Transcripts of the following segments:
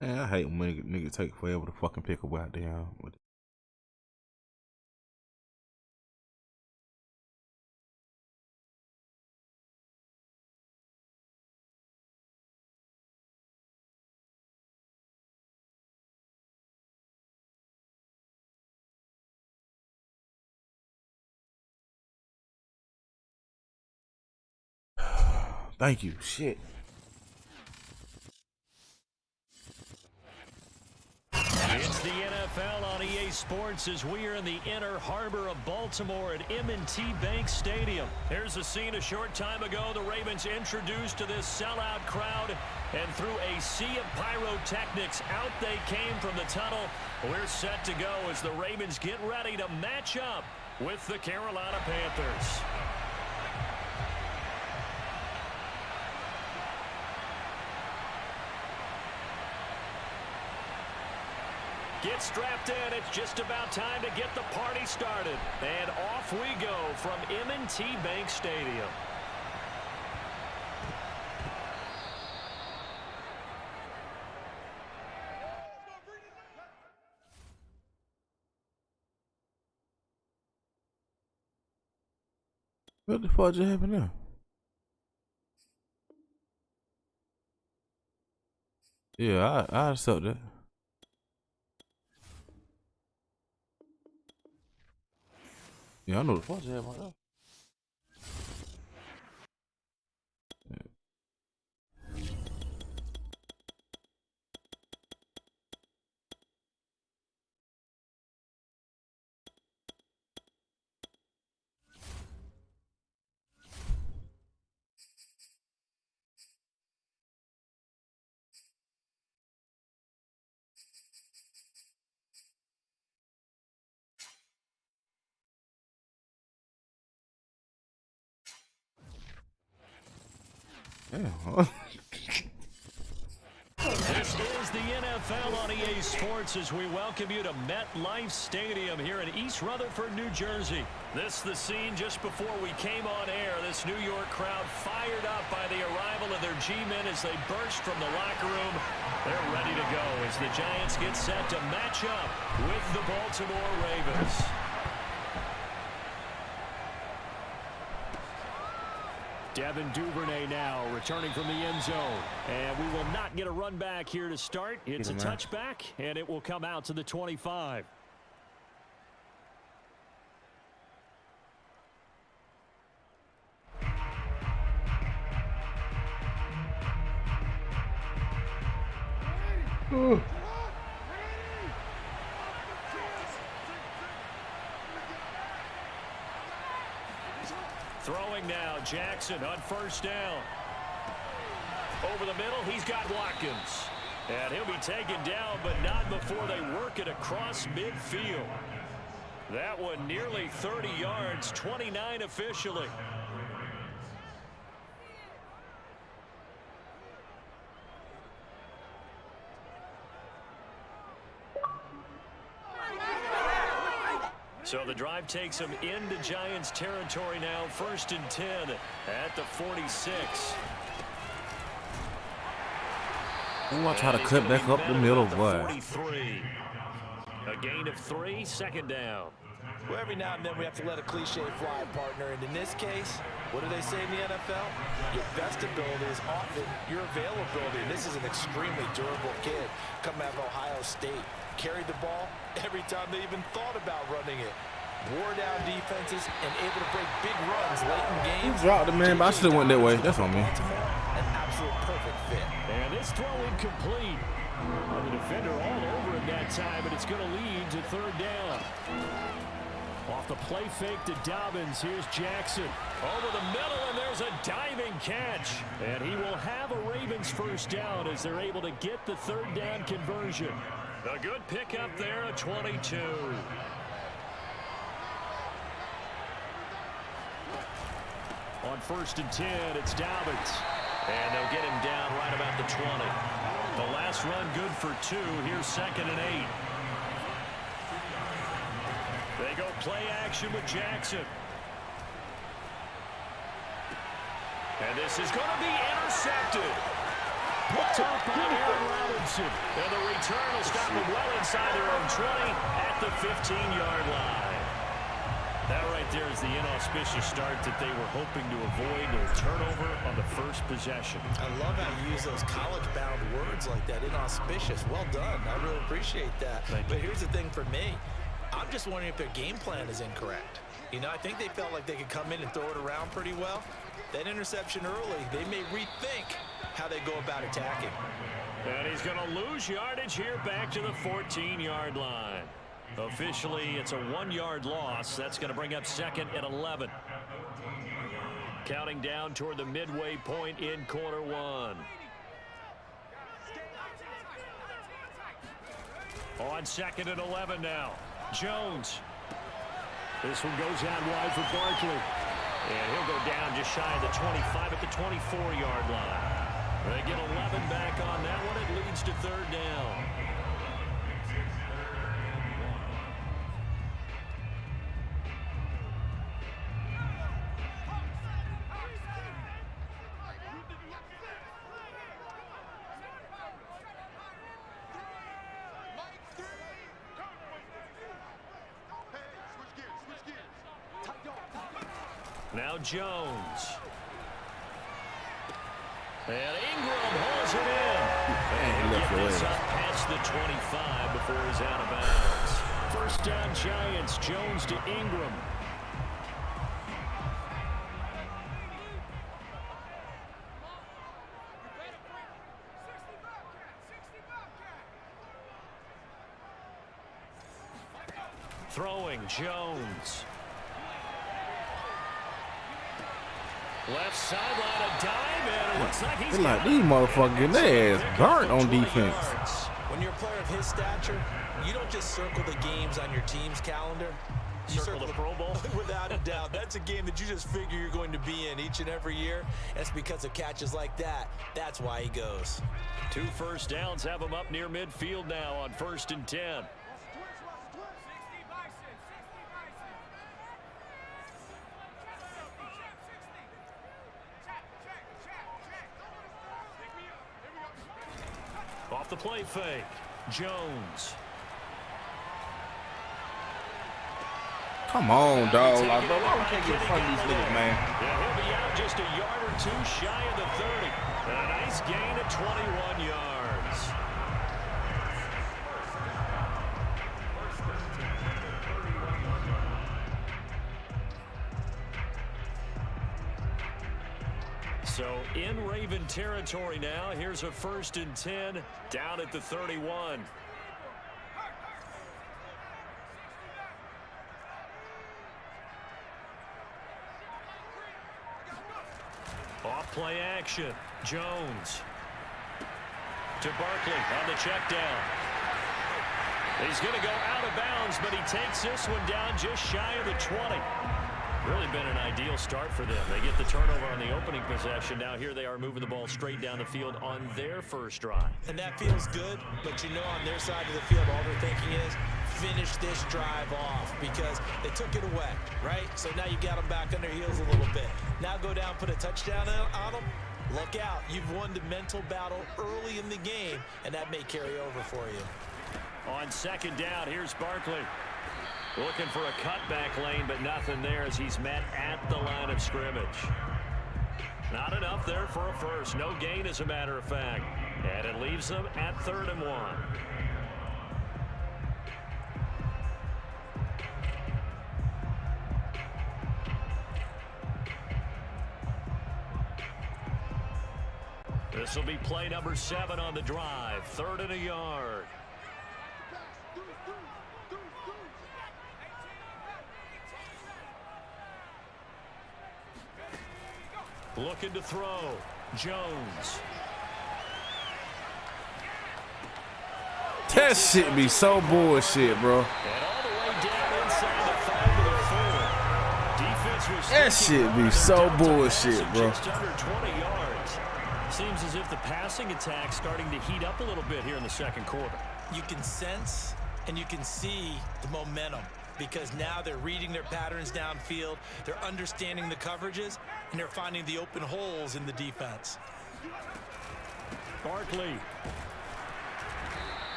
Man, I hate when nigga take forever to fucking pick up out there. Thank you. Shit. It's the NFL on EA Sports as we are in the inner harbor of Baltimore at M&T Bank Stadium. Here's a scene a short time ago. The Ravens introduced to this sellout crowd, and through a sea of pyrotechnics, out they came from the tunnel. We're set to go as the Ravens get ready to match up with the Carolina Panthers. Get strapped in. It's just about time to get the party started. And off we go from M&T Bank Stadium. What the fuck just happened now? Yeah, I accept that. Yeah, I know the fuck just happened right there. Yeah. This is the NFL on EA Sports as we welcome you to MetLife Stadium here in East Rutherford, New Jersey. This is the scene just before we came on air. This New York crowd fired up by the arrival of their G-men as they burst from the locker room. They're ready to go as the Giants get set to match up with the Baltimore Ravens. Devin Duvernay now returning from the end zone. And we will not get a run back here to start. It's a touchback, and it will come out to the 25. Throwing now, Jackson on first down. Over the middle, he's got Watkins. And he'll be taken down, but not before they work it across midfield. That one nearly 30 yards, 29 officially. So the drive takes them into Giants territory now. 1st and 10 at the 46. I'm gonna try to cut back up the middle, boy. 43. A gain of 3, second down. Well, every now and then we have to let a cliche fly, partner. And in this case, what do they say in the NFL? Your best ability is often your availability. And this is an extremely durable kid coming out of Ohio State. Carried the ball every time they even thought about running it. Wore down defenses and able to break big runs late in games. You dropped it, man, but I should have went that way. That's on me. An absolute perfect fit. And this throw incomplete. The defender all over him that time, but it's going to lead to third down. Off the play fake to Dobbins. Here's Jackson. Over the middle, and there's a diving catch. And he will have a Ravens first down as they're able to get the third down conversion. A good pickup there, a 22. On 1st and 10, it's Dobbins. And they'll get him down right about the 20. The last run good for 2. Here's 2nd and 8. They go play action with Jackson. And this is going to be intercepted. Picked up by Aaron Robinson. And the return will stop them well inside their own 20 at the 15-yard line. That right there is the inauspicious start that they were hoping to avoid. A turnover on the first possession. I love how you use those college-bound words like that. Inauspicious. Well done. I really appreciate that. But here's the thing for me. I'm just wondering if their game plan is incorrect. You know, I think they felt like they could come in and throw it around pretty well. That interception early, they may rethink how they go about attacking. And he's going to lose yardage here back to the 14-yard line. Officially, it's a 1-yard loss. That's going to bring up 2nd and 11. Counting down toward the midway point in quarter 1. On 2nd and 11 now. Jones. This one goes out wide for Barkley. And he'll go down just shy of the 25 at the 24-yard line. They get 11 back on that one. It leads to third down. Now Jones. And Ingram holds it in. And get this up past the 25 before he's out of bounds. First down Giants. Jones to Ingram. Throwing Jones. Left sideline, a dive, and it looks like he's like these motherfuckers getting their ass burnt on defense. When you're a player of his stature, you don't just circle the games on your team's calendar. You circle the Pro Bowl? Without a doubt. That's a game that you just figure you're going to be in each and every year. And it's because of catches like that. That's why he goes. 2 first downs have him up near midfield now on 1st and 10. Off the play fake, Jones. Come on, dog. Like, bro, why we can't get in front of these niggas, man? Yeah, he'll be out just a yard or 2 shy of the 30. A nice gain of 21 yards. So in Raven territory now. Here's a 1st and 10 down at the 31. Off play action. Jones to Barkley on the check down. He's going to go out of bounds, but he takes this one down just shy of the 20. Really been an ideal start for them. They get the turnover on the opening possession. Now here they are moving the ball straight down the field on their first drive. And that feels good, but you know on their side of the field, all they're thinking is finish this drive off because they took it away, right? So now you got them back on their heels a little bit. Now go down, put a touchdown on them. Look out. You've won the mental battle early in the game, and that may carry over for you. On 2nd down, here's Barkley. Looking for a cutback lane, but nothing there as he's met at the line of scrimmage. Not enough there for a first. No gain, as a matter of fact. And it leaves them at 3rd and 1. This will be play number 7 on the drive. 3rd and a yard. Looking to throw. Jones. That shit be so bullshit, bro. And all the way down inside the 5 to the 4. Defense was that shit be so bullshit, bro. Just under 20 yards. Seems as if the passing attack's starting to heat up a little bit here in the second quarter. You can sense and you can see the momentum, because now they're reading their patterns downfield, they're understanding the coverages, and they're finding the open holes in the defense. Barkley.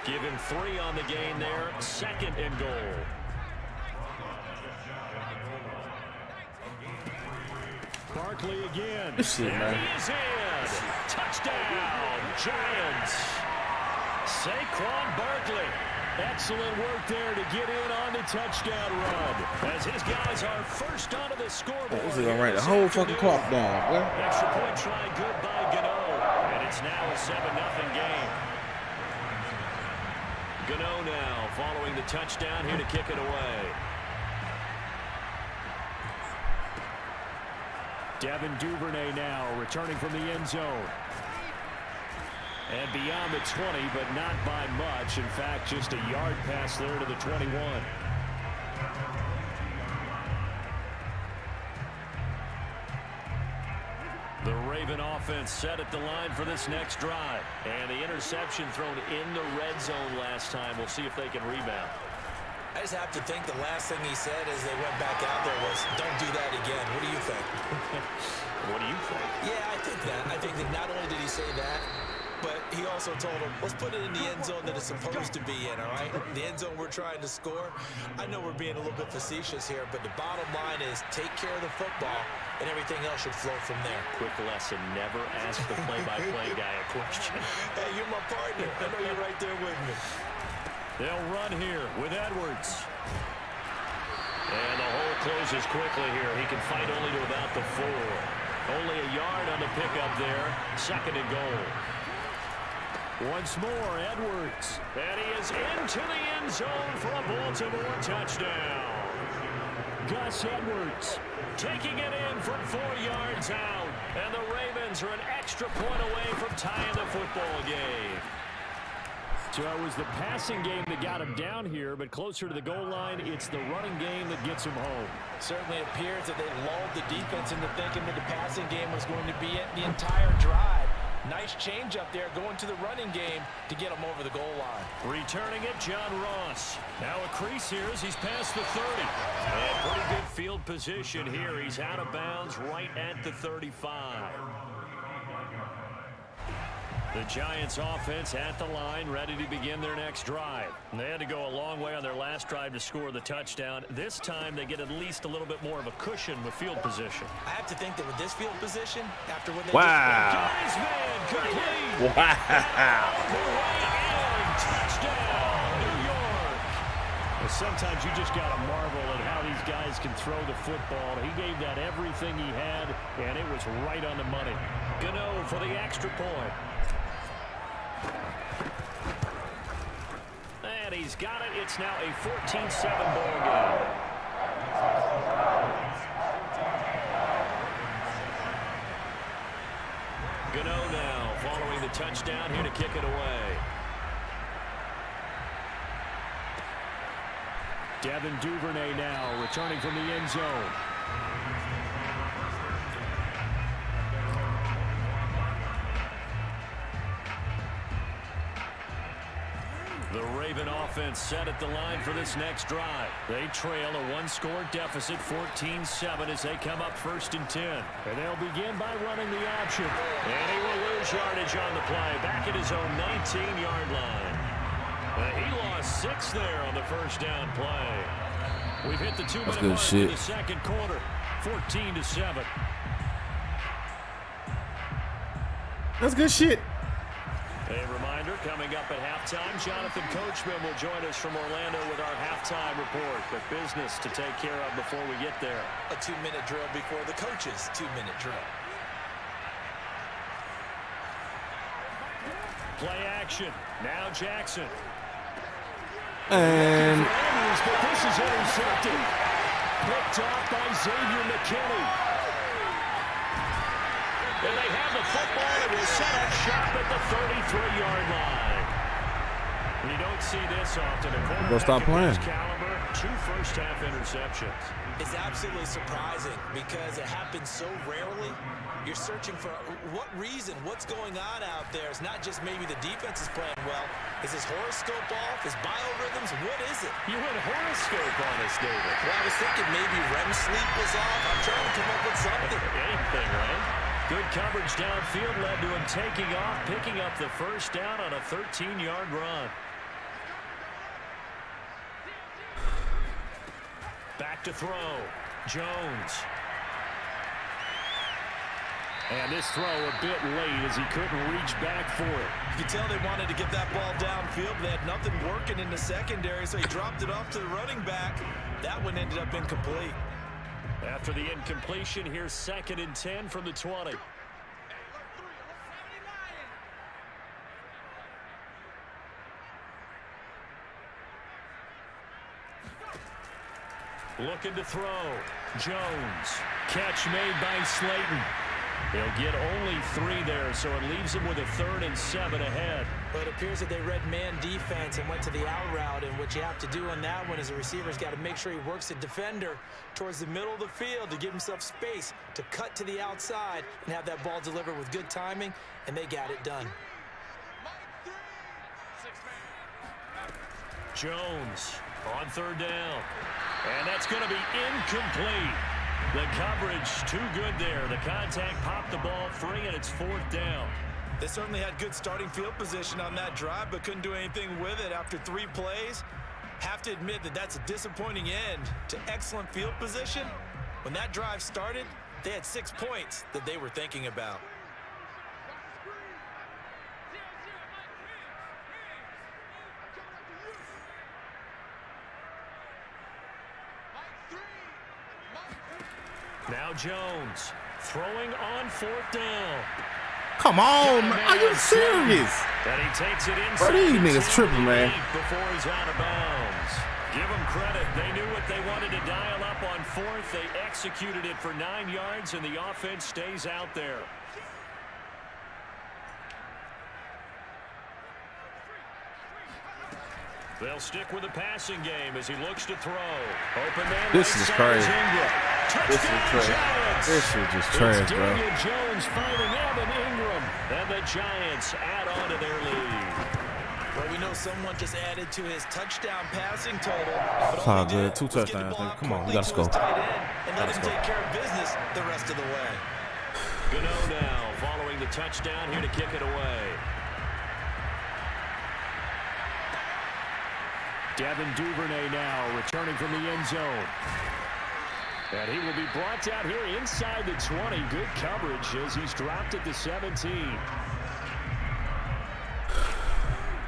Give him 3 on the gain there. 2nd and goal. Barkley again. Shit, man. He is in. Touchdown, Giants. Saquon Barkley. Excellent work there to get in on the touchdown run. As his guys are first onto the scoreboard. This is gonna write the whole fucking clock down. Boy. Extra point try good by Gano. And it's now a 7-0 game. Gano now following the touchdown here to kick it away. Devin Duvernay now returning from the end zone. And beyond the 20, but not by much. In fact, just a yard pass there to the 21. The Raven offense set at the line for this next drive. And the interception thrown in the red zone last time. We'll see if they can rebound. I just have to think the last thing he said as they went back out there was, don't do that again. What do you think? What do you think? Yeah, I think that. I think that not only did he say that, but he also told him, let's put it in the end zone that it's supposed to be in, all right? The end zone we're trying to score. I know we're being a little bit facetious here, but the bottom line is take care of the football, and everything else should flow from there. Quick lesson, never ask the play-by-play guy a question. Hey, you're my partner. I know you're right there with me. They'll run here with Edwards. And the hole closes quickly here. He can fight only to about the 4. Only a yard on the pickup there. 2nd and goal. Once more, Edwards. And he is into the end zone for a Baltimore touchdown. Gus Edwards taking it in from 4 yards out. And the Ravens are an extra point away from tying the football game. So it was the passing game that got him down here, but closer to the goal line, it's the running game that gets him home. Certainly appears that they lulled the defense into thinking that the passing game was going to be it the entire drive. Nice change up there going to the running game to get him over the goal line. Returning it, John Ross. Now a crease here as he's past the 30. And pretty good field position here. He's out of bounds right at the 35. The Giants offense at the line, ready to begin their next drive. And they had to go a long way on their last drive to score the touchdown. This time they get at least a little bit more of a cushion with field position. I have to think that with this field position, after what they Guys, man, complete. Wow. Touchdown, New York. Well, sometimes you just got to marvel at how these guys can throw the football. He gave that everything he had, and it was right on the money. Gano for the extra point. And he's got it. It's now a 14-7 ball game. Gano now following the touchdown here to kick it away. Devin Duvernay now returning from the end zone. The Raven offense set at the line for this next drive. They trail a one-score deficit, 14-7, as they come up 1st and 10. And they'll begin by running the option. And he will lose yardage on the play, back at his own 19-yard line. He lost 6 there on the first down play. We've hit the 2-minute mark shit. in the second quarter, 14-7. That's good shit. A reminder, coming up at halftime, Jonathan Coachman will join us from Orlando with our halftime report. But business to take care of before we get there. A 2-minute drill before the coach's 2-minute drill. Play action. Now Jackson. And But this is intercepted. Picked off by Xavier McKinney. And they have the football and will set up shop at the 33-yard line. You don't see this often. Go stop playing. Caliber, 2 first-half interceptions. It's absolutely surprising because it happens so rarely. You're searching for what reason, what's going on out there. It's not just maybe the defense is playing well. Is his horoscope off? His biorhythms? What is it? You went horoscope on us, David. Well, I was thinking maybe REM sleep was off. I'm trying to come up with something. Anything, right? Good coverage downfield led to him taking off, picking up the first down on a 13-yard run. Back to throw. Jones. And this throw a bit late as he couldn't reach back for it. You can tell they wanted to get that ball downfield. They had nothing working in the secondary, so he dropped it off to the running back. That one ended up incomplete. After the incompletion, here's 2nd and 10 from the 20. Looking to throw. Jones. Catch made by Slayton. He'll get only 3 there, so it leaves him with a 3rd and 7 ahead. But it appears that they read man defense and went to the out route, and what you have to do on that one is a receiver's got to make sure he works the defender towards the middle of the field to give himself space to cut to the outside and have that ball delivered with good timing, and they got it done. Jones on 3rd down. And that's going to be incomplete. The coverage too good there. The contact popped the ball free, and it's 4th down. They certainly had good starting field position on that drive, but couldn't do anything with it after 3 plays. Have to admit that that's a disappointing end to excellent field position. When that drive started, they had 6 points that they were thinking about. Now Jones throwing on 4th down. come on, man. Are you serious? And he takes it inside. Bro, these niggas tripping, man. Before he's out of bounds. Give them credit. They knew what they wanted to dial up on 4th. They executed it for 9 yards, and the offense stays out there. They'll stick with the passing game as he looks to throw. Open man. This is crazy. This is trash. Giants. This is just trash, bro. Daniel Jones finding Evan Ingram. And the Giants add on to their lead. Well, we know someone just added to his touchdown passing total. It's all good. 2 touchdowns. Come on, we got to score. And let him take care of business the rest of the way. Gano now following the touchdown here to kick it away. Devin Duvernay now returning from the end zone. And he will be brought down here inside the 20. Good coverage as he's dropped at the 17.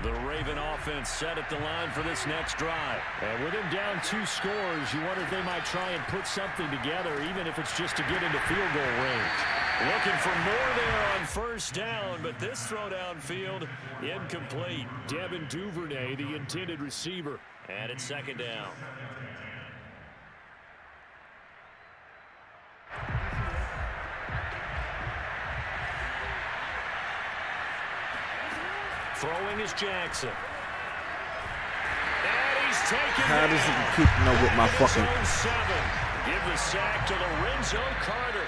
The Raven offense set at the line for this next drive. And with him down 2 scores, you wonder if they might try and put something together, even if it's just to get into field goal range. Looking for more there on 1st down, but this throw downfield incomplete. Devin Duvernay, the intended receiver. And it's 2nd down. Throwing is Jackson. And he's taken How does he keep up with my fucking... Give the sack to Lorenzo Carter.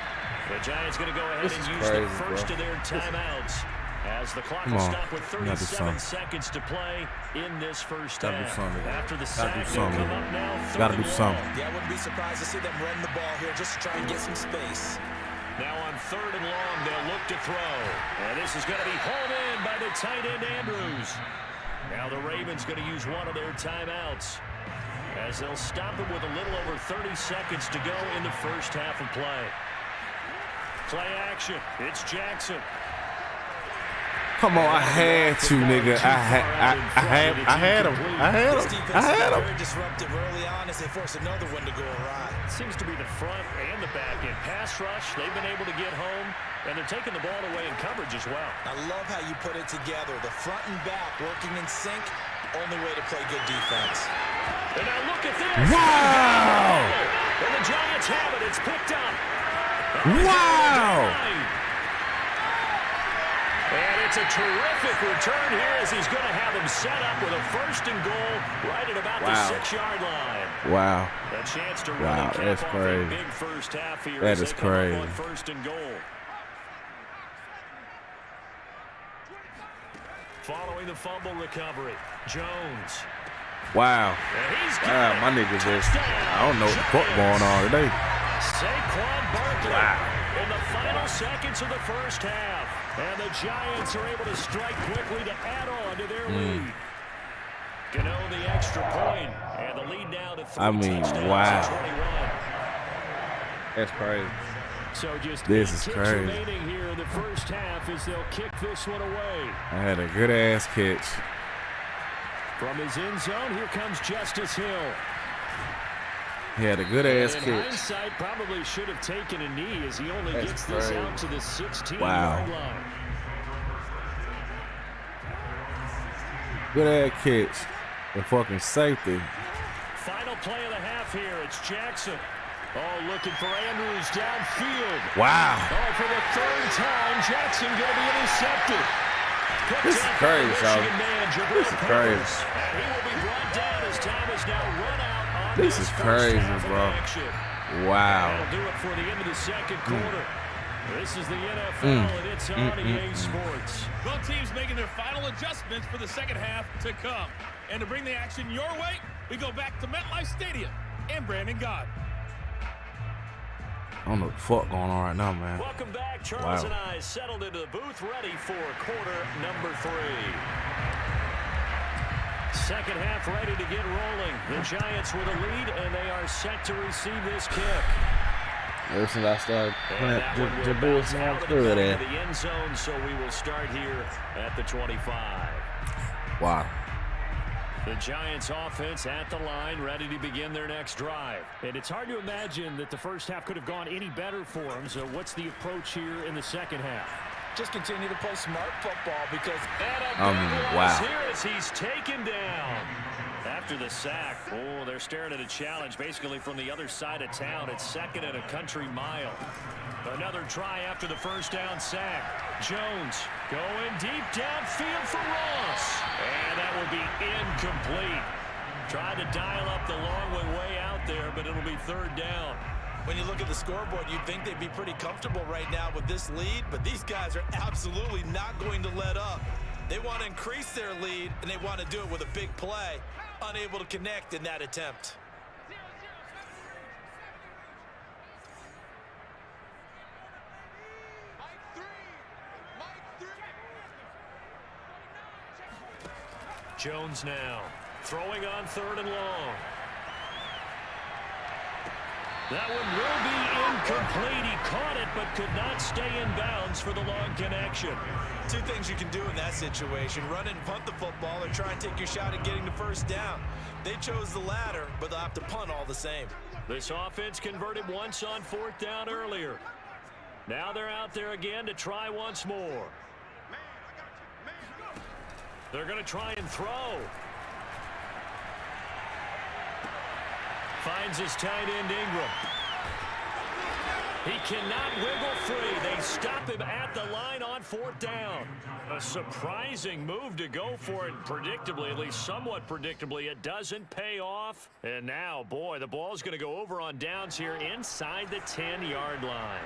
The Giants going to go ahead and use the first of their timeouts as the clock will stop with 37 seconds to play in this first half. After the sack, they'll come up now. Gotta do something. Yeah, I wouldn't be surprised to see them run the ball here just to try and get some space. Now on 3rd and long, they'll look to throw. And this is going to be hauled in by the tight end, Andrews. Now the Ravens going to use one of their timeouts, as they'll stop it with a little over 30 seconds to go in the first half of play. Play action. It's Jackson. Come on, I had to, nigga. I had him. Very disruptive early on as they force another one to go awry. Seems to be the front and the back end. Pass rush, they've been able to get home, and they're taking the ball away in coverage as well. I love how you put it together. The front and back working in sync. Only way to play good defense. And now look at this. Wow! And the Giants have it. It's picked up. Wow! And it's a terrific return here as he's going to have him set up with a 1st and goal right at about the 6-yard line. Wow. A chance to really cap off a big first half here. That is crazy. 1st and goal. Following the fumble recovery, Jones. Wow. Wow, my niggas just, I don't know what the fuck going on today. Saquon Barkley in the final seconds of the first half. And the Giants are able to strike quickly to add on to their lead. Gano the extra point, and the lead now to 3 touchdowns wow. 21. That's crazy. So just this is crazy. Remaining here in the first half as they'll kick this one away. I had a good ass catch. From his end zone, here comes Justice Hill. He had a good ass in catch. Hindsight, probably should have taken a knee as he only That's gets crazy. this out to the 16-yard Wow. line. Good ass catch. And fucking safety. Final play of the half here. It's Jackson. Oh, looking for Andrews downfield. Wow. Oh, for the 3rd time, Jackson going to be intercepted. This is crazy, Charlie. This is crazy. And he will be brought down as time has now run out on This is crazy, bro. Wow. That'll do it for the end of the second quarter. This is the NFL, and it's on EA Sports. Both teams making their final adjustments for the second half to come. And to bring the action your way, we go back to MetLife Stadium and Brandon God. I don't know what the fuck going on right now, man. Welcome back. Charles and I settled into the booth, ready for quarter number 3. Second half ready to get rolling. The Giants with a lead, and they are set to receive this kick. Ever since I started playing Jabulis now through it in the end zone, so we will start here at the 25. Wow. The Giants offense at the line, ready to begin their next drive. And it's hard to imagine that the first half could have gone any better for them. So what's the approach here in the second half? Just continue to play smart football because wow. Here as he's taken down. After the sack, oh, they're staring at a challenge basically from the other side of town. It's 2nd and a country mile. Another try after the first down sack. Jones going deep downfield for Ross. And that will be incomplete. Tried to dial up the long way out there, but it'll be 3rd down. when you look at the scoreboard, you'd think they'd be pretty comfortable right now with this lead, but these guys are absolutely not going to let up. They want to increase their lead, and they want to do it with a big play. Unable to connect in that attempt. Jones now throwing on 3rd and long. That one will be incomplete. He caught it but could not stay in bounds for the long connection. Two things you can do in that situation: run and punt the football, or try and take your shot at getting the first down. They chose the latter, but they'll have to punt all the same. This offense converted once on 4th down earlier. Now they're out there again to try once more. They're going to try and throw. Finds his tight end Ingram. He cannot wiggle free. They stop him at the line on 4th down. A surprising move to go for it. Predictably, at least somewhat predictably, it doesn't pay off. And now, boy, the ball's going to go over on downs here inside the 10-yard line.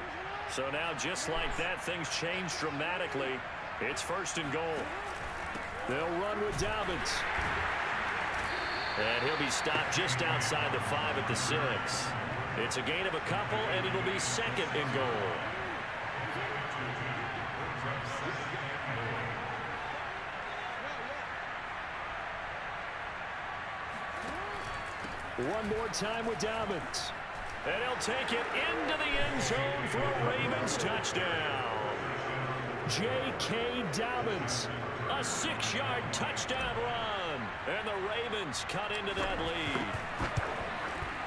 So now, just like that, things change dramatically. It's 1st and goal. They'll run with Dobbins. And he'll be stopped just outside the 5 at the 6. It's a gain of a couple, and it'll be 2nd and goal. One more time with Dobbins. And he'll take it into the end zone for a Ravens touchdown. J.K. Dobbins, a 6-yard touchdown run. And the Ravens cut into that lead.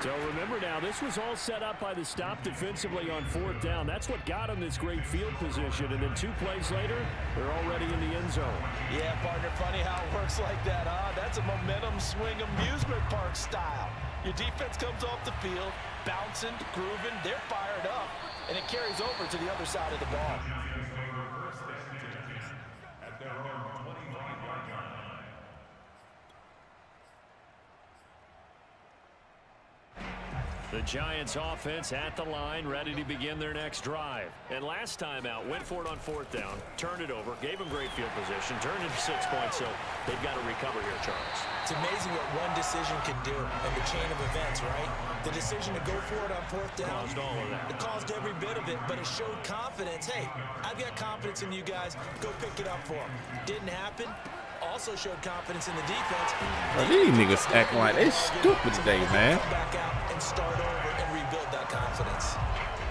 So remember now, this was all set up by the stop defensively on 4th down. That's what got them this great field position. And then 2 plays later, they're already in the end zone. Yeah, partner, funny how it works like that, huh? That's a momentum swing amusement park style. Your defense comes off the field, bouncing, grooving, they're fired up, and it carries over to the other side of the ball. The Giants offense at the line, ready to begin their next drive. And last time out, went for it on 4th down, turned it over, gave them great field position, turned it for 6 points, so they've got to recover here, Charles. It's amazing what one decision can do in the chain of events, right? The decision to go for it on 4th down. Caused all of that. It caused every bit of it, but it showed confidence. Hey, I've got confidence in you guys. Go pick it up for them. Didn't happen. Also showed confidence in the defense. Bro, these niggas acting like they stupid today, man. Come back out and start over and rebuild that confidence.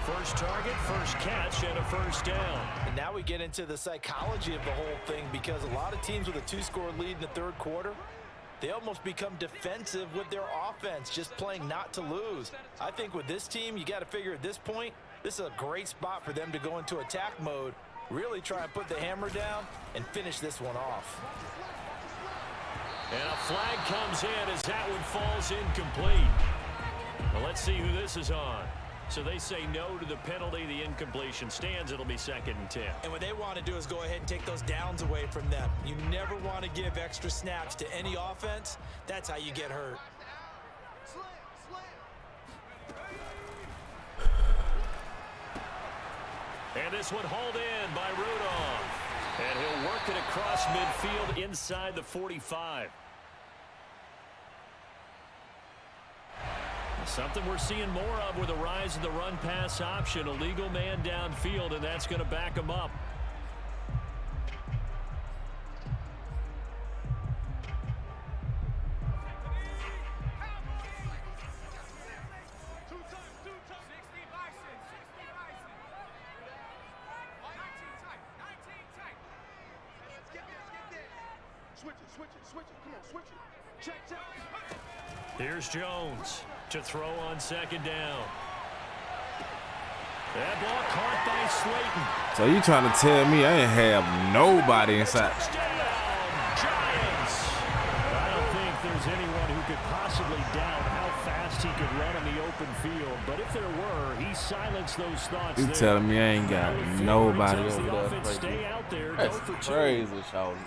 First target, first catch, and a first down. And now we get into the psychology of the whole thing, because a lot of teams with a 2-score lead in the 3rd quarter, they almost become defensive with their offense, just playing not to lose. I think with this team, you got to figure at this point, this is a great spot for them to go into attack mode, really try and put the hammer down and finish this one off. And a flag comes in as that one falls incomplete. Well, let's see who this is on. So they say no to the penalty. The incompletion stands. It'll be 2nd and 10. And what they want to do is go ahead and take those downs away from them. You never want to give extra snaps to any offense. That's how you get hurt. And this one hauled in by Rudolph. And he'll work it across midfield inside the 45. Something we're seeing more of with the rise of the run-pass option. A legal man downfield, and that's going to back him up. Here's Jones to throw on 2nd down. That ball caught by Slayton. So you trying to tell me I ain't have nobody inside? Giants. I don't think there's anyone who could possibly doubt how fast he could run in the open field. But if there were, he silenced those thoughts. You telling me I ain't got nobody over there? Stay out there. That's go for crazy, Shawty.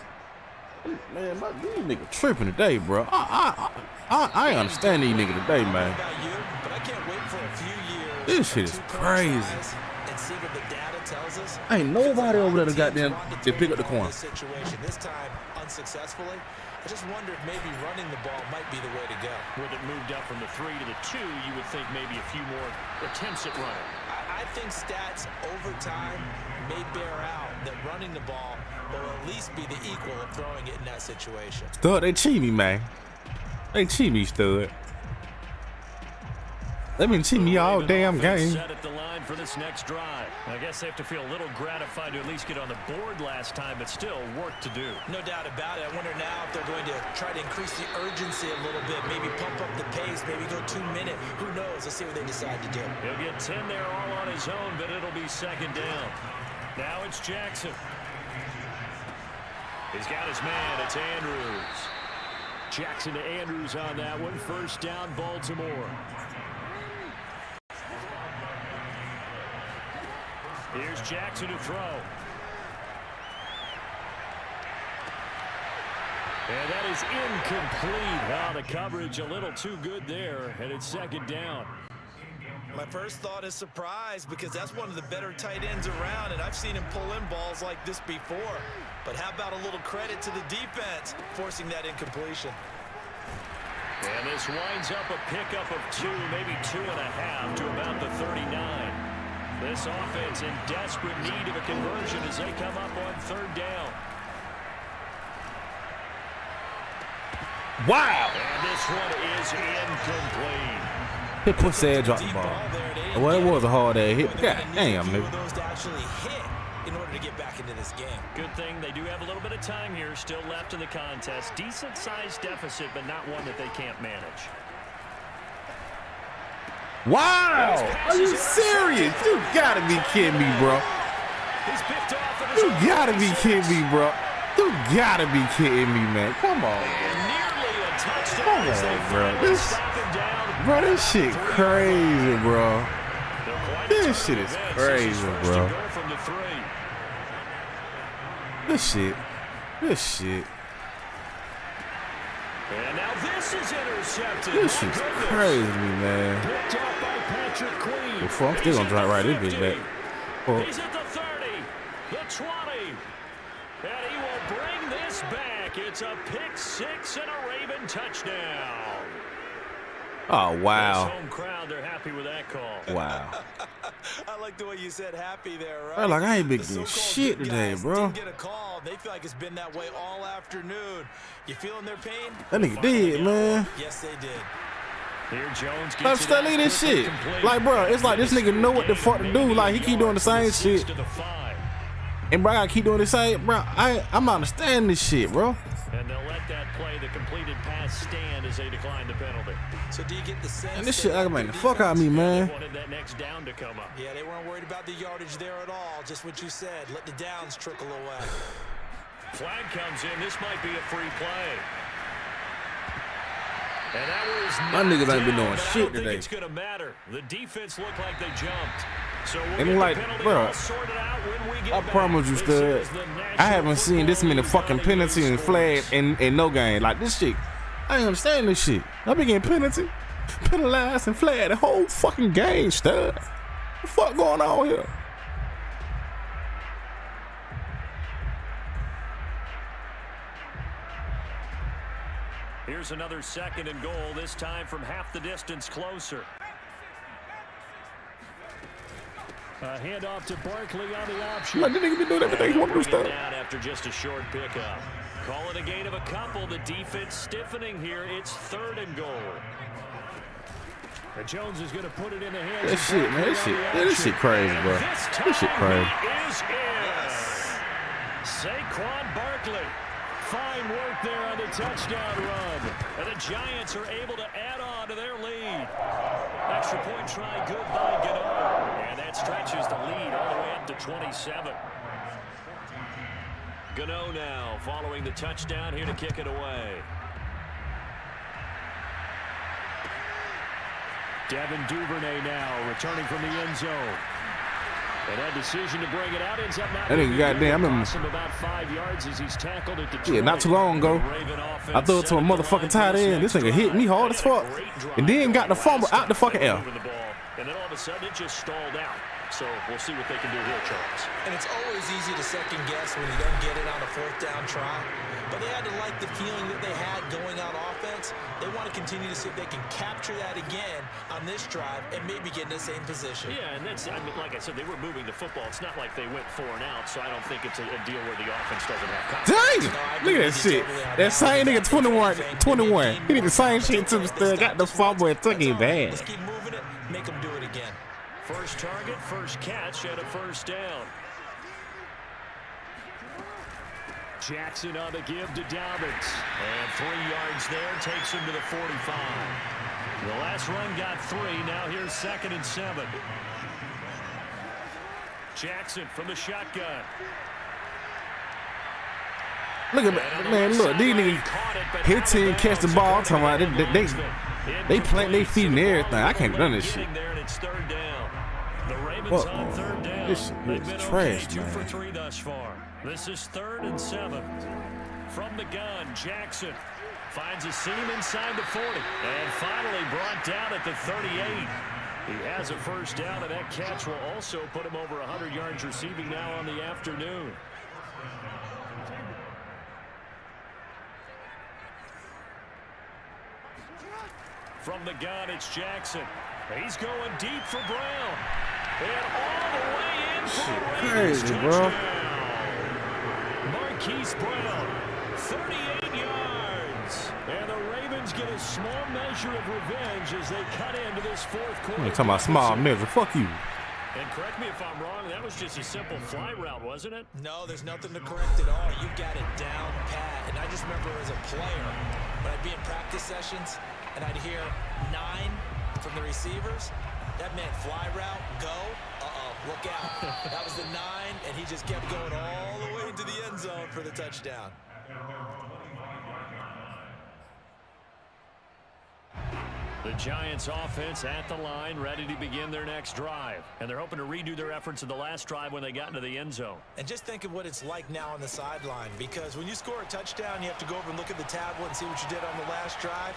Man, these niggas tripping today, bro. I ain't understand these niggas today, man. But I can't wait for a few years. This shit is crazy. And see what the data tells us. Ain't nobody over there that goddamn to pick up the corner. This time unsuccessfully. I just wonder if maybe running the ball might be the way to go. With it moved up from the 3 to the 2, you would think maybe a few more attempts at running. I think stats over time may bear out that running the ball will at least be the equal of throwing it in that situation. Stud, they cheat me, man. They cheat me, Stud. They've been cheating me all damn game. Set at the line for this next drive. I guess they have to feel a little gratified to at least get on the board last time, but still work to do. No doubt about it. I wonder now if they're going to try to increase the urgency a little bit, maybe pump up the pace, maybe go 2-minute. Who knows? Let's see what they decide to do. He'll get 10 there all on his own, but it'll be 2nd down. Now it's Jackson. He's got his man. It's Andrews. Jackson to Andrews on that one. 1st down, Baltimore. Here's Jackson to throw. And that is incomplete. Wow, the coverage a little too good there, and it's 2nd down. My first thought is surprise, because that's one of the better tight ends around, and I've seen him pull in balls like this before. But how about a little credit to the defense forcing that incompletion? And this winds up a pickup of 2, maybe 2.5 to about the 39. This offense in desperate need of a conversion as they come up on 3rd down. Wow. And this one is incomplete. Hit pussy ass drop the ball. Well, it was a hard ass hit. God damn, nigga. Those to actually hit in order to get back into this game. Good thing they do have a little bit of time here still left in the contest. Decent sized deficit, but not one that they can't manage. Wow! Are you serious? You gotta be kidding me, bro. You gotta be kidding me, bro. You gotta be kidding me, man. Come on, bro. Come on, bro. This shit crazy, bro. This shit is crazy, bro. This shit. And now this is intercepted. This shit's crazy, man. Picked up by Patrick Queen. Before I'm still gonna drive right this bitch back. He's at the 30, the 20, and he will bring this back. It's a pick six and a Raven touchdown. Oh, wow. This home crowd, they're happy with that call. Wow. I like the way you said happy there, right? Bro, like I ain't been doing shit today, bro. Didn't get a call. They feel like it's been that way all afternoon. You feeling their pain? That nigga did, man. Yes, they did. Here Jones I'm studying this shit. Like, bro, it's like this nigga know what the fuck to do. Like, he keep doing the same shit. And, bro, I keep doing the same. Bro, I'm not understanding this shit, bro. And they'll let that play, the completed pass, stand as they decline the penalty. So do you get the sense? And this shit aggravating the fuck out of me, man. They wanted that next down to come up. Yeah, they weren't worried about the yardage there at all. Just what you said. Let the downs trickle away. Flag comes in. This might be a free play. And that was my niggas ain't been doing shit today. It's gonna matter. The defense looked like they jumped. So and like, bro, I promise you, stud, I haven't seen this many fucking penalties and flags in no game. Like this shit, I ain't understand this shit. I been getting penalized and flagged the whole fucking game, stud. What the fuck going on here? Here's another 2nd and goal, this time from half the distance closer. A handoff to Barkley on the option. Like, this nigga been doing everything he want to do stuff. After just a short pickup. Call it a gain of a couple. The defense stiffening here. It's 3rd and goal. And Jones is going to put it in the hands. That shit, man. This shit crazy, bro. This shit crazy. Is in. Saquon Barkley. Fine work there on the touchdown run. And the Giants are able to add on to their lead. Extra point try good by Gano. And that stretches the lead all the way up to 27. Gano now following the touchdown here to kick it away. Devin Duvernay now returning from the end zone. And that decision to bring it out ends up not. That nigga goddamn, I remember. About 5 yards as he's tackled at the yeah, not too long ago. I threw it to a motherfucking tight end. This nigga hit me hard as fuck. And then got the fumble out the fucking air. And then all of a sudden it just stalled out. So we'll see what they can do here, Charles. And it's always easy to second guess when you don't get it on a 4th down try. But they had to like the feeling that they had going out offense. They want to continue to see if they can capture that again on this drive and maybe get in the same position. Yeah, and that's, I mean, like I said, they were moving the football. It's not like they went 4 and out, so I don't think it's a deal where the offense doesn't have confidence. Dang! Look at that shit. That same nigga 21. He did the same shit to the stud, got the fumble and took him bad. Let's keep moving it, make them do it again. First target, first catch, and a first down. Jackson on the give to Dobbins. And 3 yards there takes him to the 45. The last run got 3. Now here's 2nd and 7. Jackson from the shotgun. Look at that, man. Look, these niggas hit team catch the ball. Talking about they plant their feet and everything. I can't run this shit. It's 3rd down. The Ravens on 3rd down. This shit is trash, 2 man. for 3 thus far. This is 3rd and 7. From the gun, Jackson finds a seam inside the 40. And finally brought down at the 38. He has a first down, and that catch will also put him over 100 yards receiving now on the afternoon. From the gun, it's Jackson. He's going deep for Brown. And all the way in for a crazy, bro. Marquise Brown, 38 yards. points. And the Ravens get a small measure of revenge as they cut into this fourth quarter. You talking about small nigga? Fuck you. And correct me if I'm wrong, that was just a simple fly route, wasn't it? No, there's nothing to correct at all. You got it down pat. And I just remember as a player, when I'd be in practice sessions and I'd hear 9 from the receivers, that meant fly route, go, look out. That was the 9, and he just kept going all the way into the end zone for the touchdown. The Giants offense at the line, ready to begin their next drive. And they're hoping to redo their efforts in the last drive when they got into the end zone. And just think of what it's like now on the sideline, because when you score a touchdown, you have to go over and look at the tablet and see what you did on the last drive.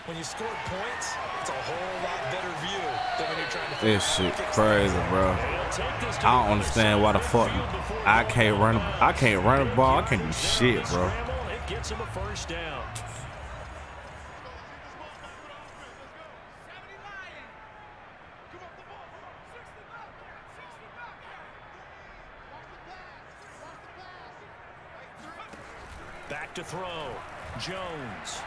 When you scored points, it's a whole lot better view than when you're trying to figure This shit crazy, bro. I don't understand why the fuck I can't run the ball. I can't do shit, bro. It gets him a first down. Back to throw. Jones.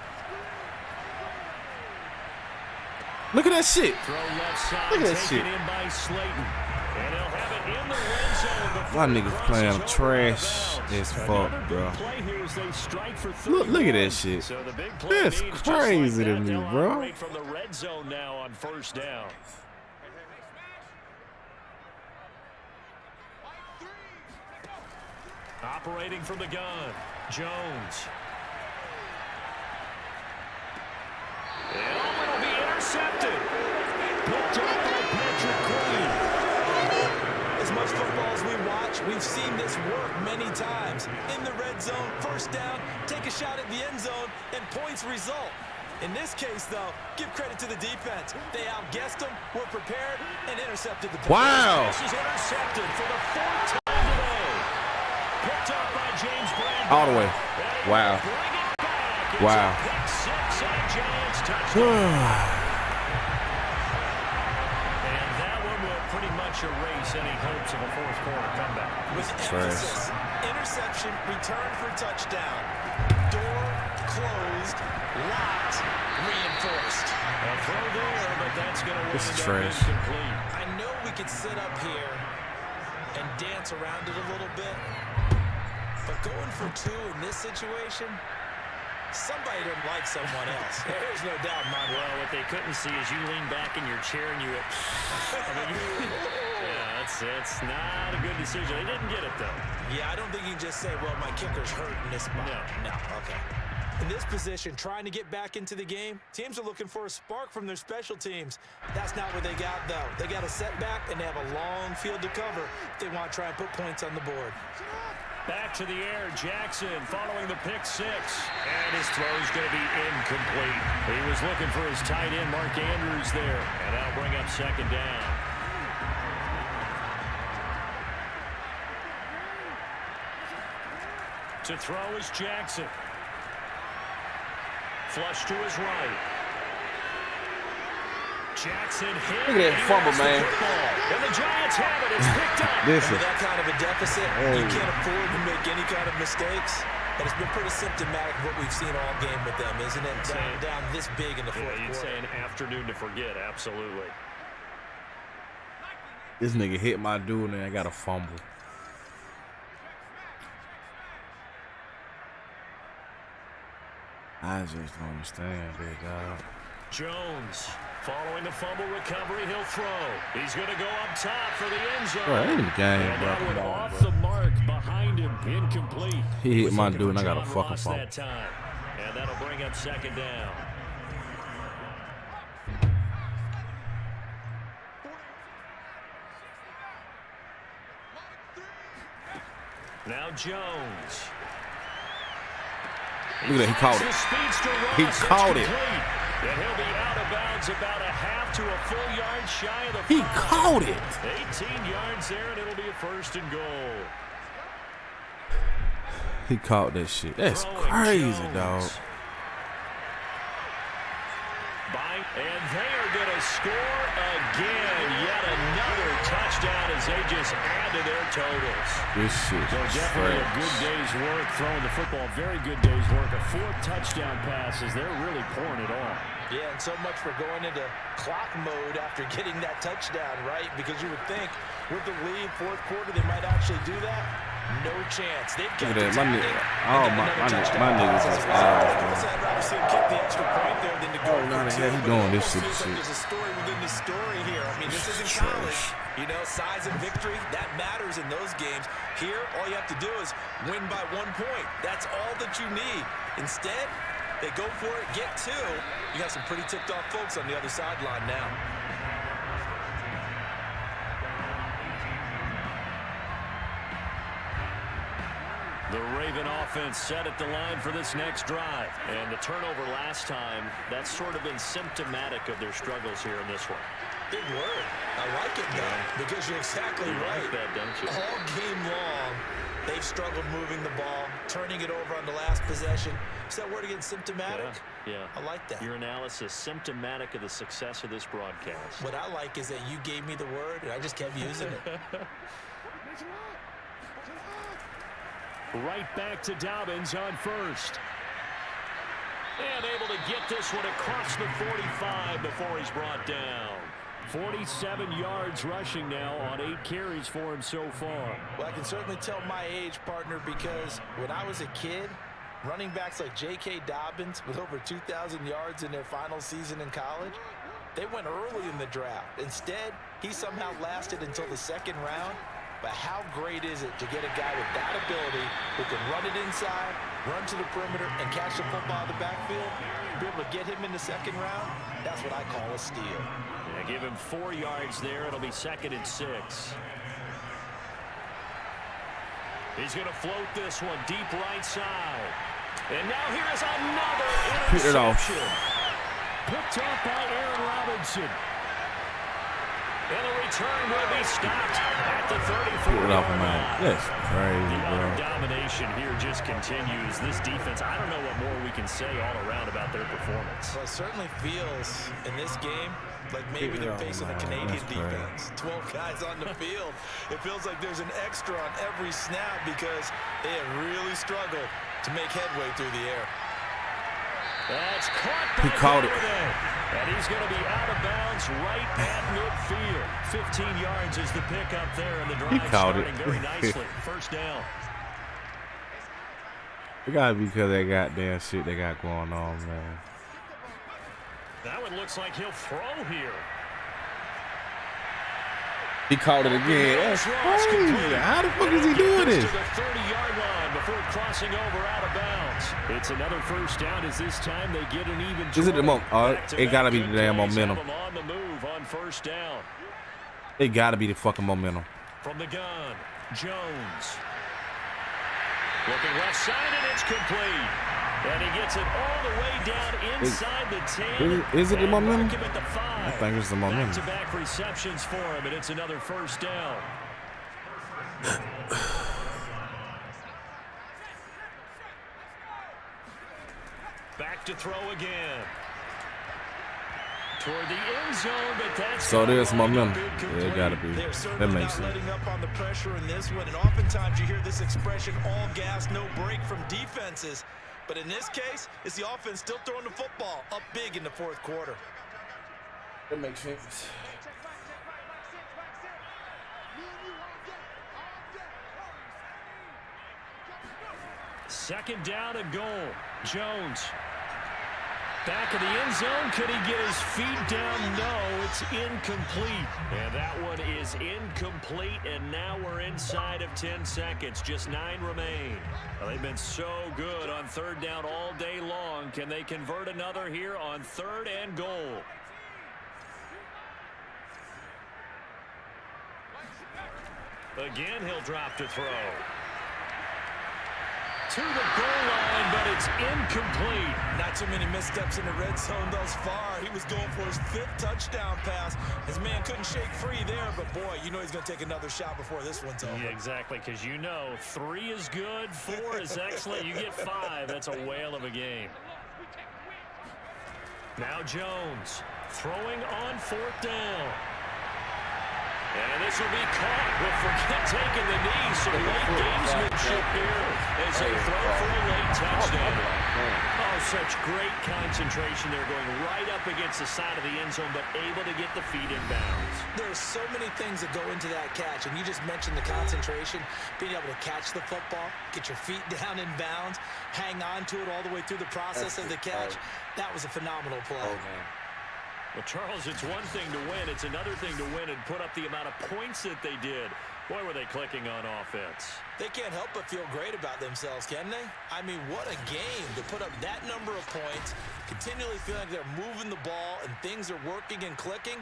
Look at that shit. Throw left side, Look at that taken shit. in by Slayton. And he'll have it in the red zone. My niggas playing trash as fuck, bro. Look at that shit. So the big play That's means crazy to just like that, me, they'll bro. operate from the red zone now on first down. Operating from the gun, Jones. And it'll be intercepted. Picked up by Patrick Queen. As much football as we watch, we've seen this work many times. In the red zone, first down, take a shot at the end zone, and points result. In this case, though, give credit to the defense. They outguessed them, were prepared, and intercepted the pass. Wow. This is intercepted for the 4th time today. Picked up by James Bradbury. All the way. Wow. Bring it back. It's Wow. a pick six and a Giants touchdown. And that one will pretty much erase any hopes of a fourth quarter comeback. With emphasis, interception, return for touchdown. Door closed, locked, reinforced. A throw there, but that's going to This is wind up trash. incomplete. I know we could sit up here and dance around it a little bit, but going for 2 in this situation, somebody didn't like someone else. There's no doubt in my mind. Well, what they couldn't see is you lean back in your chair and you yeah, it's not a good decision. They didn't get it, though. Yeah, I don't think you can just say, well, my kicker's hurt in this spot. No, okay. In this position, trying to get back into the game, teams are looking for a spark from their special teams. That's not what they got, though. They got a setback, and they have a long field to cover if they want to try and put points on the board. Back to the air, Jackson following the pick six. And his throw's going to be incomplete. He was looking for his tight end, Mark Andrews, there. And that'll bring up second down. To throw is Jackson. Flush to his right. Jackson hit. Look at that fumble, man. And the Giants have it. It's picked up. This With is that kind of a deficit, you can't afford to make any kind of mistakes. And it's been pretty symptomatic of what we've seen all game with them, isn't it? Down this big in the fourth You'd quarter. say an afternoon to forget, absolutely. this nigga hit my dude and I got a fumble. I just don't understand it, dog. Jones following the fumble recovery, he'll throw. He's going to go up top for the end zone. Bro, that ain't the game, And bro. that Come one on, off bro. the mark behind him, incomplete. He hit Was my looking dude and for I got a John fucking Ross fumble. that time. And that'll bring up second down. Now Jones. Look at that, he caught it. He caught it. And he'll be out of bounds about a half to a full yard shy of the He 5. caught it. 18 yards there, and it'll be a first and goal. He caught that shit. That's Throwing crazy, Jones. dog. And they are going to score again. Yet another touchdown touchdown as they just add to their totals. This shit So definitely a good day's work throwing the football. Very good day's work. A 4th touchdown passes. They're really pouring it on. Yeah, and so much for going into clock mode after getting that touchdown, right? Because you would think with the lead, 4th quarter, they might actually do that. No chance. They've kept Look at that. My niggas is ass, I'd rather see him kick the extra point there than to go now for the 2. hell he doing this shit? There's a story within the story here. I mean, this isn't college. You know, size and victory, that matters in those games. Here, all you have to do is win by 1 point. That's all that you need. Instead, they go for it, get 2. You got some pretty ticked off folks on the other sideline now. The Raven offense set at the line for this next drive. And the turnover last time, that's sort of been symptomatic of their struggles here in this one. Big word. I like it, though, because you're exactly right. Like that, don't you? All game long, they've struggled moving the ball, turning it over on the last possession. Is that word again, symptomatic? Yeah. I like that. Your analysis, symptomatic of the success of this broadcast. What I like is that you gave me the word, and I just kept using it. Right back to Dobbins on first. And able to get this one across the 45 before he's brought down. 47 yards rushing now on 8 carries for him so far. Well, I can certainly tell my age, partner, because when I was a kid, running backs like J.K. Dobbins with over 2,000 yards in their final season in college, they went early in the draft. Instead, he somehow lasted until the 2nd round. But how great is it to get a guy with that ability who can run it inside, run to the perimeter, and catch the football in the backfield? Be able to get him in the 2nd round? That's what I call a steal. Yeah, give him 4 yards there. It'll be 2nd and 6. He's going to float this one deep right side. And now here is another interception. Picked off by Aaron Robinson. And the return will be stopped at the 34-yard line. That's crazy, The bro. utter domination here just continues. This defense, I don't know what more we can say all around about their performance. Well, it certainly feels in this game like maybe they're facing a Canadian defense. 12 guys on the field. It feels like there's an extra on every snap because they have really struggled to make headway through the air. That's caught by He caught it. And he's going to be out of bounds right at midfield. 15 yards is the pickup there, and the drive starting very nicely. First down. It gotta be because of that goddamn shit they got going on, man. That one looks like he'll throw here. He caught it again. That's crazy. How the fuck is he doing this? To the 30-yard line before crossing over out of bounds. It's another first down as this time they get an even. Is it the momentum? It gotta be the damn momentum. On the move on first down. It gotta be the fucking momentum. From the gun, Jones. Looking left side, and it's complete. And he gets it all the way down inside the 10. Is it the momentum? At the 5. I think it's the momentum. Back-to-back receptions for him, and it's another first down. Back to throw again. Toward the end zone, but that's so there's momentum. Yeah, it gotta be. That makes sense. Letting up on the pressure in this one, and oftentimes you hear this expression, all gas, no break from defenses. But in this case, it's the offense still throwing the football up big in the 4th quarter. That makes sense. Second down and goal. Jones. Back of the end zone. Could he get his feet down? No, it's incomplete. And that one is incomplete, and now we're inside of 10 seconds. Just 9 remain. Well, they've been so good on 3rd down all day long. Can they convert another here on 3rd and goal? Again, he'll drop to throw. To the goal line, but it's incomplete. Not too many missteps in the red zone thus far. He was going for his 5th touchdown pass. His man couldn't shake free there, but boy, you know he's going to take another shot before this one's over. Yeah, exactly, because you know 3 is good, 4 is excellent. You get 5. That's a whale of a game. Now Jones throwing on 4th down. And this will be caught. We'll forget taking the knee. So late gamesmanship here as they throw for a late touchdown. Oh, such great concentration. They're going right up against the side of the end zone, but able to get the feet in bounds. There's so many things that go into that catch, and you just mentioned the concentration, being able to catch the football, get your feet down in bounds, hang on to it all the way through the process of the catch. That was a phenomenal play. Oh, man. Well, Charles, it's one thing to win. It's another thing to win and put up the amount of points that they did. Boy, were they clicking on offense. They can't help but feel great about themselves, can they? I mean, what a game to put up that number of points, continually feel like they're moving the ball and things are working and clicking.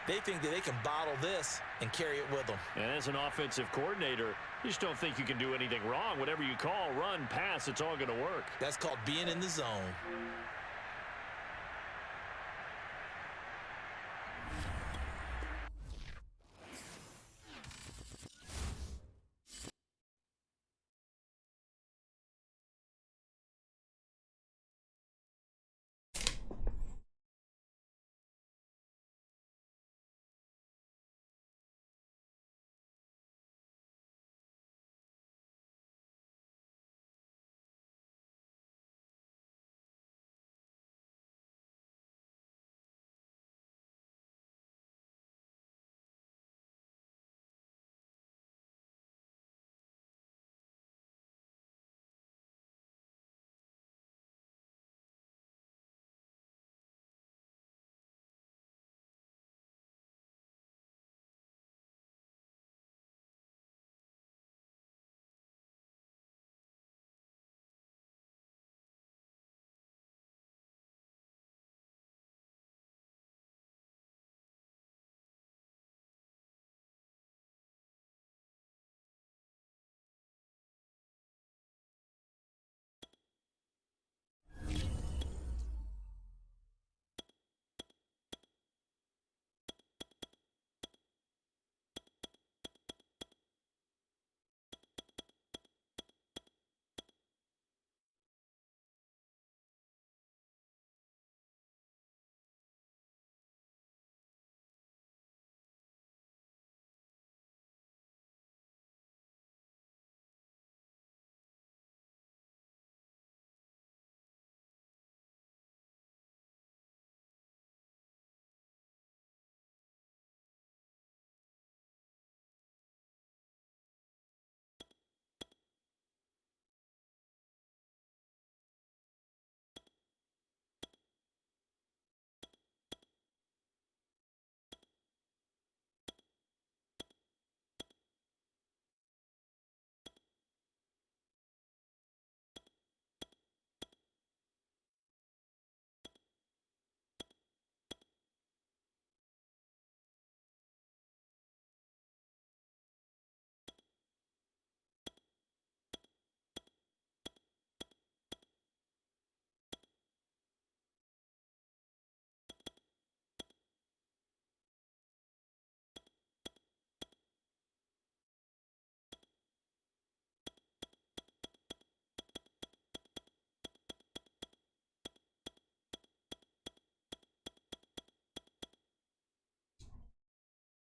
They think that they can bottle this and carry it with them. And as an offensive coordinator, you just don't think you can do anything wrong. Whatever you call, run, pass, it's all going to work. That's called being in the zone.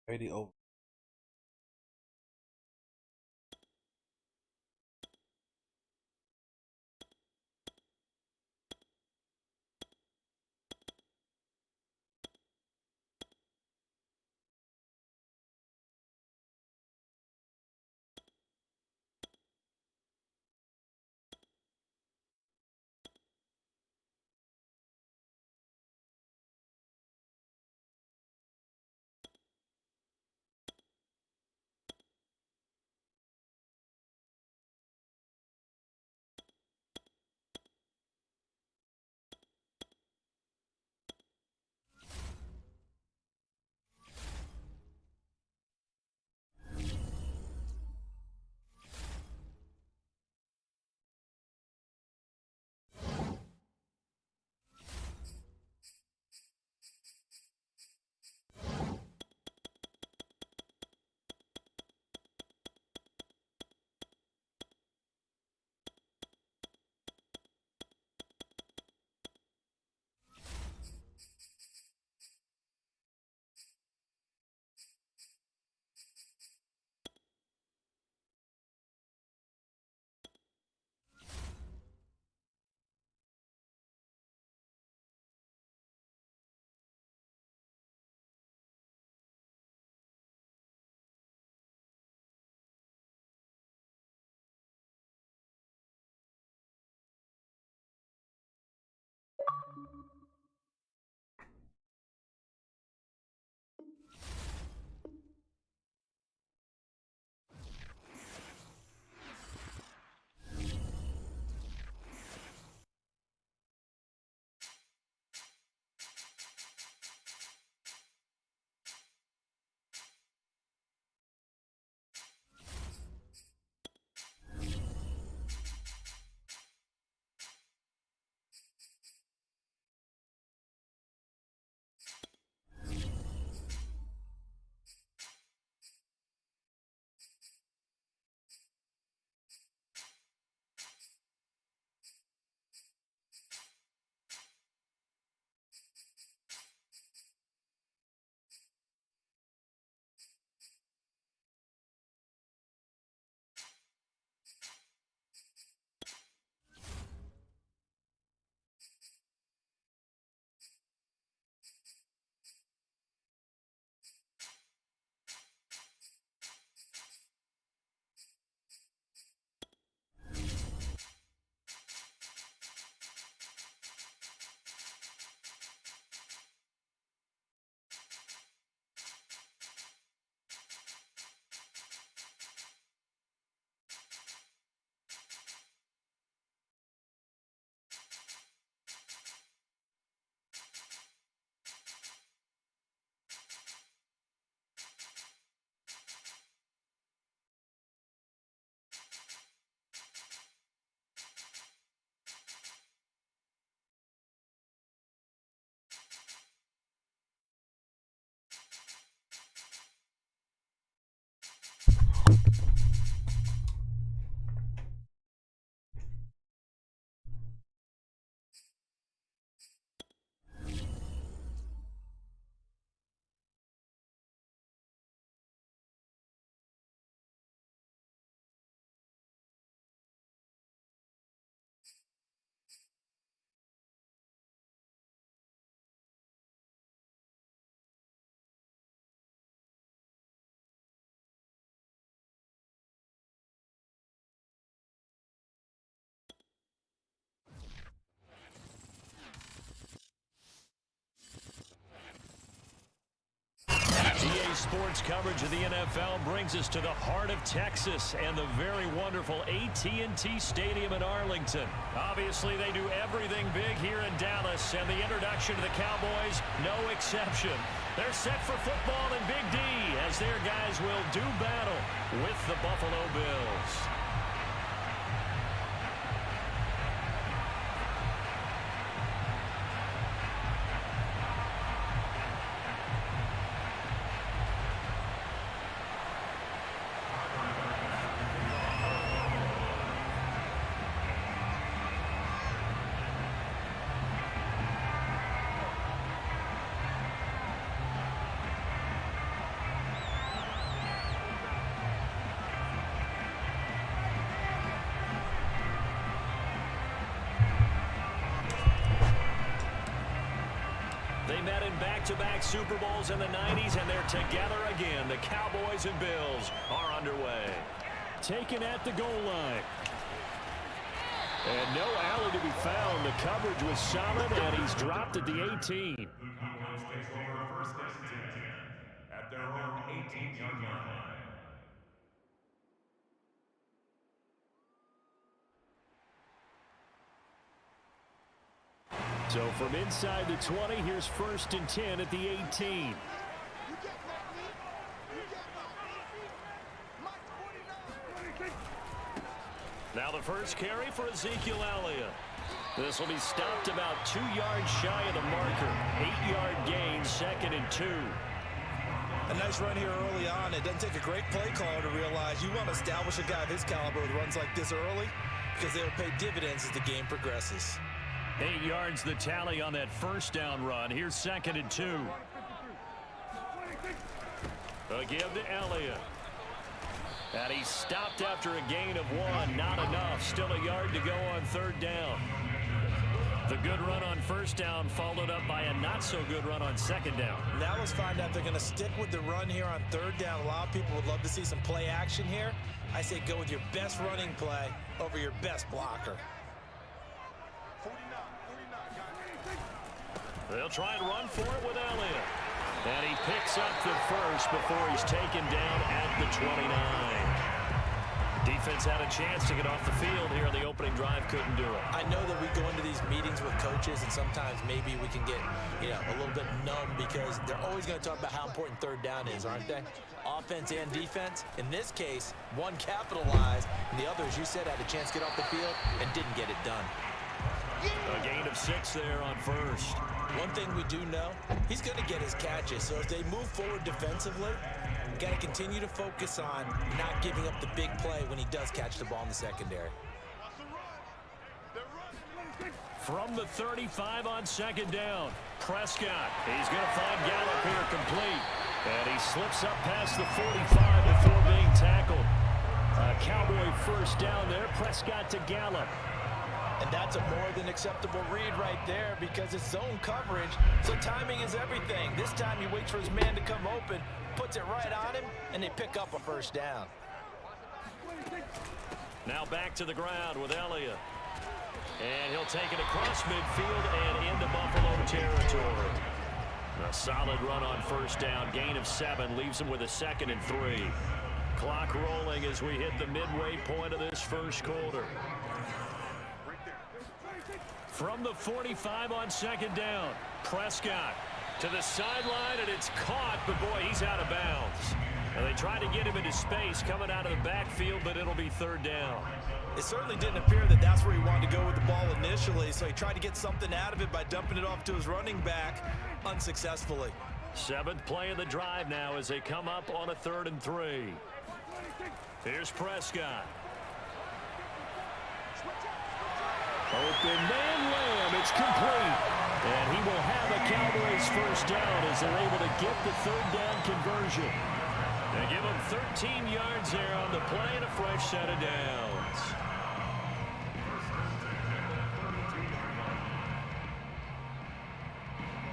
Already over. sports coverage of the NFL brings us to the heart of Texas and the very wonderful AT&T Stadium in Arlington. Obviously, they do everything big here in Dallas, and the introduction to the Cowboys, no exception. They're set for football in Big D as their guys will do battle with the Buffalo Bills. They met in back-to-back Super Bowls in the 90s, and they're together again. The Cowboys and Bills are underway. Taken at the goal line. And no alley to be found. The coverage was solid, and he's dropped at the 18. Cowboys takes over first and 10 at their own 18-yard line. So from inside the 20, here's first and 10 at the 18. Now the first carry for Ezekiel Elliott. This will be stopped about 2 yards shy of the marker. 8-yard gain, second and 2. A nice run here early on. It doesn't take a great play caller to realize you want to establish a guy of his caliber with runs like this early because they'll pay dividends as the game progresses. 8 yards the tally on that first down run. Here's second and 2. A give to Elliott. And he stopped after a gain of 1. Not enough. Still a yard to go on third down. The good run on first down followed up by a not-so-good run on second down. Now let's find out if they're going to stick with the run here on third down. A lot of people would love to see some play action here. I say go with your best running play over your best blocker. They'll try and run for it with Elliott. And he picks up the first before he's taken down at the 29. Defense had a chance to get off the field here on the opening drive, couldn't do it. I know that we go into these meetings with coaches, and sometimes maybe we can get, a little bit numb because they're always going to talk about how important third down is, aren't they? Offense and defense. In this case, one capitalized, and the other, as you said, had a chance to get off the field and didn't get it done. A gain of 6 there on first. One thing we do know, he's going to get his catches. So as they move forward defensively, got to continue to focus on not giving up the big play when he does catch the ball in the secondary. From the 35 on second down, Prescott. He's going to find Gallup here complete. And he slips up past the 45 before being tackled. A Cowboy first down there, Prescott to Gallup. And that's a more than acceptable read right there because it's zone coverage, so timing is everything. This time he waits for his man to come open, puts it right on him, and they pick up a first down. Now back to the ground with Elliott. And he'll take it across midfield and into Buffalo territory. A solid run on first down, gain of 7, leaves him with a second and 3. Clock rolling as we hit the midway point of this first quarter. From the 45 on second down, Prescott to the sideline, and it's caught, but boy, he's out of bounds. And they try to get him into space coming out of the backfield, but it'll be third down. It certainly didn't appear that that's where he wanted to go with the ball initially, so he tried to get something out of it by dumping it off to his running back unsuccessfully. 7th play of the drive now as they come up on a 3rd and 3. Here's Prescott. Open man Lamb, it's complete. And he will have a Cowboys first down as they're able to get the 3rd down conversion. They give him 13 yards there on the play and a fresh set of downs.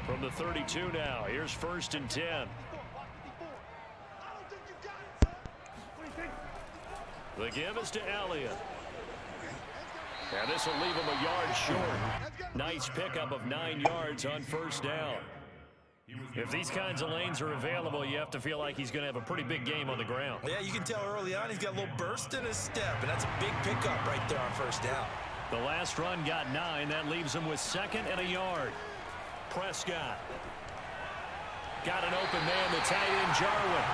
From the 32 now, here's 1st and 10. The give is to Elliott. And this will leave him a yard short. Nice pickup of 9 yards on first down. If these kinds of lanes are available, you have to feel like he's going to have a pretty big game on the ground. Yeah, you can tell early on he's got a little burst in his step, and that's a big pickup right there on first down. The last run got 9. That leaves him with 2nd and a yard. Prescott. Got an open man, the tight end, Jarwin.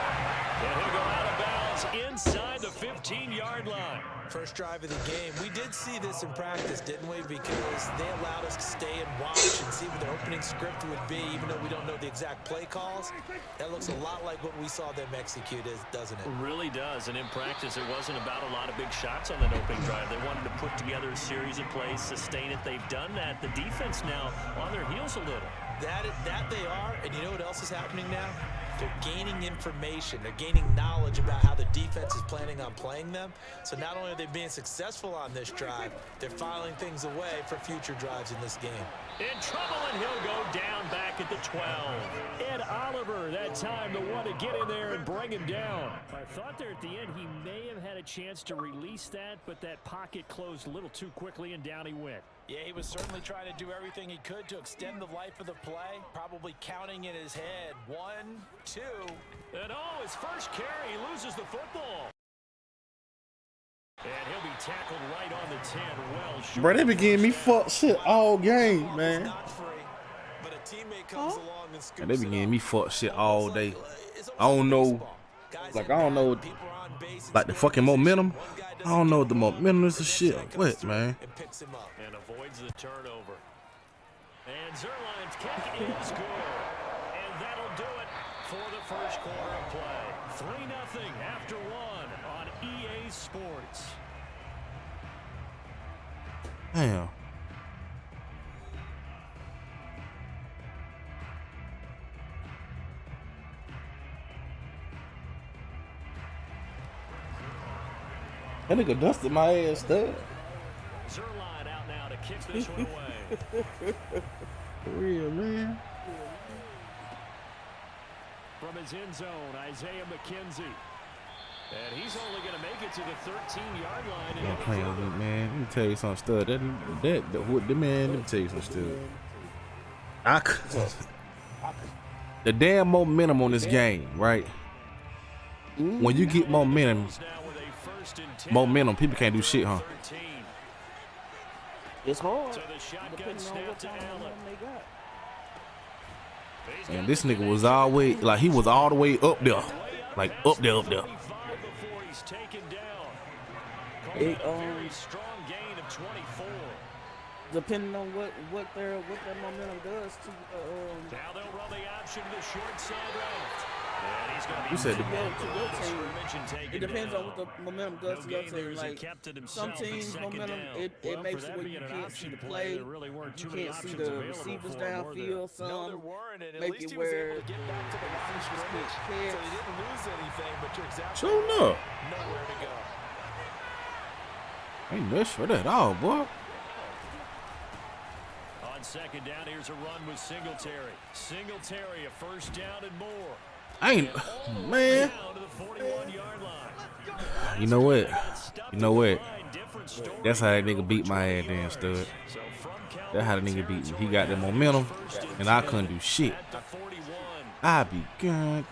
And he'll go out of bounds inside the 15-yard line. First drive of the game. We did see this in practice, didn't we? Because they allowed us to stay and watch and see what their opening script would be, even though we don't know the exact play calls. That looks a lot like what we saw them execute, doesn't it? It really does. And in practice, it wasn't about a lot of big shots on that opening drive. They wanted to put together a series of plays, sustain it. They've done that. The defense now on their heels a little. That they are, and you know what else is happening now? They're gaining information. They're gaining knowledge about how the defense is planning on playing them. So not only are they being successful on this drive, they're filing things away for future drives in this game. In trouble, and he'll go down back at the 12. Ed Oliver, that time, the one to get in there and bring him down. I thought there at the end he may have had a chance to release that, but that pocket closed a little too quickly, and down he went. Yeah, he was certainly trying to do everything he could to extend the life of the play, probably counting in his head. 1, 2. And his first carry, he loses the football. And he'll be tackled right on the 10. Well, sure. Bro, they been getting me fucked shit all game, man. And they been getting me fucked shit all day. I don't know. Like, I don't know. Like, the fucking momentum. I don't know if the momentum is the shit. What, man? And avoids the turnover. And Zerline's kick is good. And that'll do it for the first quarter of play. 3-0 after 1 on EA Sports. Damn. That nigga dusted my ass, stud. Zerline out now to kick this one away. For real, man. From his end zone, Isaiah McKenzie. And he's only going to make it to the 13-yard line. Yeah, playing with me, man. Let me tell you something, stud. Man, let me tell you something, stud. The damn momentum on this game, right? When you get momentum, people can't do shit, huh? It's hard. So the shotgun snap to Allen. And this nigga was always, like, he was all the way up there. Like, up there. It, strong gain of 24. depending on what their momentum does to now they'll run the option to the short side route. And he's going to be You said to your team. It depends on what the momentum does to your team. Like some teams, momentum it makes it where you can't see the play, you can't see the receivers downfield. Some make it where get back to the line of scrimmage, so he didn't lose anything. But you're exactly sure enough. Nowhere to go. Ain't much for that all, boy. On second down, here's a run with Singletary. Singletary, a first down and more. Man. You know what? That's how that nigga beat my ass then, stud. That's how the nigga beat me. He got the momentum, and I couldn't do shit. I be goddamn.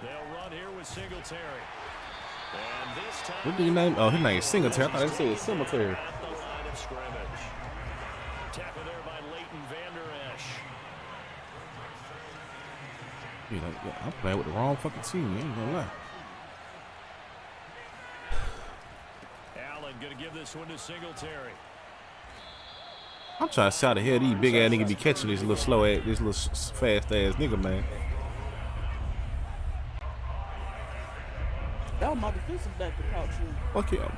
They'll run here with Singletary. And this time, What his name? Oh, his name is Singletary. I thought they said Cemetery. at the line of scrimmage. Tackle there by Leighton Vander Esch. He's like, yeah, I'm playing with the wrong fucking team. I ain't gonna lie. Allen going to give this one to Singletary. I'm trying to see how the hell these big ass niggas be catching this little slow ass, this little fast ass nigga, man. that was my defensive back that caught you. Fuck yeah.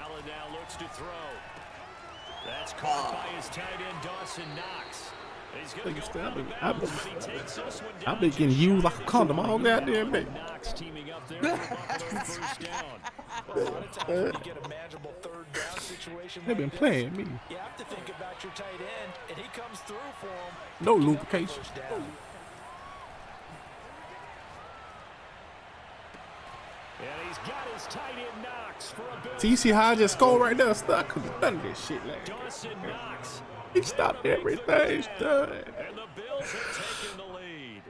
Allen now looks to throw. That's caught by his tight end, Dawson Knox. He's going to go out of bounds, but he takes this one down. I've been getting used like a condom all goddamn day. Knox teaming up there for Buffalo first down. Well, a lot of times when you get a manageable third down situation, They've been playing me. you have to think about your tight end, and he comes through for him. No lubrication. First down. And He's got his tight end Knox for a See, you see how I just scored right there? Stud, I could have done this shit like Dawson Knox. he stopped everything, stud. And the Bills have taken the lead.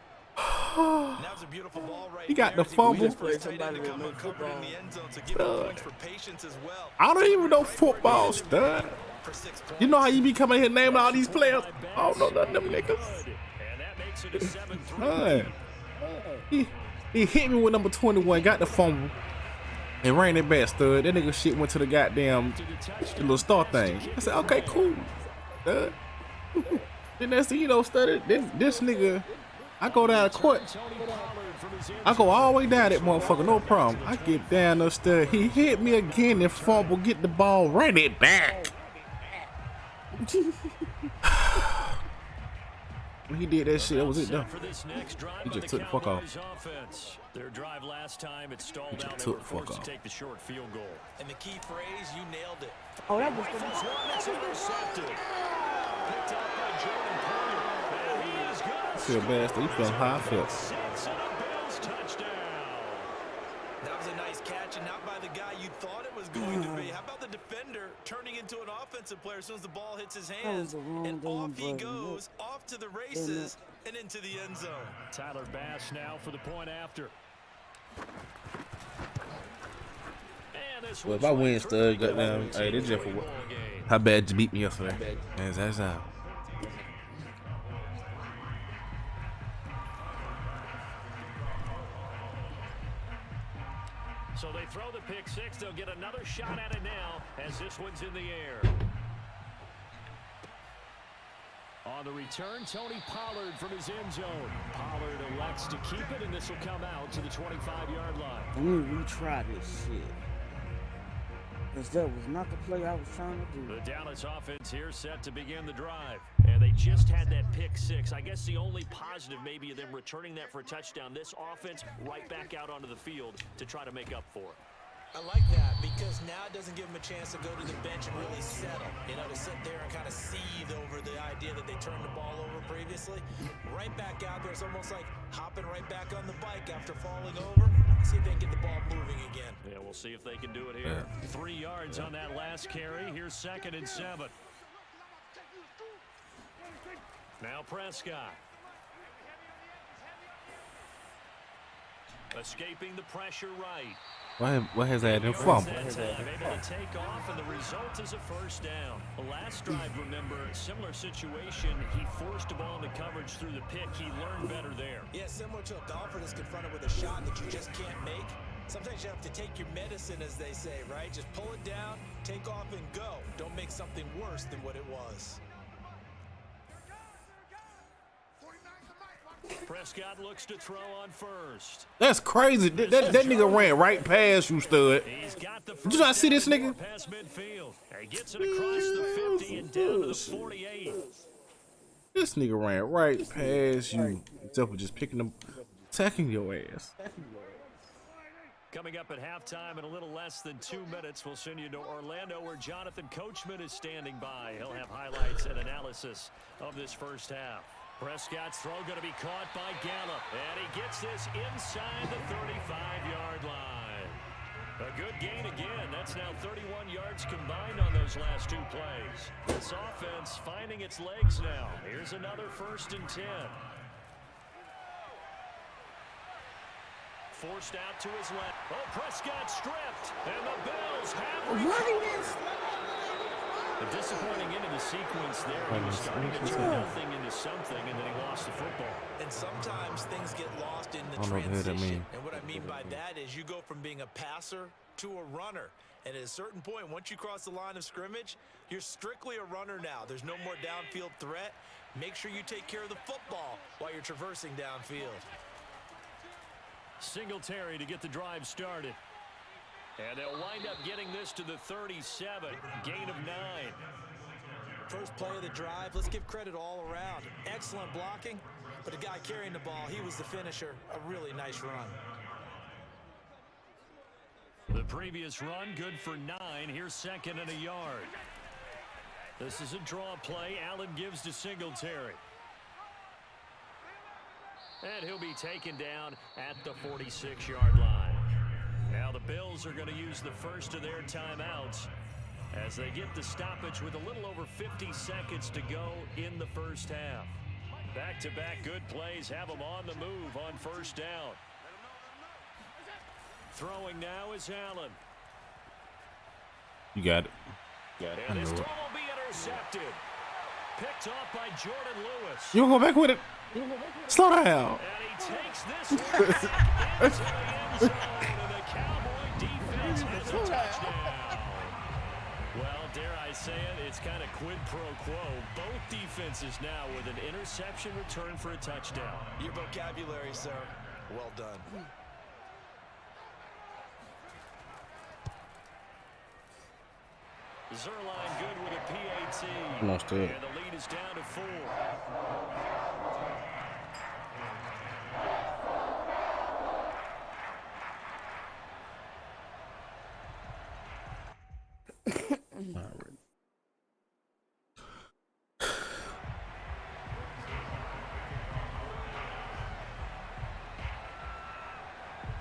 Now's a beautiful ball right He got there the as fumble. waits for his tight end to come uncovered in the end zone to give him points for patience as well. I don't even know football, stud. For 6 points. You know how you be coming here naming all these players? I don't know none of them niggas. And that makes it a 7-3. Man. He hit me with number 21, got the fumble, and ran it back, stud. That nigga shit went to the goddamn the little star thing. I said, okay, cool, stud. Then next thing you know, stud, this nigga, I go down the court. I go all the way down that motherfucker, no problem. I get down there, stud. He hit me again and fumble, get the ball, ran it back. When he did that shit, that was it though. He just took the fuck off. Their drive last time, it stalled He out. just They were took the fuck forced to off. take the short field goal. And the key phrase, you nailed it. Oh, that was Rifles one, it's intercepted. Picked up by Jordan Poyer. And he is good. I feel bad, stud. You feeling how I feel. 6 and a Bills touchdown. That was a nice catch, and not by the guy you thought it was going to be. How about the defender turning into an offensive player as soon as the ball hits his hands? And off he goes, off to the races, and into the end zone. Tyler Bass now for the point after. And this Well, if one's I win, right stud, through the goddamn, middle. hey, this just for Ball what? game. How bad you beat me yesterday? That's how. So they throw the pick six. They'll get another shot at it now as this one's in the air. On the return, Tony Pollard from his end zone. Pollard elects to keep it, and this will come out to the 25-yard line. Let me retry this shit. Because that was not the play I was trying to do. The Dallas offense here set to begin the drive. And they just had that pick six. I guess the only positive maybe of them returning that for a touchdown. This offense right back out onto the field to try to make up for it. I like that because now it doesn't give him a chance to go to the bench and really settle. You know, to sit there and kind of seethe over the idea that they turned the ball over previously. Right back out there, it's almost like hopping right back on the bike after falling over. See if they can get the ball moving again. Yeah, we'll see if they can do it here. 3 yards on that last carry. Here's 2nd and 7. Now Prescott. Escaping the pressure right. What has that in fumble? That time, able to take off, and the result is a first down. The last drive, remember, similar situation. He forced the ball into coverage through the pick. He learned better there. Yeah, similar to a golfer that's confronted with a shot that you just can't make. Sometimes you have to take your medicine, as they say, right? Just pull it down, take off, and go. Don't make something worse than what it was. Prescott looks to throw on first. That's crazy. That nigga ran right past you, stud. He's got the Did you not see this nigga? past midfield. He gets it across the 50 and down to the 48. This nigga ran right past you. Except for just picking them, attacking your ass. Coming up at halftime in a little less than 2 minutes, we'll send you to Orlando where Jonathan Coachman is standing by. He'll have highlights and analysis of this first half. Prescott's throw going to be caught by Gallup, and he gets this inside the 35-yard line. A good gain again. That's now 31 yards combined on those last 2 plays. This offense finding its legs now. Here's another 1st and 10. Forced out to his left. Oh, Prescott stripped, and the Bills have a disappointing end of the sequence there. He was starting to turn nothing into something, and then he lost the football. And sometimes things get lost in the I don't know what the hell that transition. mean. And what I mean by that is you go from being a passer to a runner. And at a certain point, once you cross the line of scrimmage, you're strictly a runner now. There's no more downfield threat. Make sure you take care of the football while you're traversing downfield. Singletary to get the drive started. And they'll wind up getting this to the 37. Gain of 9. First play of the drive, let's give credit all around. Excellent blocking, but the guy carrying the ball, he was the finisher. A really nice run. The previous run, good for 9. Here's 2nd and a yard. This is a draw play. Allen gives to Singletary. And he'll be taken down at the 46-yard line. Now the Bills are going to use the first of their timeouts as they get the stoppage with a little over 50 seconds to go in the first half. Back-to-back good plays have them on the move on first down. Throwing now is Allen. You got it. And this throw will be intercepted. Picked off by Jordan Lewis. You gonna go back with it? Slow down. And he takes this one into the end zone, and the Cowboy defense has a touchdown. Well, dare I say it, it's kind of quid pro quo. Both defenses now with an interception return for a touchdown. Your vocabulary, sir. Well done. Zerline good with a PAT. Almost and the lead is down to 4.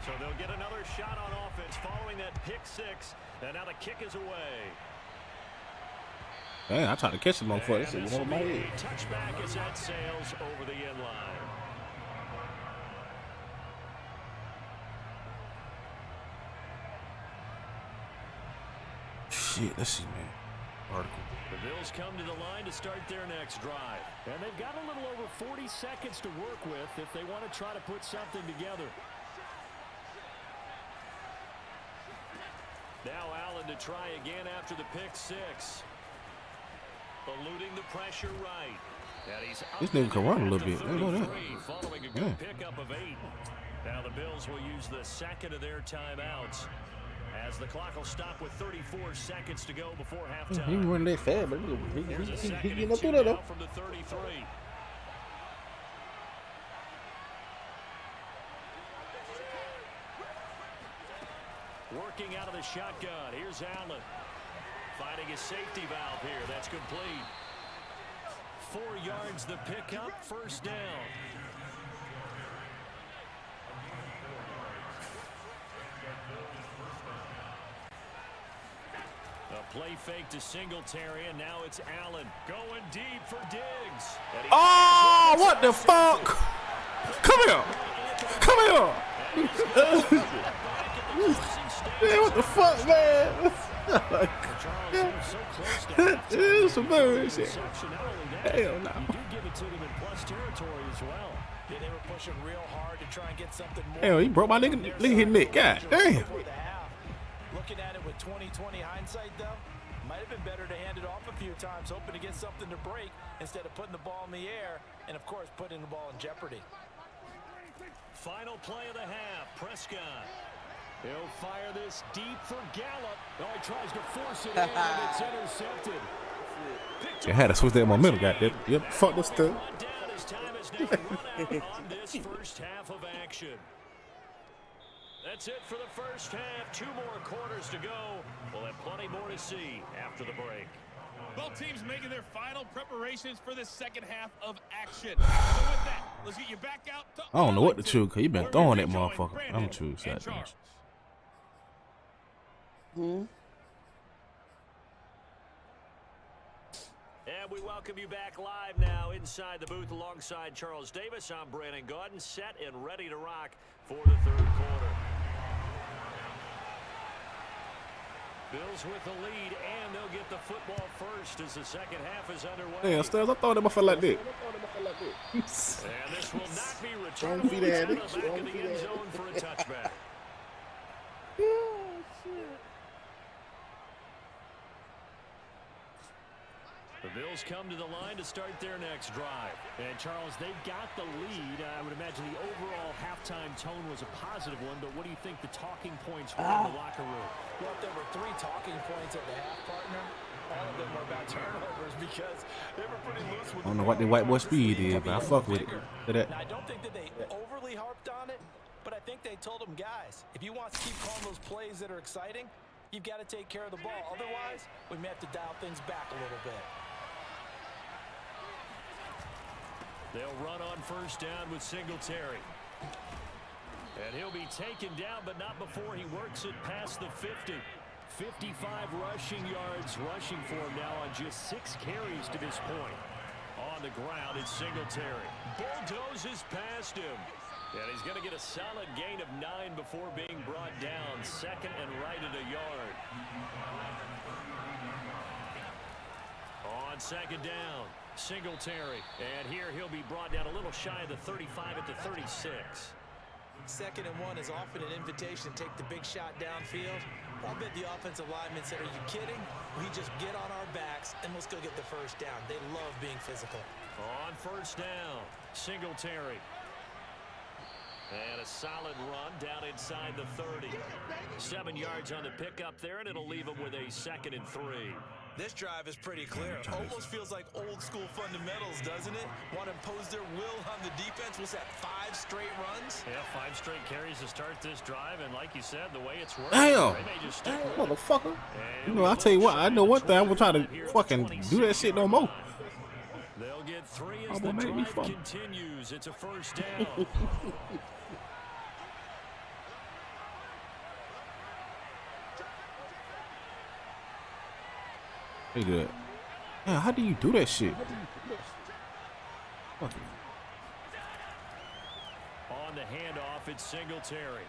So they'll get another shot on offense following that pick 6. And now the kick is away. Man, I tried to catch him on foot. This is one of my head. Touchback as that sails over the end line. Shit, let's see, man. Article. The Bills come to the line to start their next drive. And they've got a little over 40 seconds to work with if they want to try to put something together. Now Allen to try again after the pick 6. Eluding the pressure right. This nigga can run a little bit. Look at that. Following a good pickup of 8. Now the Bills will use the second of their timeouts as the clock will stop with 34 seconds to go before halftime. He running that fast, but he getting up through there, though. From the 33. Working out of the shotgun. Here's Allen. Finding his safety valve here. That's complete. 4 yards the pickup. First down. A play fake to Singletary, and now it's Allen going deep for Diggs. Oh, what the fuck? Come here. Come here. Man, what the fuck, man? It's some bullshit. Hell no. You do give it to them in plus territory as well. Yeah, they were pushing real hard to try and get something more. Hell, he broke my nigga his neck. God damn. Looking at it with 20/20 hindsight, though, might have been better to hand it off a few times, hoping to get something to break instead of putting the ball in the air and, of course, putting the ball in jeopardy. Final play of the half. Prescott. He'll fire this deep for Gallup. Oh, he tries to force it in, and it's intercepted. You had to switch that momentum, goddamn. Yep, fuck this stuff. His time is now run out on this first half of action. That's it for the first half. 2 more quarters to go. We'll have plenty more to see after the break. Both teams making their final preparations for the second half of action. So with that, let's get you back out to I don't know what to choose, because you been throwing that motherfucker. I'm going to choose that. And we welcome you back live now inside the booth alongside Charles Davis. I'm Brandon Gaudin, set and ready to rock for the third quarter. Bills with the lead, and they'll get the football first as the second half is underway. Damn, Stairs, I thought it felt like that. And this will not be returned to the back of the end zone for a touchback. The Bills come to the line to start their next drive. And, Charles, they've got the lead. I would imagine the overall halftime tone was a positive one, but what do you think the talking points were in the locker room? Well, if there were 3 talking points at the half, partner, all of them were about turnovers because they were pretty loose with I don't know what the white boy speed is, but I fuck with it. Now, I don't think that they overly harped on it, but I think they told them, guys, if you want to keep calling those plays that are exciting, you've got to take care of the ball. Otherwise, we may have to dial things back a little bit. They'll run on first down with Singletary. And he'll be taken down, but not before he works it past the 50. 55 rushing yards rushing for him now on just 6 carries to this point. On the ground, it's Singletary. Bulldozes past him. And he's going to get a solid gain of 9 before being brought down. Second and right at a yard. On second down, Singletary. And here he'll be brought down a little shy of the 35 at the 36. 2nd and 1 is often an invitation to take the big shot downfield. I bet the offensive lineman said, are you kidding? We just get on our backs and let's go get the first down. They love being physical. On first down, Singletary. And a solid run down inside the 30. 7 yards on the pickup there, and it'll leave him with a 2nd and 3. This drive is pretty clear. Almost feels like old school fundamentals, doesn't it? Want to impose their will on the defense. Was that 5 straight runs? Yeah, 5 straight carries to start this drive, and like you said, the way it's working, Damn, they may just motherfucker. You know, I tell you what, I know one thing. I'm gonna try to fucking do that shit no more. They'll get 3 as the drive continues. It's a first down. Hey, good. Yeah, how do you do that shit? On the handoff, it's Singletary.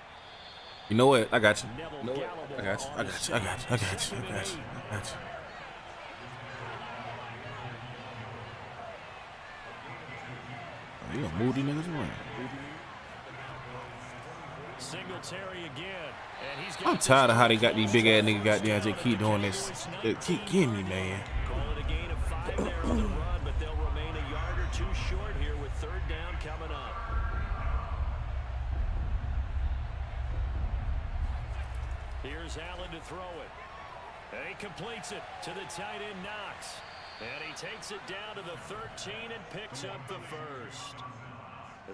You know what? I got you. I got you. I got you. I got you. I got you. I got you. I got you. I got you. Oh, you gonna move these niggas around. Singletary again. And he's I'm tired of how they got these big ass niggas goddamn just keep doing this. They keep getting me, man. Call it a gain of 5 there on the run, but they'll remain a yard or 2 short here with 3rd down coming up. Here's Allen to throw it. And he completes it to the tight end Knox. And he takes it down to the 13 and picks up the first.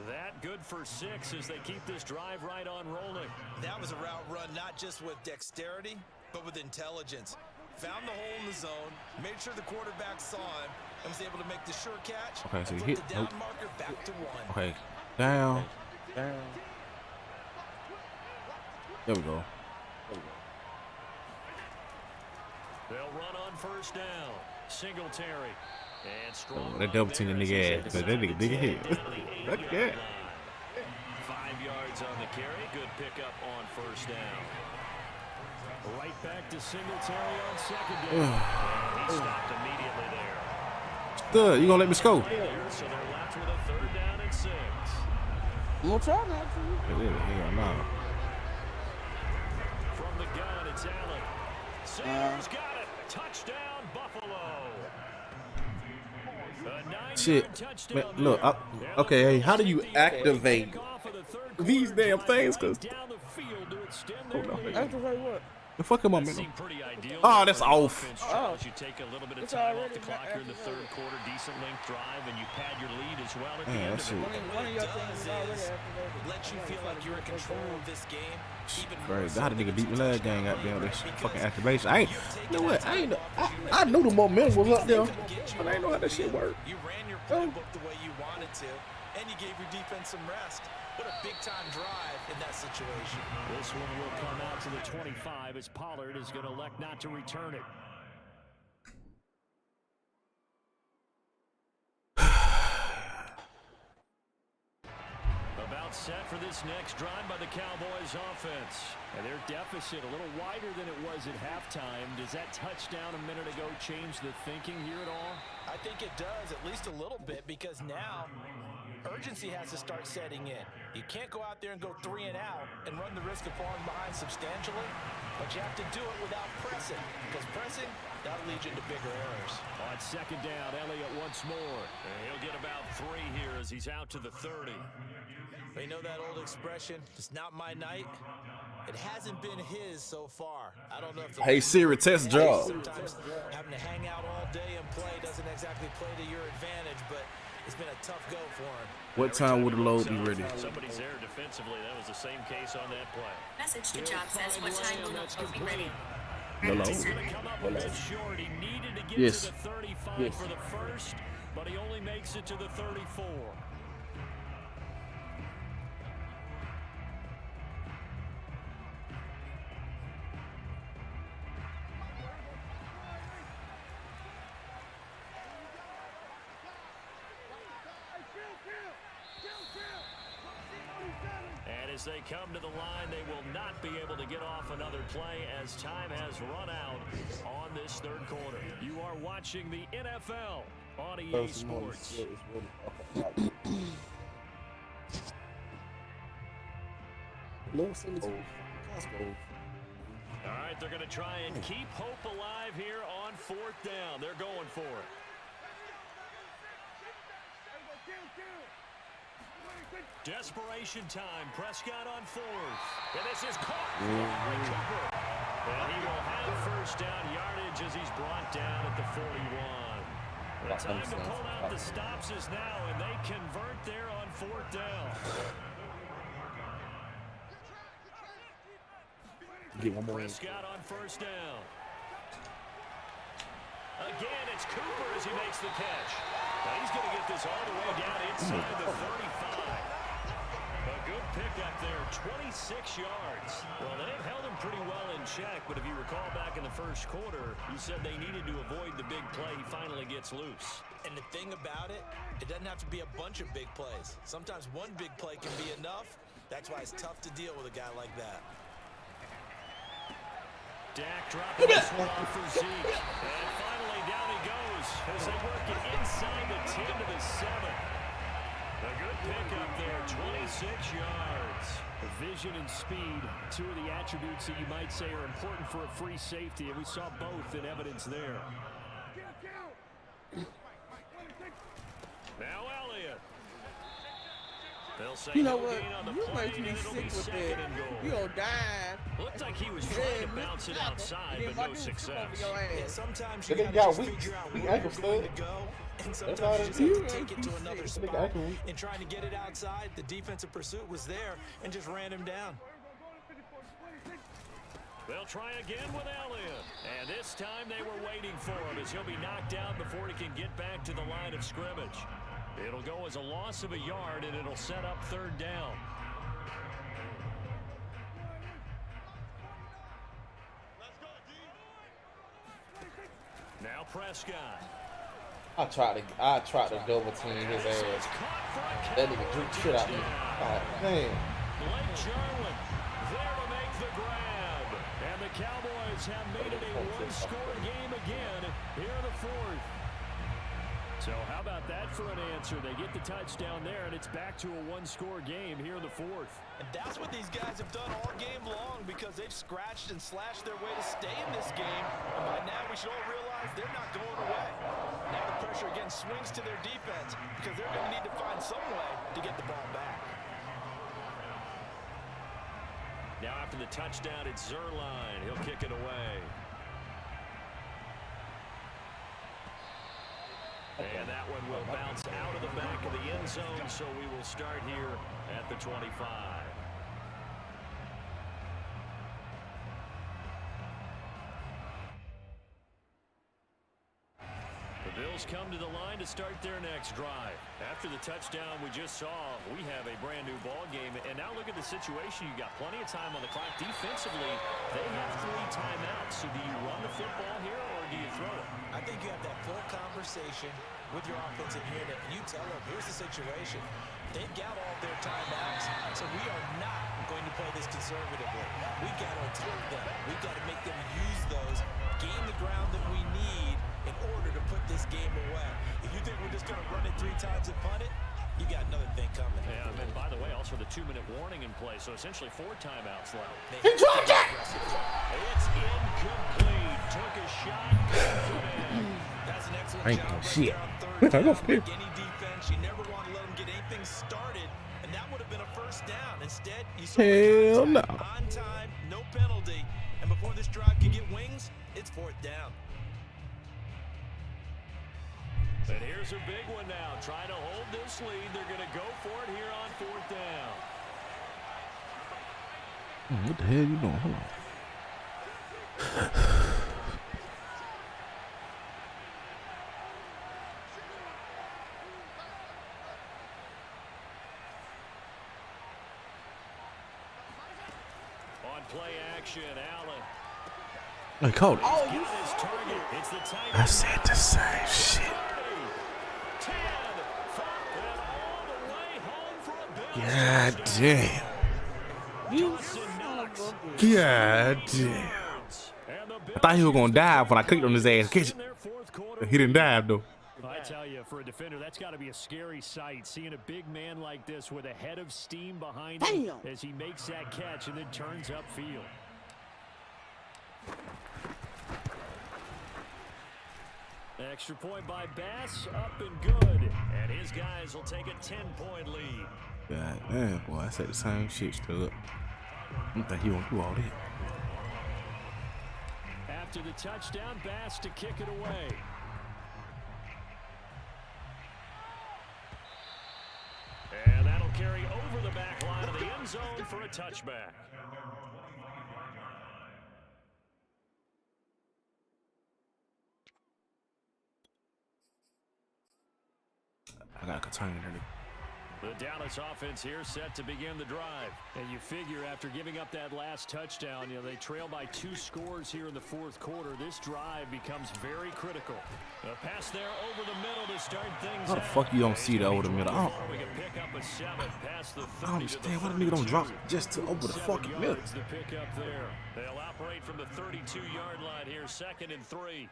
That good for 6 as they keep this drive right on rolling. That was a route run not just with dexterity, but with intelligence. Found the hole in the zone, made sure the quarterback saw him, and was able to make the sure catch. Okay, so and he hit the down marker back to 1. Okay, down. There we go. They'll run on first down. Singletary. And strong. Oh, they double team the nigga ass, but that nigga hit. Look at that. 5 yards on the carry. Good pickup on first down. Right back to Singletary on second down. He stopped immediately there. Stud, you gonna let me score? So they're left with a 3rd down and 6. I'm gonna try not to. Hell no. From the gun, it's Allen. Sears got it. Touchdown, Buffalo. Shit. Man, look, okay, hey, how do you activate these damn things? Cause hold on, Activate what? the fuck am I man? Oh, that's off. Oh. You take a little bit of time off the clock here in the 3rd quarter. Decent length drive, and you pad your lead as well at the end of it. One of your things is already activated. Let you feel like you're in control of this game. Crazy. How the nigga beat me last game out there on this fucking activation? I ain't, you know what? I knew the momentum was up there, but I ain't know how that shit worked. You ran your playbook the way you wanted to, and you gave your defense some rest. What a big-time drive in that situation. This one will come out to the 25 as Pollard is going to elect not to return it. About set for this next drive by the Cowboys offense. And their deficit a little wider than it was at halftime. Does that touchdown a minute ago change the thinking here at all? I think it does, at least a little bit, because now urgency has to start setting in. You can't go out there and go 3 and out and run the risk of falling behind substantially, but you have to do it without pressing, because pressing, that'll lead you into bigger errors. On second down, Elliott once more. And he'll get about 3 here as he's out to the 30. You know that old expression, it's not my night? It hasn't been his so far. I don't know if Hey Siri, test job. Sometimes having to hang out all day and play doesn't exactly play to your advantage, but it's been a tough go for him. What time would the load be ready? Somebody's there defensively. That was the same case on that play. Message to job says what time will load be ready. The load. Come up a bit short. He needed to get Yes. to the 35 for the first, but he only makes it to the 34. As they come to the line, they will not be able to get off another play as time has run out on this third quarter. You are watching the NFL on EA Sports. All right, they're going to try and keep hope alive here on fourth down. They're going for it. Desperation time. Prescott on fourth. And this is caught by Cooper. And he will have first down yardage as he's brought down at the 41. The time to pull out the stops is now, and they convert there on fourth down. Get one more. Prescott on first down. Again, it's Cooper as he makes the catch. Now he's going to get this all the way down inside the 35. A good pickup there, 26 yards. Well, they've held him pretty well in check, but if you recall back in the first quarter, you said they needed to avoid the big play. He finally gets loose. And the thing about it, it doesn't have to be a bunch of big plays. Sometimes one big play can be enough. That's why it's tough to deal with a guy like that. Dak dropping this one off for Zeke. And finally down he goes as they work it inside the 10 to the 7. A good pickup there, 26 yards. Vision and speed, two of the attributes that you might say are important for a free safety, and we saw both in evidence there. Now Elliott. You know what? You make me sick with that. You gonna die. Looked like he was trying to bounce it outside, but no success. Yeah, sometimes you gotta just figure out where you're going to go, and sometimes you just have to take it to another spot. And trying to get it outside, the defensive pursuit was there and just ran him down. They'll try again with Elliott. And this time they were waiting for him as he'll be knocked down before he can get back to the line of scrimmage. It'll go as a loss of a yard, and it'll set up third down. Now Prescott. I tried to double team his ass. That nigga drew shit out of me. God damn. Blake Jarwin there to make the grab. And the Cowboys have made it a one-score game again here in the fourth. So how about that for an answer? They get the touchdown there, and it's back to a one-score game here in the fourth. And that's what these guys have done all game long because they've scratched and slashed their way to stay in this game. And by now, we should all realize they're not going away. Now the pressure again swings to their defense because they're going to need to find some way to get the ball back. Now after the touchdown, it's Zerline. He'll kick it away. And that one will bounce out of the back of the end zone, so we will start here at the 25. The Bills come to the line to start their next drive. After the touchdown we just saw, we have a brand new ball game. And now look at the situation. You got plenty of time on the clock. Defensively, they have 3 timeouts. So do you run the football here or do you throw it? I think you have that full conversation with your offensive unit, and you tell them, here's the situation. They've got all their timeouts, so we are not going to play this conservatively. We've got to attack them. We've got to make them use those, gain the ground that we need in order to put this game away. If you think we're just going to run it 3 times and punt it, you got another thing coming. Yeah, and by the way, also the 2-minute warning in play, so essentially 4 timeouts left. He dropped it! It's incomplete. Took a shot. That's an excellent Ain't job no right shit. there on third I down. go for it. Like any defense, you never want to let them get anything started, and that would have been a first down. Instead, you saw Hell no. on time, no penalty, and before this drive can get wings, it's 4th down. And here's a big one now. Trying to hold this lead. They're going to go for it here on 4th down. What the hell you doing? Hold on. On play action, Allen. Hey, Cody. Got his target. It's the tight I said the same shit. 10, and all the way home for a Bills God touchdown. damn. You son of a bitch. God damn. I thought he was gonna dive when I clicked on his ass. Catch it. He didn't dive though. I tell you, for a defender, that's got to be a scary sight, seeing a big man like this with a head of steam behind him as he makes that catch and then turns upfield. Extra point by Bass, up and good. And his guys will take a 10-point lead. God damn, boy, I said the same shit still up. I don't think he won't do all that. After the touchdown, Bass to kick it away. And that'll carry over the back line of the end zone for a touchback. I got a container. The Dallas offense here set to begin the drive. And you figure after giving up that last touchdown, they trail by 2 scores here in the fourth quarter. This drive becomes very critical. A pass there over the middle to start things How the fuck you don't see the over the middle? I don't understand why the nigga don't drop just to over the fucking middle. The pickup there. They'll operate from the 32-yard line here, 2nd and 3.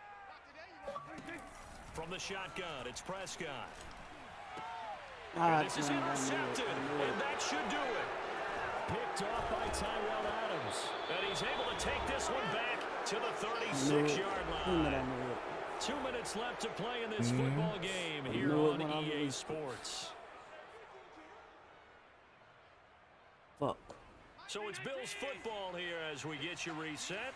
From the shotgun, it's Prescott. This is intercepted, and that should do it. Picked off by Tyrell Adams. And he's able to take this one back to the 36-yard line. 2 minutes left to play in this football game here on EA Sports. Fuck. So it's Bills football here as we get you reset.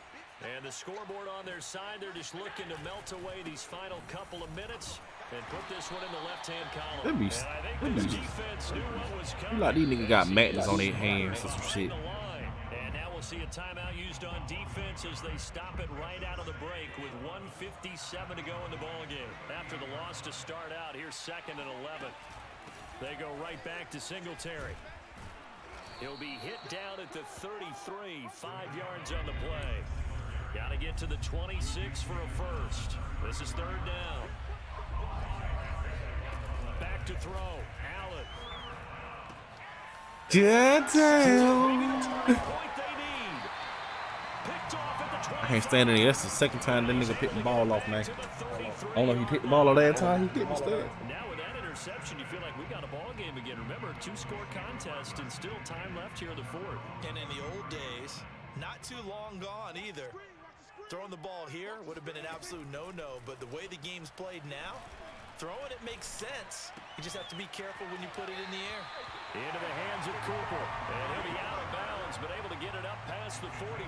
And the scoreboard on their side, they're just looking to melt away these final couple of minutes and put this one in the left-hand column. Let me and I think this defense knew what was coming. Like these niggas got matters on their hands or some shit. And now we'll see a timeout used on defense as they stop it right out of the break with 1:57 to go in the ballgame. After the loss to start out, here's 2nd and 11. They go right back to Singletary. He'll be hit down at the 33, 5 yards on the play. Got to get to the 26 for a first. This is 3rd down. Back to throw. Allen. God damn. I can't stand it. That's the second time that nigga picked the ball off, man. I don't know if he picked the ball off that time. He did instead. Now with that interception, you feel like we got a ball game again. Remember, 2-score contest and still time left here in the 4th. And in the old days, not too long gone either. Throwing the ball here would have been an absolute no-no, but the way the game's played now, throwing it makes sense. You just have to be careful when you put it in the air. Into the hands of Cooper, and he'll be out of bounds, but able to get it up past the 45.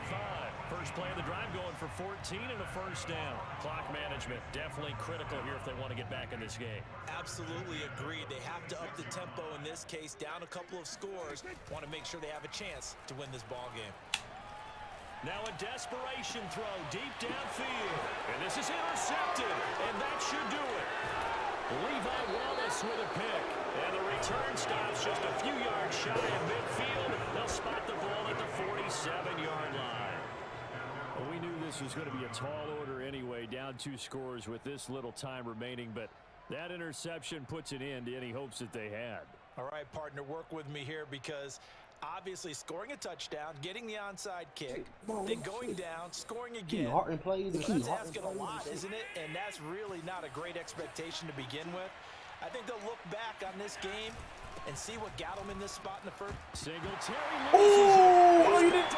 First play of the drive going for 14 and a first down. Clock management definitely critical here if they want to get back in this game. Absolutely agreed. They have to up the tempo in this case, down a couple of scores. Want to make sure they have a chance to win this ball game. Now a desperation throw deep downfield. And this is intercepted, and that should do it. Levi Wallace with a pick. And the return stops just a few yards shy of midfield. They'll spot the ball at the 47-yard line. Well, we knew this was going to be a tall order anyway, down 2 scores with this little time remaining, but that interception puts an end to any hopes that they had. All right, partner, work with me here because obviously scoring a touchdown, getting the onside kick, then going down, scoring again. That's asking a lot, isn't it? And that's really not a great expectation to begin with. I think they'll look back on this game and see what got them in this spot in the first. Singletary Oh, you didn't.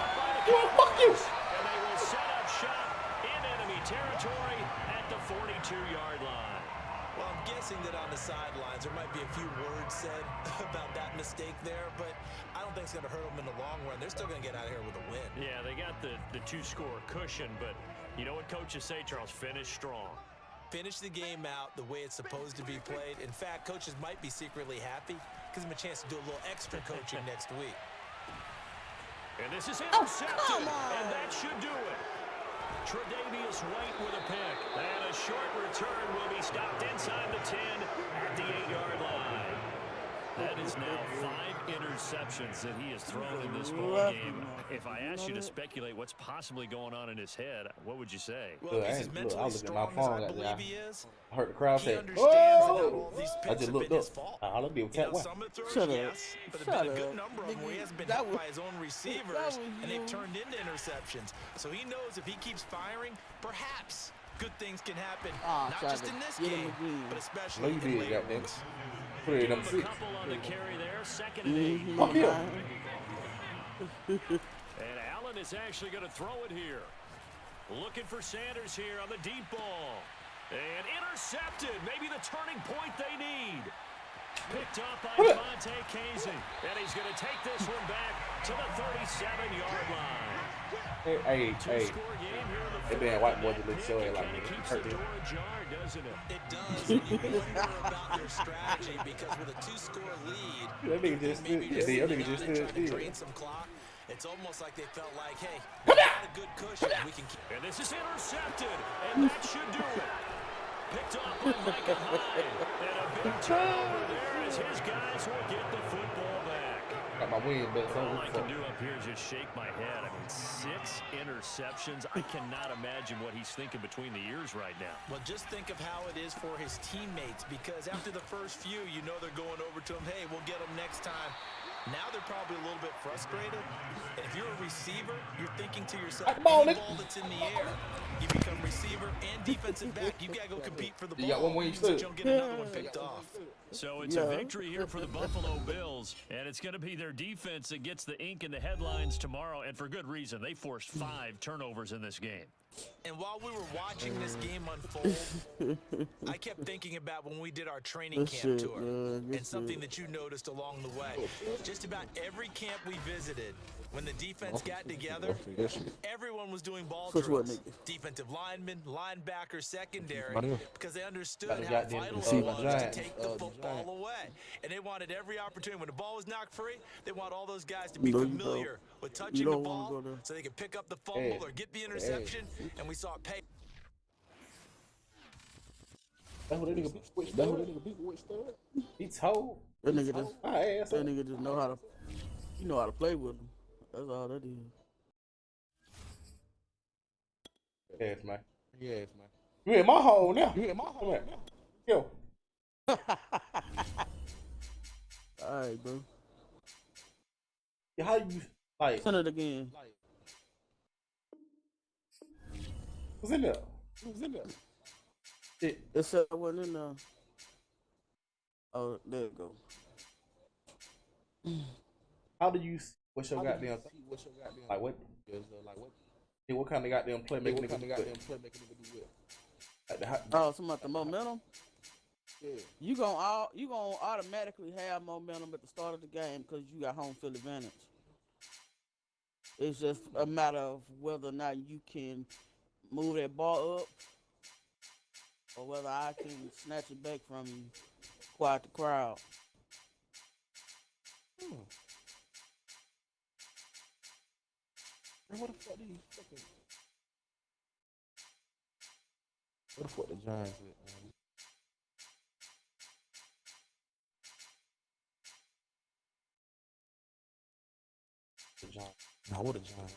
Fuck you. And they will set up shop in enemy territory at the 42-yard line. Well, I'm guessing that on the sidelines there might be a few words said about that mistake there, but I don't think it's going to hurt them in the long run. They're still going to get out of here with a win. Yeah, they got the 2-score cushion, but you know what coaches say, Charles? Finish strong. Finish the game out the way it's supposed to be played. In fact, coaches might be secretly happy. Gives them a chance to do a little extra coaching next week. And this is intercepted, and that should do it. Tre'Davious White with a pick. And a short return will be stopped inside the 10 at the 8-yard line. That is now 5 interceptions that he has thrown in this ball game. If I asked you to speculate what's possibly going on in his head, what would you say? Well, if he's as mentally strong as I believe he is, I heard the crowd he say, understands that not "Oh!" all these I picks just have looked been up. his fault. All of them You know, cat some of the throws, Shut up. yes, but there's been a good number of them where he hasn't been hit by his own receivers, and they've turned into interceptions. So he knows if he keeps firing, perhaps good things can happen, not just in this game, but especially in later ones. Put it in them A six. couple on the carry there, 2nd and 8. Fuck him. And Allen is actually going to throw it here. Looking for Sanders here on the deep ball. And intercepted. Maybe the turning point they need. Picked up by Devontae Casey. And he's going to take this one back to the 37-yard line. Hey. Two-score game here in the That damn white boy just look so It like kind me. of keeps Hurt the me. door ajar, doesn't it? It does, and you wonder about their strategy because with a 2-score lead, That nigga just maybe stood. Yeah, that nigga just just trying to stood. drain some clock. It's almost like they felt like, hey, we got a good cushion. We can keep. And this is intercepted, and that should do it. Picked off by Micah Hyde. And a big turnover there as his guys will get the football back. Got my win, but All I can do up here is just shake my head. I mean, 6 interceptions. I cannot imagine what he's thinking between the ears right now. Well, just think of how it is for his teammates because after the first few, you know they're going over to him, hey, we'll get him next time. Now they're probably a little bit frustrated. And if you're a receiver, you're thinking to yourself, any ball that's in the air, you become receiver and defensive back. You got to go compete for the ball. You got one more you so stood. you don't get another one picked off. So it's a victory here for the Buffalo Bills, and it's going to be their defense that gets the ink in the headlines tomorrow, and for good reason. They forced 5 turnovers in this game. And while we were watching this game unfold, I kept thinking about when we did our training camp tour and something that you noticed along the way. Just about every camp we visited, when the defense got together, everyone was doing ball drills. Defensive linemen, linebackers, secondary, because they understood how vital it was to take the football away. And they wanted every opportunity. When the ball was knocked free, they want all those guys to be familiar with touching the ball so they could pick up the fumble or get the interception. And we saw it pay. That's what that nigga beat. He told. That nigga just know how to play with him. That's all that is. Yes, man. You in my hole now. Yo. All right, bro. Yeah, how you like? Send it again. What's in there? It said I wasn't in there. Oh, there it go. How do you see what's your goddamn? Like what? Yeah, what kind of goddamn play making nigga do what? Oh, something about the momentum. Yeah. You gonna automatically have momentum at the start of the game because you got home field advantage. It's just a matter of whether or not you can move that ball up, or whether I can snatch it back from you, quiet the crowd. What the fuck do you fucking? What the fuck the Giants with, man? The Giants. Nah, what the Giants?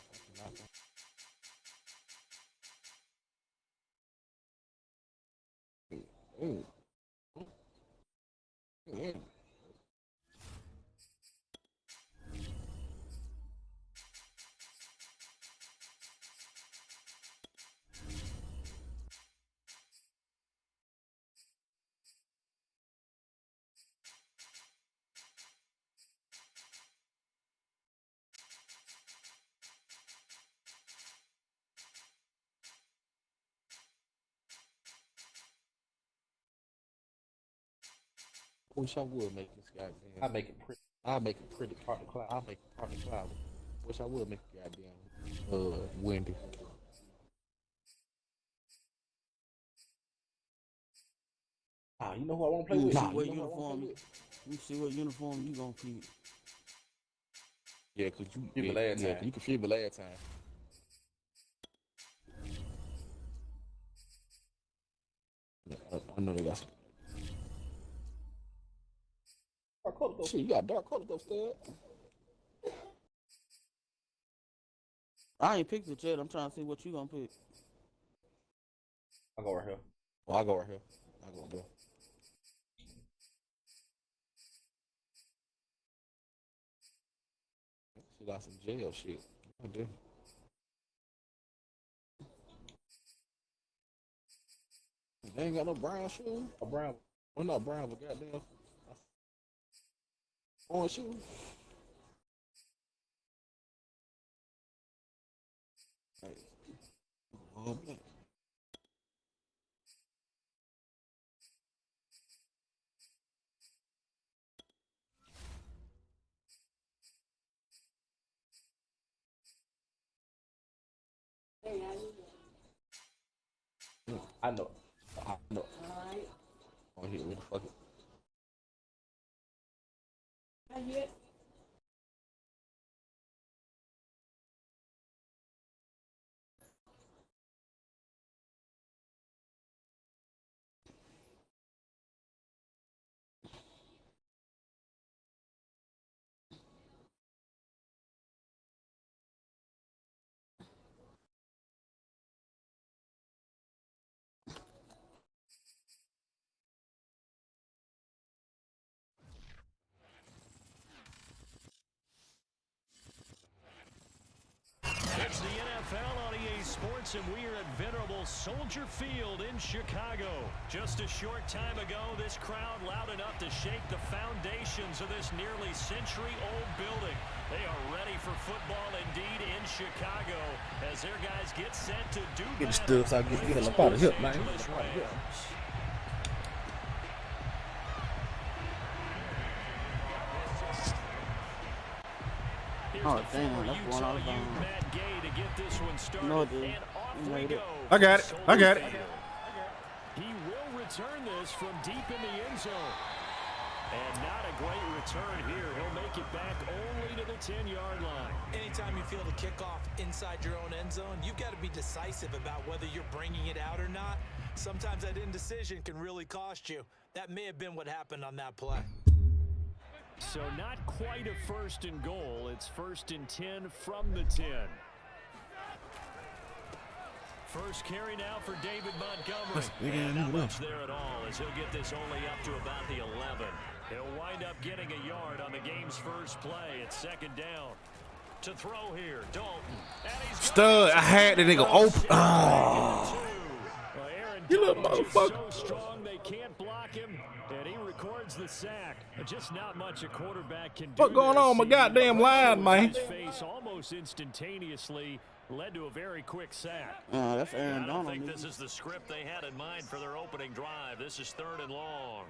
Wish I would make this goddamn. I make it pretty. I make it pretty part of the cloud. I make it part of the cloud. Wish I would make it goddamn. Windy. Ah, you know who I want to play with? Let me see what uniform you gonna keep. Yeah, cause you feel last time. You can feel the last time. I know they got some. Shit, you got dark colors upstairs. I ain't picked it yet. I'm trying to see what you gonna pick. I'll go right here. Well, I'll go right here. I'll go there. She got some jail shit. I do. They ain't got no brown shoes. A brown. Well, not brown, but goddamn. Orange shoes. Hey. Oh, man. I know. I know. All right. Oh, here, what the fuck? Not yet. It's the NFL on EA Sports, and we are at venerable Soldier Field in Chicago. Just a short time ago, this crowd loud enough to shake the foundations of this nearly century-old building. They are ready for football indeed in Chicago as their guys get set to do Get the stuff so I get the hell up out of here, man. Oh, damn, that's one out of bounds. No, dude. I got it. I got it. He will return this from deep in the end zone. And not a great return here. He'll make it back only to the 10-yard line. Anytime you feel the kickoff inside your own end zone, you've got to be decisive about whether you're bringing it out or not. Sometimes that indecision can really cost you. That may have been what happened on that play. So not quite a 1st and goal. It's 1st and 10 from the 10. First carry now for David Montgomery. And not much there at all as he'll get this only up to about the 11. He'll wind up getting a yard on the game's first play. It's 2nd down. To throw here, Dalton. Stud, I had the nigga open. Oh. You little motherfucker. So strong they can't block him, and he records the sack. Just not much a quarterback can do. What going on, my goddamn line, man? His face almost instantaneously led to a very quick sack. That's Aaron Donald. I think this is the script they had in mind for their opening drive. This is 3rd and long.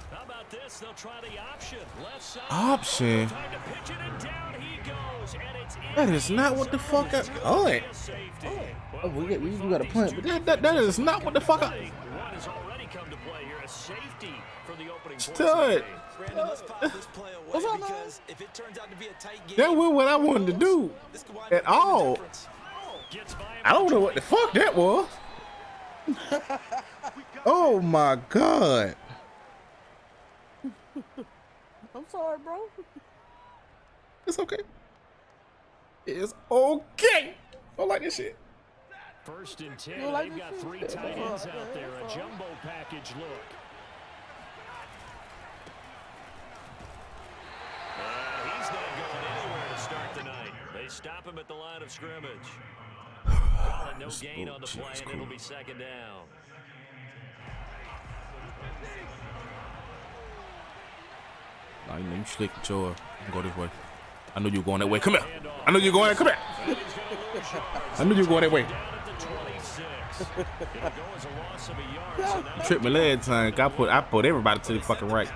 How about this? They'll try the option. Left side. Option? Time to pitch it, and down he goes, and it's That is not what the fuck I... Oh, we got a punt, but that is not what the fuck I... One has already come to play here. A safety for the opening Stud. Brandon, let's pop this play away because if it turns out to be a tight game, That wasn't what I wanted to do at all. I don't know what the fuck that was. Oh my God. I'm sorry, bro. It's okay. It's okay. I like this shit. 1st and 10. Like they've got 3 tight ends out there. A jumbo package look. He's not going anywhere to start the night. They stop him at the line of scrimmage. Calling no gain on the play, and it'll be 2nd down. Nah, you know, you slick with your go this way. I know you're going that way. Come here. I know you're going. Come here. I knew you were going that way. Tripped my leg, son. I put everybody to the fucking right.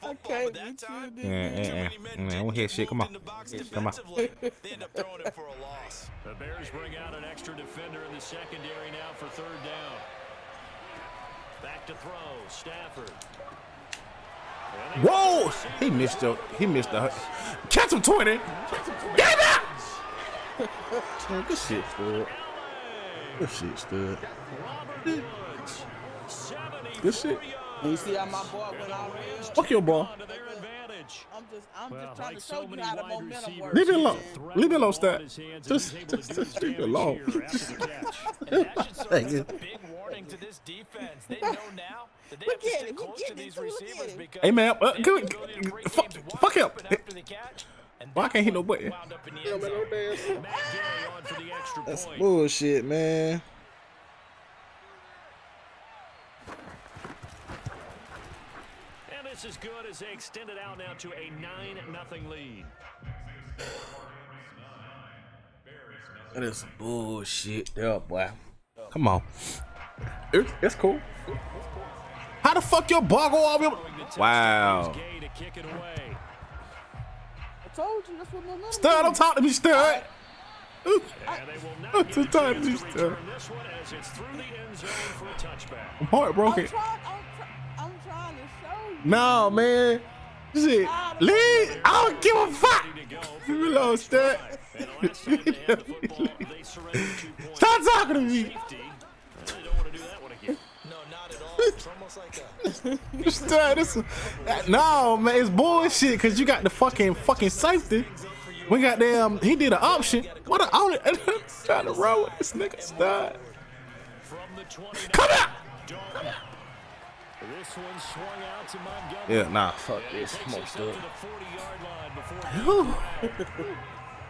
Okay, I don't hear shit. Come on. Come on. The Bears bring out an extra defender in the secondary now for 3rd down. Back to throw, Stafford. Whoa! He missed the catch him 20. Get up! Good shit, fool. Good shit, stud. Robert Woods, 74 Good shit. And you see how my boy went out there? Fuck your ball. to their advantage. I'm Well, just trying like to so show you many how the wide momentum receivers, works. Leave it alone. threatened Leave it the alone, ball Stat. in his hands, and Just he's able to do his leave it damage alone. here after the catch. And that should serve Thank as you. a big warning to this defense. They know now that they Look have to at stay him. He close to getting these it, too. Look receivers at him. because Hey, man, they have the come ability to break fuck, games fuck him. wide open after the catch, and Why I that can't hit no one button? wound up in the end zone. Matt Gay on for the extra That's point. bullshit, man. And this is good as they extend it out now to a 9-0 lead. That is some bullshit there, boy. Come on. It's cool. How the fuck your ball go all the way? Wow. Gay to kick it away. I told you that's what momentum Stud, don't talk to me, Stud. And they will not I'm too get a tired chance to to Stud. return this one as it's through the end zone for a touchback. I'm heartbroken. I'm trying to show you. No, man. Shit. Leave. I don't give a fuck. Leave me alone, Stud. And last time they had the football, they surrendered 2 points. Stop talking to me. Safety. They don't want to do that one again. No, not at all. It's almost like a Stud, no, man, it's bullshit because you got the fucking safety. We got them. He did an option. What an only trying to roll with this nigga, Stud. From the 20. Come out. Dalton. This one swung out to Montgomery. Yeah, nah, fuck this. Takes Come on, us up Stud. to the 40-yard line before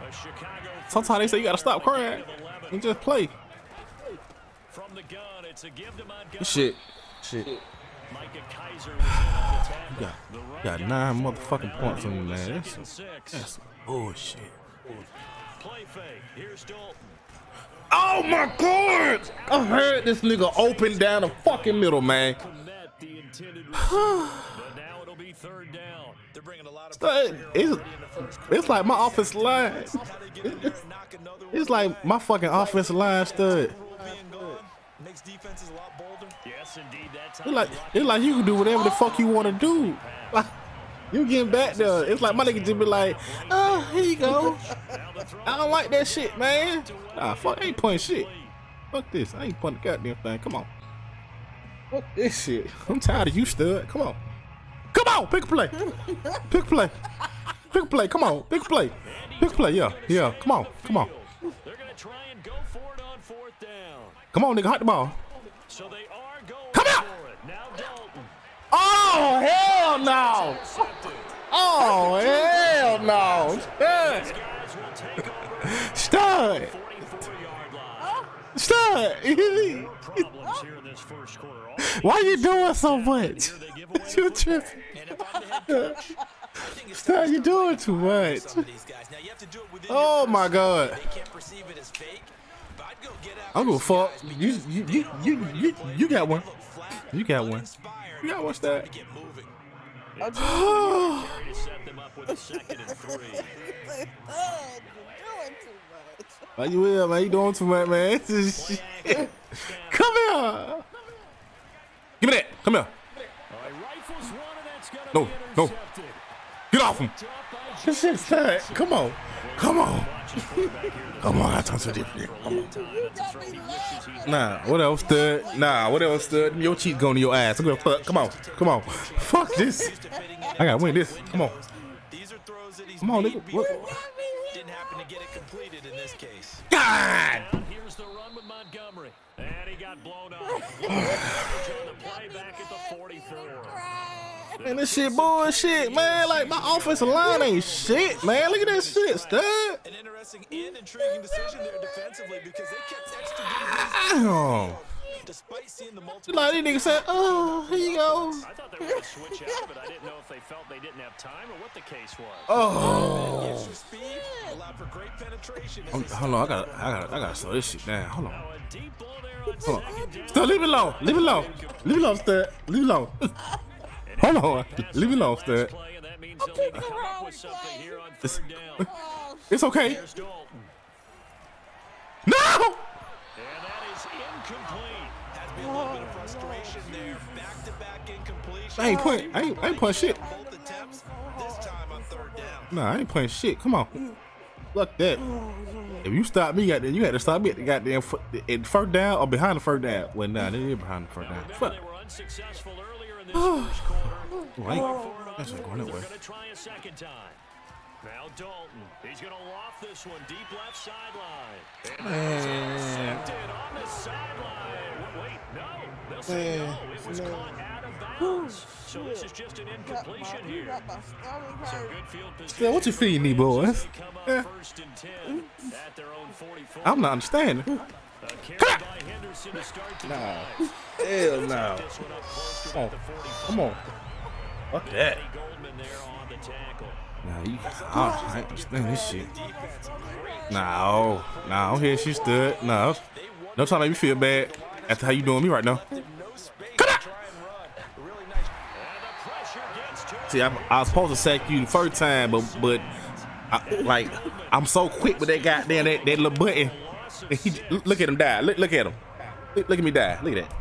a Chicago Sometimes they say you gotta stop crying and just play. from the gun. It's a give to Montgomery. Shit. Micah Kaiser was in on the tackle. You got 9 motherfucking points on you, man. That's some bullshit. Play fake. Here's Dalton. Oh my god! I heard this nigga open down the fucking middle, man. Met the intended receiver, but now it'll be third down. they're bringing a lot of Stud, it's like my offensive line. It's like my fucking offensive line, Stud. makes defenses a lot bolder. Yes, indeed. That's It's like you can do whatever the fuck you want to do. Like, you getting back there. It's like my nigga just be like, oh, here you go. I don't like that shit, man. Nah, fuck, I ain't putting shit. Fuck this. I ain't putting the goddamn thing. Come on. Fuck this shit. I'm tired of you, Stud. Come on. Come on, pick a play. Pick a play. Pick a play. Come on. Pick a play. Pick a play. Yeah. Come on. They're going to try and go for it on fourth down. Come on, nigga. Hot the ball. So they are going Come out. for it. Now Dalton. Oh, hell no. Oh, hell no. Guys will take over Stud. 44-yard line. Stud. Problems here in this first quarter. Why you doing so much? Here they give away You tripping. And if I'm the head coach, I think it's Stud, you doing too much. some of these guys. Now you have to do it within Oh your my God. They can't perceive it as fake. But I'd go get after I'm gonna these fuck. guys because You got one. they look flat, You got one. uninspired, You got and one, it's time Stud. to get moving. Carey to set them up with a 2nd and 3. You're doing too much. Why you will, man? You doing too much, man. This is shit. Come here. Give me that. Come here. Rifles one, and that's gonna No, be no. intercepted. Get off him. This shit's tight. Come on. Come on, I talk to different. Come on. Nah, what else, Stud? Your cheeks going to your ass. I'm gonna fuck. Come on. Fuck this. I gotta win this. Come on. These are throws that he's Come on, made nigga. before. What? Didn't happen to get it completed in this case. God. Here's the run with Montgomery. And he got blown up. On the play back at the 44. Man, this shit bullshit, man. Like, my offensive line ain't shit, man. Look at that shit, Stud. An interesting and intriguing decision there defensively because they kept extra Damn. despite seeing the multiple. Like, these niggas said, oh, here you go. I thought they were going to switch out, but I didn't know if they felt they didn't have time or what the case was. Oh. Extra speed allowed for great penetration. Hold on, I gotta slow this shit down. Hold on. Now a deep ball there on Hold on. 2nd down. Stud, leave it alone. Leave it alone, Stud. Leave it alone. Hold on. Leave it alone, Stud. Play, and that means they'll need to come up with something here on 3rd down. It's okay. Here's Dalton. No! And that is incomplete. Has been a little bit of frustration there. Back-to-back incompletion. I ain't putting shit. Both attempts. This time on 3rd down. Nah, I ain't playing shit. Come on. Fuck that. If you stop me, goddamn, you had to stop me at the goddamn in first down or behind the first down. Well, nah, they is behind the first down. Fuck. They were unsuccessful earlier in this first quarter. Right. That's not going that way. They're going to try a second time. Now Dalton, he's going to loft this one deep left sideline. And intercepted on the sideline. Wait, no. They'll say no. It was caught out of bounds. So this is just an incompletion here. Some good field position. Yeah, what you feeding me, boys? Yeah. First and 10 at their own 44. I'm not understanding. Nah. Hell no. Come on. Fuck that. Nah, I understand this shit. Nah, I'm here. She stood. No, no time to make me feel bad after how you doing me right now. Come on. See, I was supposed to sack you the first time, but I'm so quick with that goddamn that little button. Look at him die. Look at him. Look at me die. Look at that.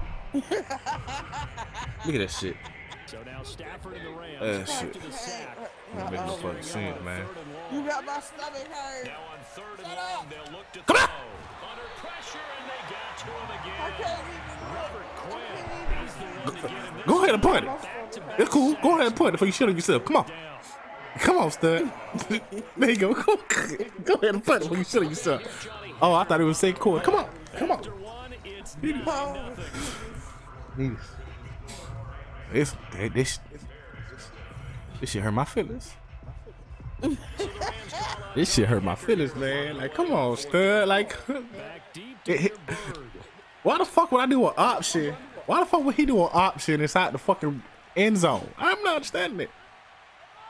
Look at that shit. So now Stafford and the Rams shit. to the sack. That makes no fucking sense, man. You got my stomach hurt. Now on 3rd and 1, they'll look to throw. Under pressure, and they got to him again. Robert Quinn, he's the one to get him this. Go ahead and punt it. It's cool. Go ahead and punt it before you shit on yourself. Come on. Come on, stud. There you go. Go ahead and punt it before you shit on yourself. Oh, I thought it was second quarter. Come on. Come on. This shit hurt my feelings. This shit hurt my feelings, man. Like, come on, stud. Like, why the fuck would I do an option? Why the fuck would he do an option inside the fucking end zone? I'm not understanding it.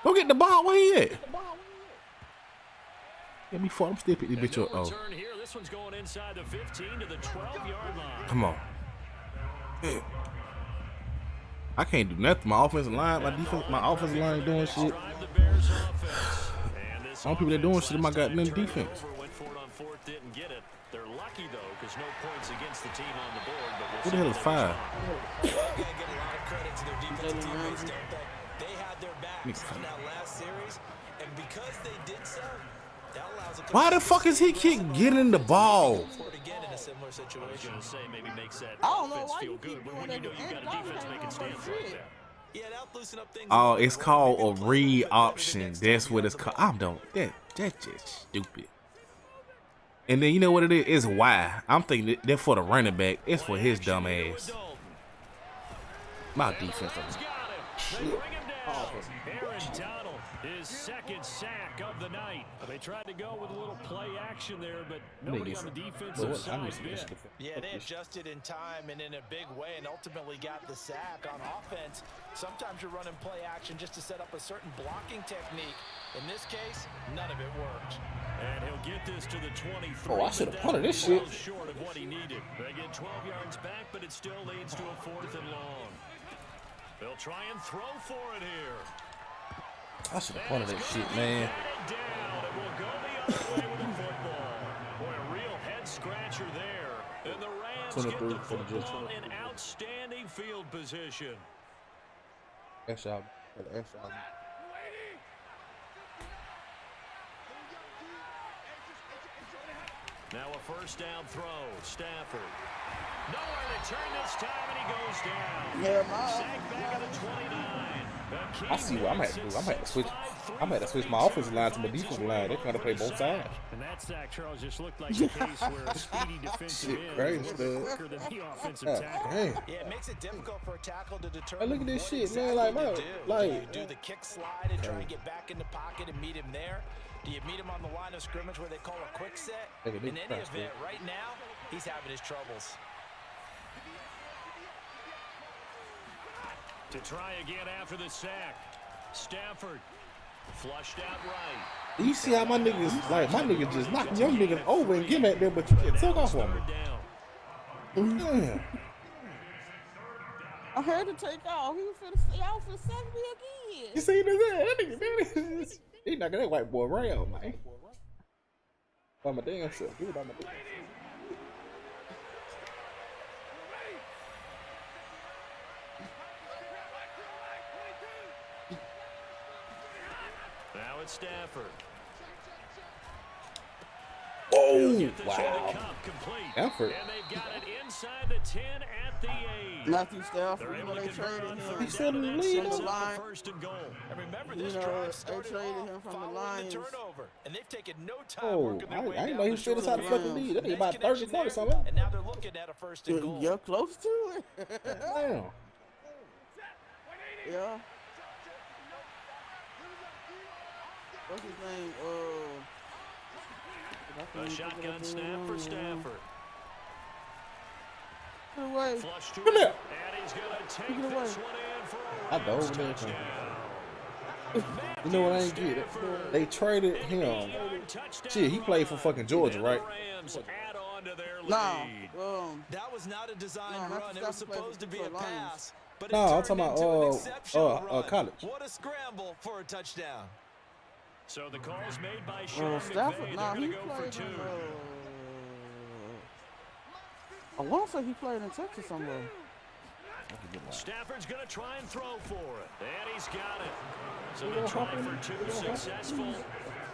Go get the ball. Where he at? Get me fuck. I'm still picking this bitch up. Oh. This one's going inside the 15 to the 12-yard line. Come on. I can't do nothing. My offensive line, my offensive line doing shit. All people that doing shit in my goddamn defense. They're lucky though, because no points against the team on the board. But Who the hell is 5? They get a lot of credit to their defensive teammates, don't they? They had their backs in that last series, and because they did so, that allows. Why the fuck is he keep getting the ball? Maybe makes that I don't know offense why feel you good, keep but doing when you know that. you got a defense making stands right there. Yeah, that'll loosen up things. Oh, it's called a read option. That's what it's called. That's just stupid. And then you know what it is? It's why. I'm thinking they're for the running back. It's for his dumb ass. My defense. Aaron Donald, his second sack of the night. They tried to go with a little play action there, but nobody on the defensive side bit. Yeah, they adjusted in time and in a big way and ultimately got the sack. On offense, sometimes you're running play action just to set up a certain blocking technique. In this case, none of it worked. And he'll get this to the 23. Oh, I should have punted this shit. Short of what he needed. They get 12 yards back, but it still leads to a 4th and long. They'll try and throw for it here. I should have punted that shit, man. Down. It will go the other way with the football. Boy, a real head scratcher there. And the Rams get the football in outstanding field position. That's y'all. Now a first down throw. Stafford. Nowhere to turn this time, and he goes down. Yeah, Sack back at the 29. I see what I'm at to do. I'm at to switch my offensive line to my defensive line. They're trying to play both sides. And that sack, Charles, just looked like a case where a speedy defensive end is quicker than the offensive tackle. Yeah, it makes it difficult for a tackle to determine. Hey, look at this shit, exactly man. do you do the kick slide and try and get back in the pocket and meet him there? Do you meet him on the line of scrimmage where they call a quick set? In any event, right now, he's having his troubles. To try again after the sack. Stafford flushed out right. You see how my niggas just knock young niggas over and get at them, but you can't take off on them. Damn. I heard it take off. He was finna stay out for 70 again. You see that nigga? He knocking that white boy around, man. By my damn self. Give it by my damn. Now it's Stafford. Ooh, wow. Effort. And they've got it inside the 10 at the 8. Matthew Stafford, you know, they traded him. He's still in the league. From the line. First and goal. And remember, You this know, drive they started traded him off from the following Lions. the turnover, and they've taken no time Oh, working their way I didn't down know he the was still short inside the fucking Rams. league. That ain't about Nice 30, connection 40 there, something. and now they're looking at a first and goal. You're close to it. Damn. Yeah. What's his name? A shotgun snap for Stafford. Away. Flush to Come here. And he's going to take Take it away. this one in for a I dove in there. touchdown. You know what I ain't get it? They traded him. Shit, he played for fucking Georgia, right? Rams add on to their Nah. lead. That was not a design No, run. that's It was Stafford played supposed to be a for Lions. pass. But No, it I'm turned talking into an about exceptional run. college. What a scramble for a touchdown. So the call's made by Sean Stafford, McVay. nah, They're he going to go for played 2. in, I want to say he played in Texas somewhere. Stafford's going to try and throw for it. And he's got it. So the try for 2 successful.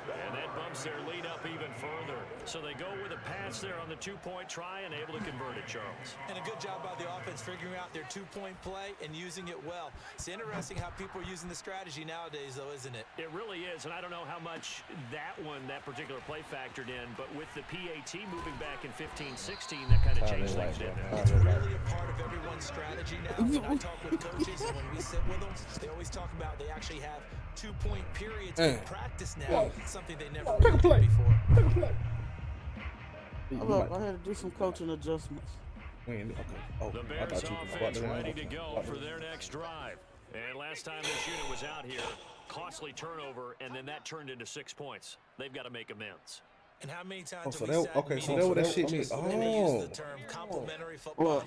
And that bumps their lead up even further. So they go with a pass there on the 2-point try and able to convert it, Charles. And a good job by the offense figuring out their 2-point play and using it well. It's interesting how people are using the strategy nowadays, though, isn't it? It really is, and I don't know how much that particular play factored in, but with the PAT moving back in 15-16, that kind of changed things, didn't it? It's really a part of everyone's strategy now. When I talk with coaches and when we sit with them, they always talk about they actually have 2-point periods in practice now, something they never really did before. Look, I had to do some coaching adjustments. Okay. Oh, The Bears offense ready to go for their next drive. And last time this unit was out here, costly turnover, and then that turned into 6 points. They've got to make amends. And how many times Oh, so have we that, sat okay, in so that what that meetings shit means. and they use Oh, the term complementary football.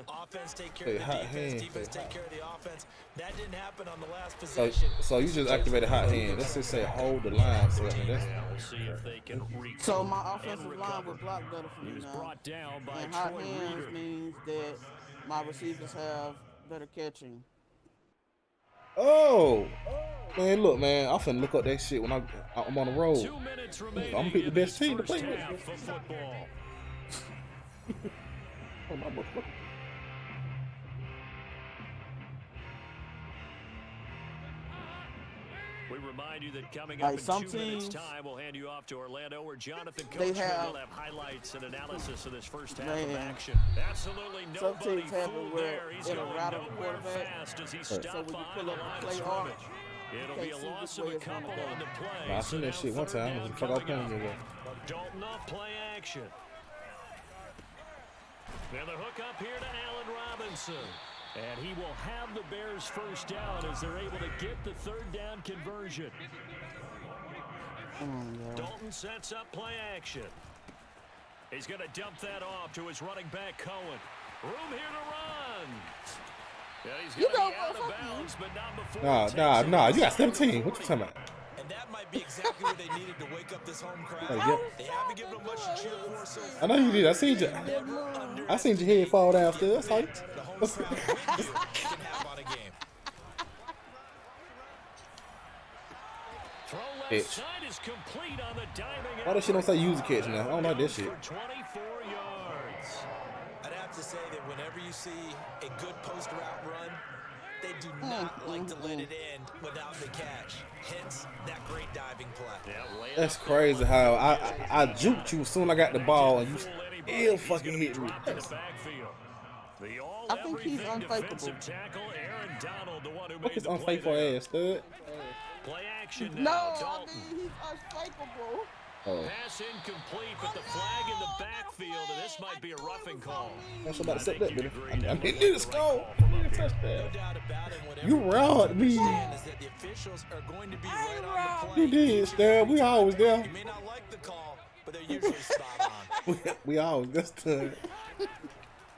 Offense take care of the hot defense, hand. defense take care of the offense. That didn't happen on the last possession. so you just activated hot hand. Let's just say hold the line. So that's Yeah, we'll see if they can recover. So my offensive line will block better for He me was now. brought down by And hot Troy hands Reader. means that my receivers have better catching. Oh, man, look, man, I'm finna look up that shit when I'm on the road. 2 minutes remaining. I'm gonna pick the in best this team to first play with. half of football. Oh, my motherfucker. We remind you that coming Like up in some 2 minutes' teams, time, we'll hand you off to Orlando, where Jonathan they Coachman will have- have highlights and analysis of this first half of Man. action. Absolutely Some nobody teams have it fooled where there. He's it'll going rattle the nowhere quarterback. fast as he So stopped when you behind pull the up line the of play arc, scrimmage. It'll you be a can't see loss which of way a it's gonna couple go. on the play. Nah, I seen So that shit now one time. third It was down fuck up coming playing up. with Dalton off play action. And the hook up here to Allen Robinson. And he will have the Bears first down as they're able to get the third down conversion. Dalton sets up play action. He's going to dump that off to his running back, Cohen. Room here to run. Yeah, he's going to be out of bounds, but not before. Nah. You got 17. What you talking about? And that might be exactly what they needed to wake up this home crowd. Yeah. They haven't given them much to cheer for so far. I know you did. I seen you. I seen your head fall downstairs. That's how you. The home crowd with you can have on a game. Throw left Bitch. side is complete on the diving. Why that shit don't say use a catch now? I don't like that shit. For 24 yards. I'd have to say that whenever you see a good post route run, they do not like to let it in without the catch. Hence, that great diving play. Yeah, lay it That's up crazy there. how I juked you as soon as I got the ball and you Fool anybody. still He's fucking gonna be hit me. dropped in the backfield. The all I think he's everything unfaithful. defensive tackle Aaron Donald, the one who Fuck made his the play unfaithful there. ass, stud. Play action No, now. I Dalton. mean, he's unfaithful. Oh, Pass incomplete, but the flag in the backfield, and this might be a roughing call. I'm so about to I set think that, you'd baby. agree that I looked didn't like need the to right score. call from up here. Touchdown. No doubt about it. What You everyone robbed me. understand is that the officials are going to be right on the play. You did, Stud. We always there. You may not like the call, but they're usually spot on. We always there, Stud.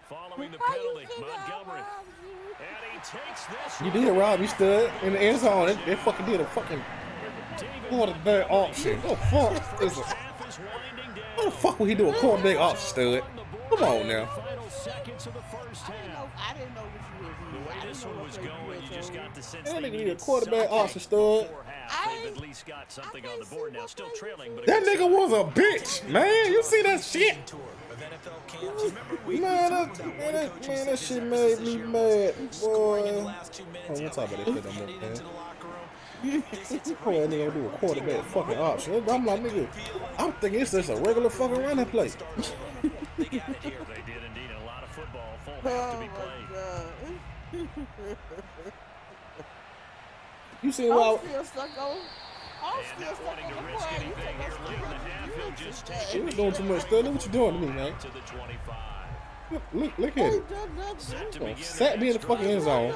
Following the penalty, Montgomery. And he takes this. You did rob me, Stud. In the end zone, they fucking did a fucking quarterback option. Oh, fuck. Is it? Half is winding down. What the fuck would he do a quarterback option, Stud? Come on now. Final seconds of the first half. I didn't know what you was The way this one was going, you just got the sense That they nigga need a needed quarterback something option, Stud. before half. they've at least got something on the board now. Still trailing, but That nigga was a bitch, man. You see that shit? Man, that shit made me mad, boy. Oh, we'll talk about that shit no more, man. Boy, that nigga do a quarterback fucking option. I'm like, nigga, I'm thinking it's just a regular fucking running play. they did indeed. A lot of football, full half to be played. You see why? You was doing too much stuff. Look what you doing to me, man. Look here. Sat me in the fucking end zone.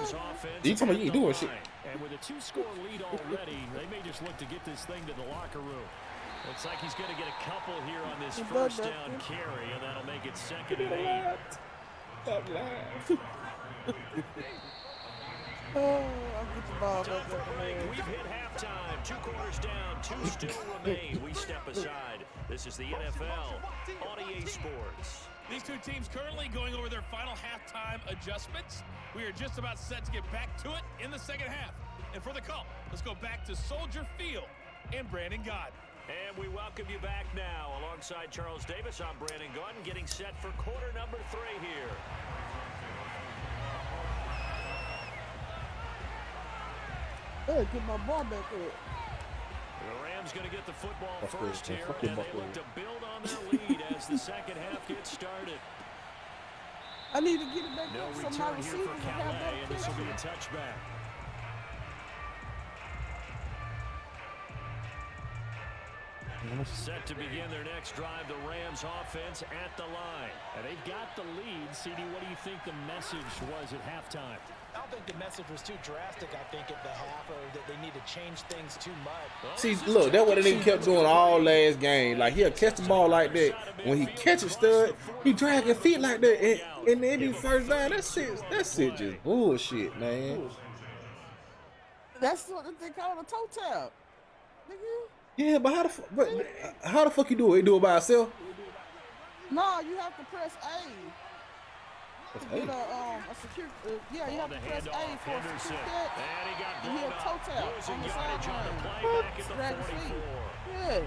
You talking about you ain't doing shit. And with a 2-score lead already, they may just look to get this thing to the locker room. Looks like he's going to get a couple here on this first down carry, and that'll make it 2nd and 8. Stop lying. We've hit halftime. 2 quarters down, 2 still remain. We step aside. This is the NFL on EA Sports. These two teams currently going over their final halftime adjustments. We are just about set to get back to it in the second half. And for the call, let's go back to Soldier Field and Brandon Gott. And we welcome you back now. Alongside Charles Davis, I'm Brandon Gott, getting set for quarter number 3 here. Hey, get my ball back up. The Rams going to get the football first here, and they look to build on their lead as the second half gets started. I need to get it back No up. return here for Calais, and this will be a touchback. Set to begin their next drive, the Rams offense at the line. And they've got the lead. CD, what do you think the message was at halftime? I don't think the message was too drastic, I think, at the half, or that they need to change things too much. See, look, that's what the nigga kept doing all last game. Like, he'll catch the ball like that. When he catches stud, he drag his feet like that. And then he first down. That shit just bullshit, man. That's what they call a toe tap. Nigga. Yeah, but how the fuck you do it? You do it by yourself? No, you have to press A. To get a secure, yeah, you have to press A for a secure catch. And he a toe tap on the sideline. What? Drag his feet. Yeah.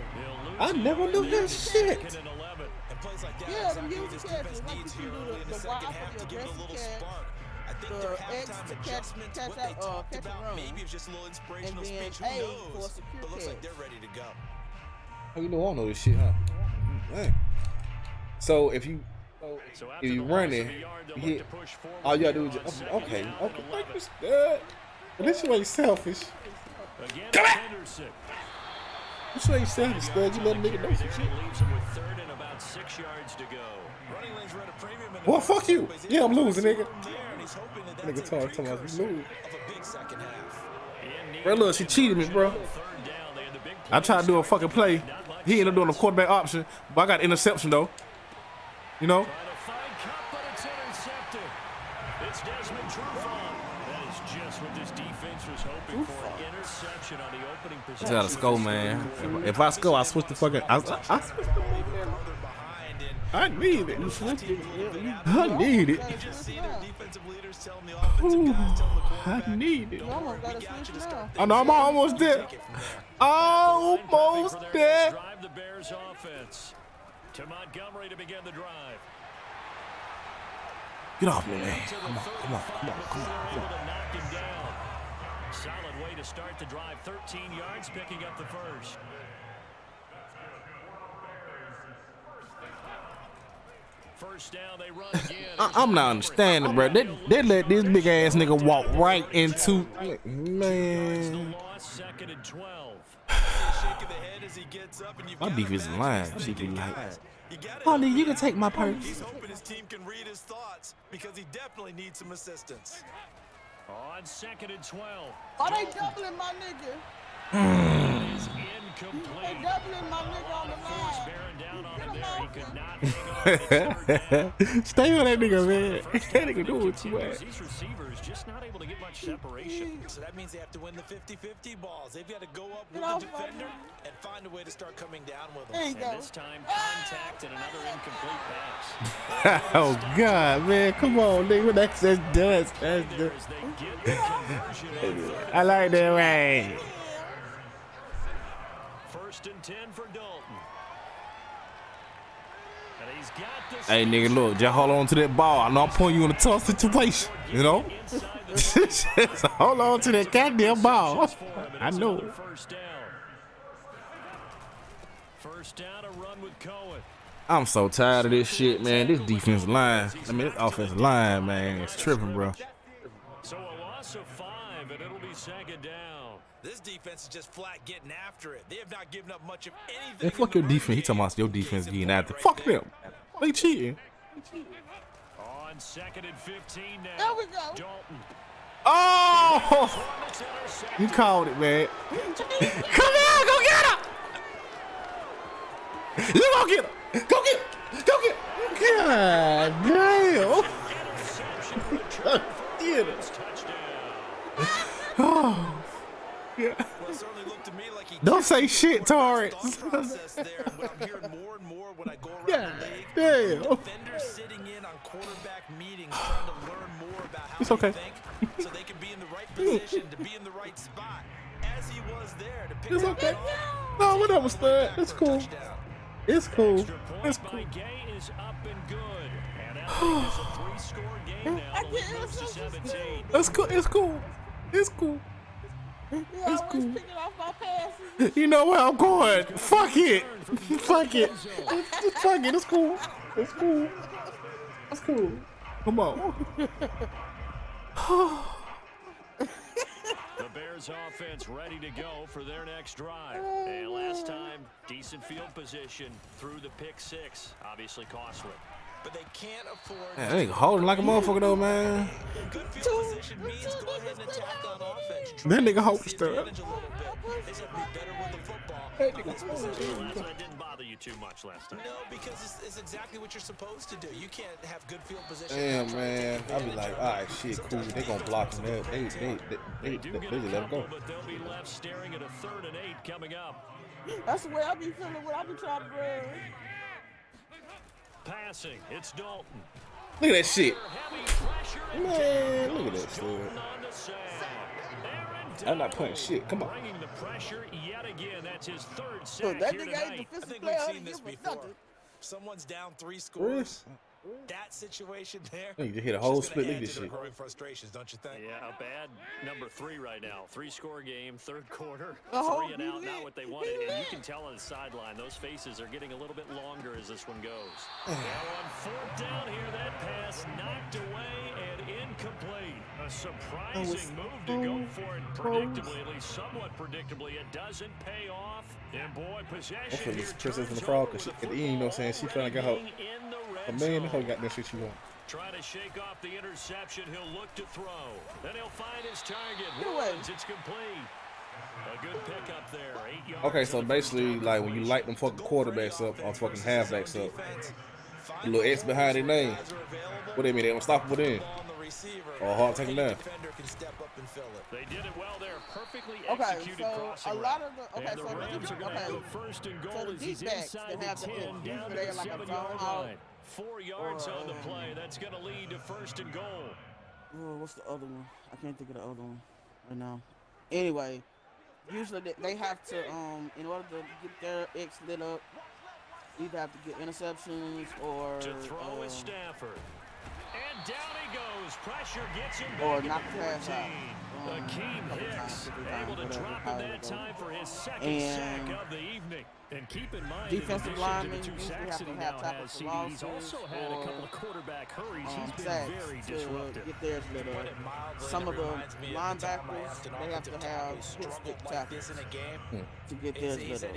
I never knew that shit. Yeah, them user catches. Like you can do the Y for your aggressive catch. The X to catch and run. Maybe it's just a little inspirational and then speech. A Who knows? for a secure But looks catch. like they're ready to go. Oh, you know I don't know this shit, huh? Man. So if you run it, all you gotta do is just, okay. Like this, but this you ain't selfish. Come on. This you ain't selfish, stud. You let a nigga know some shit. Well, fuck you. Yeah, I'm losing, nigga. Nigga talking about you lose. Bro, look, she cheated me, bro. I tried to do a fucking play. He ended up doing a quarterback option, but I got interception though. You know? I gotta score, man. If I score, I switch the fucking. I switch the I need it. I need it. Ooh, I need it. I know I'm almost there. Almost there. Drive the Bears offense to Montgomery to begin the drive. Get off me, man. Come on. Solid way to start the drive. 13 yards, picking up the first. First down, they run again. I'm not understanding, bro. They let this big ass nigga walk right into, man. Second and 12. My defensive line, she be like, honey, you can take my purse. He's hoping his team can read his thoughts because he definitely needs some assistance. On second and 12. Are they doubling my nigga? Is incomplete. They doubling my nigga on the line. Bearing down on him there. He could not hang on. Stay on that nigga, man. That nigga do it too much. These receivers just not able to get much separation. So that means they have to win the 50-50 balls. They've got to go up with the defender and find a way to start coming down with them. And this time, contact and another incomplete pass. Oh, God, man. Come on, nigga. That's dust. That's dust. I like that, right? 1st and 10 for Dalton. And he's got this. Hey, nigga, look, just hold on to that ball. I know I'm putting you in a tough situation, you know? Just hold on to that goddamn ball. I know. First down, a run with Cohen. I'm so tired of this shit, man. This defensive line, this offensive line, man, it's tripping, bro. So a loss of 5, and it'll be 2nd down. This defense is just flat getting after it. They have not given up much of anything. Man, fuck your defense. He talking about your defense getting after. Fuck them. They cheating. On 2nd and 15 now. There we go. Dalton. Oh! You called it, man. Come on, go get him! You go get him! Go get him! Go get him! God damn! Get him! Oh. Yeah. Well, it certainly looked to me like he Don't say shit, Torrance. process there. And what I'm hearing more and more when I go around Yeah, the league, damn. defenders sitting in on quarterback meetings trying to learn more about how It's they okay. think so they can be in the right position to be in the right spot as he was there to pick It's up okay. that off. No, whatever, stud. It's cool. Touchdown. It's cool. Extra point It's by cool. Gay is up and good. And that lead is a 3-score game now. The lead moves to 17. It's cool. It's cool. It's cool. It's cool. You know where I'm going. Fuck it. Fuck it. Fuck it. It's cool. It's cool. It's cool. Come on. The Bears offense ready to go for their next drive. And last time, decent field position through the pick 6. Obviously costly. But they can't afford Man, they holding like a motherfucker though, man. good field position means go ahead and attack on offense. That nigga hope Take stir. advantage a little bit. They just have to be better with the football. That nigga This position. Last one didn't bother you too much last time. No, because it's exactly what you're supposed to do. You can't have good field position. Damn, man. I'll be like, all right, shit, cool. They gonna block him. They just let him go. But they'll be left staring at a 3rd and 8 coming up. That's the way I be feeling when I be trying to run. Passing, it's Dalton. Look at that shit. Heavy pressure and Man, down look at goes that shit. Dalton on the sack. Aaron I'm not putting Donald shit. Come on. bringing the pressure yet again. That's his 3rd So sack that here nigga ain't tonight. I defensive think player we've of seen the this year for before. nothing. Someone's down 3 scores. That situation there. You just hit a whole just gonna split. Look at add this to their shit. growing frustrations, don't you think? Yeah, a bad number 3 right now. 3-score game, 3rd quarter, Oh, 3 and out, he not lit. what they wanted. And you can tell on the sideline, those faces are getting a little bit longer as this one goes. Now on 4th down here, that pass knocked away and incomplete. A surprising move to go for it predictably, at least somewhat predictably. It doesn't pay off. And boy, possession I'm feeling here this Princess and the turns Frog, over cause she, with at the the end, you know what I'm saying? She football finally got her. remaining in the red A man, zone. the whole got that shit she want. Trying to shake off the interception. He'll look to throw. Then he'll find his target. Get away. Runs. It's complete. A good pickup there. 8 yards. Okay, so basically, like when you light them fucking quarterbacks up or fucking halfbacks up, the little X behind their name, what they mean? They unstoppable then? Or hard taking down? They did it well there. Perfectly Okay, executed so crossing a route. lot of the And the Rams are going to have a 1st and goal So the as he's deep backs inside that the have the 10 hook, down usually to they're the like a 7-yard zone out line. 4 yards on the play. That's going to lead to 1st and goal. Oh, what's the other one? I can't think of the other one right now. Anyway, usually they have to, in order to get their X lit up, either have to get interceptions or To throw is Stafford. And down he goes. Pressure gets him or back knock at the the pass out. 14. Akeem Hicks able to drop him that time for his 2nd sack And of the evening. And keep in mind, defensive in addition linemen to the 2 usually sacks have that to he have now tackle has, for he's losses also had a or, couple of quarterback hurries. He's been sacks very to disruptive. get theirs lit up. Some of the linebackers, they have to have quick stick tackles to get theirs lit up.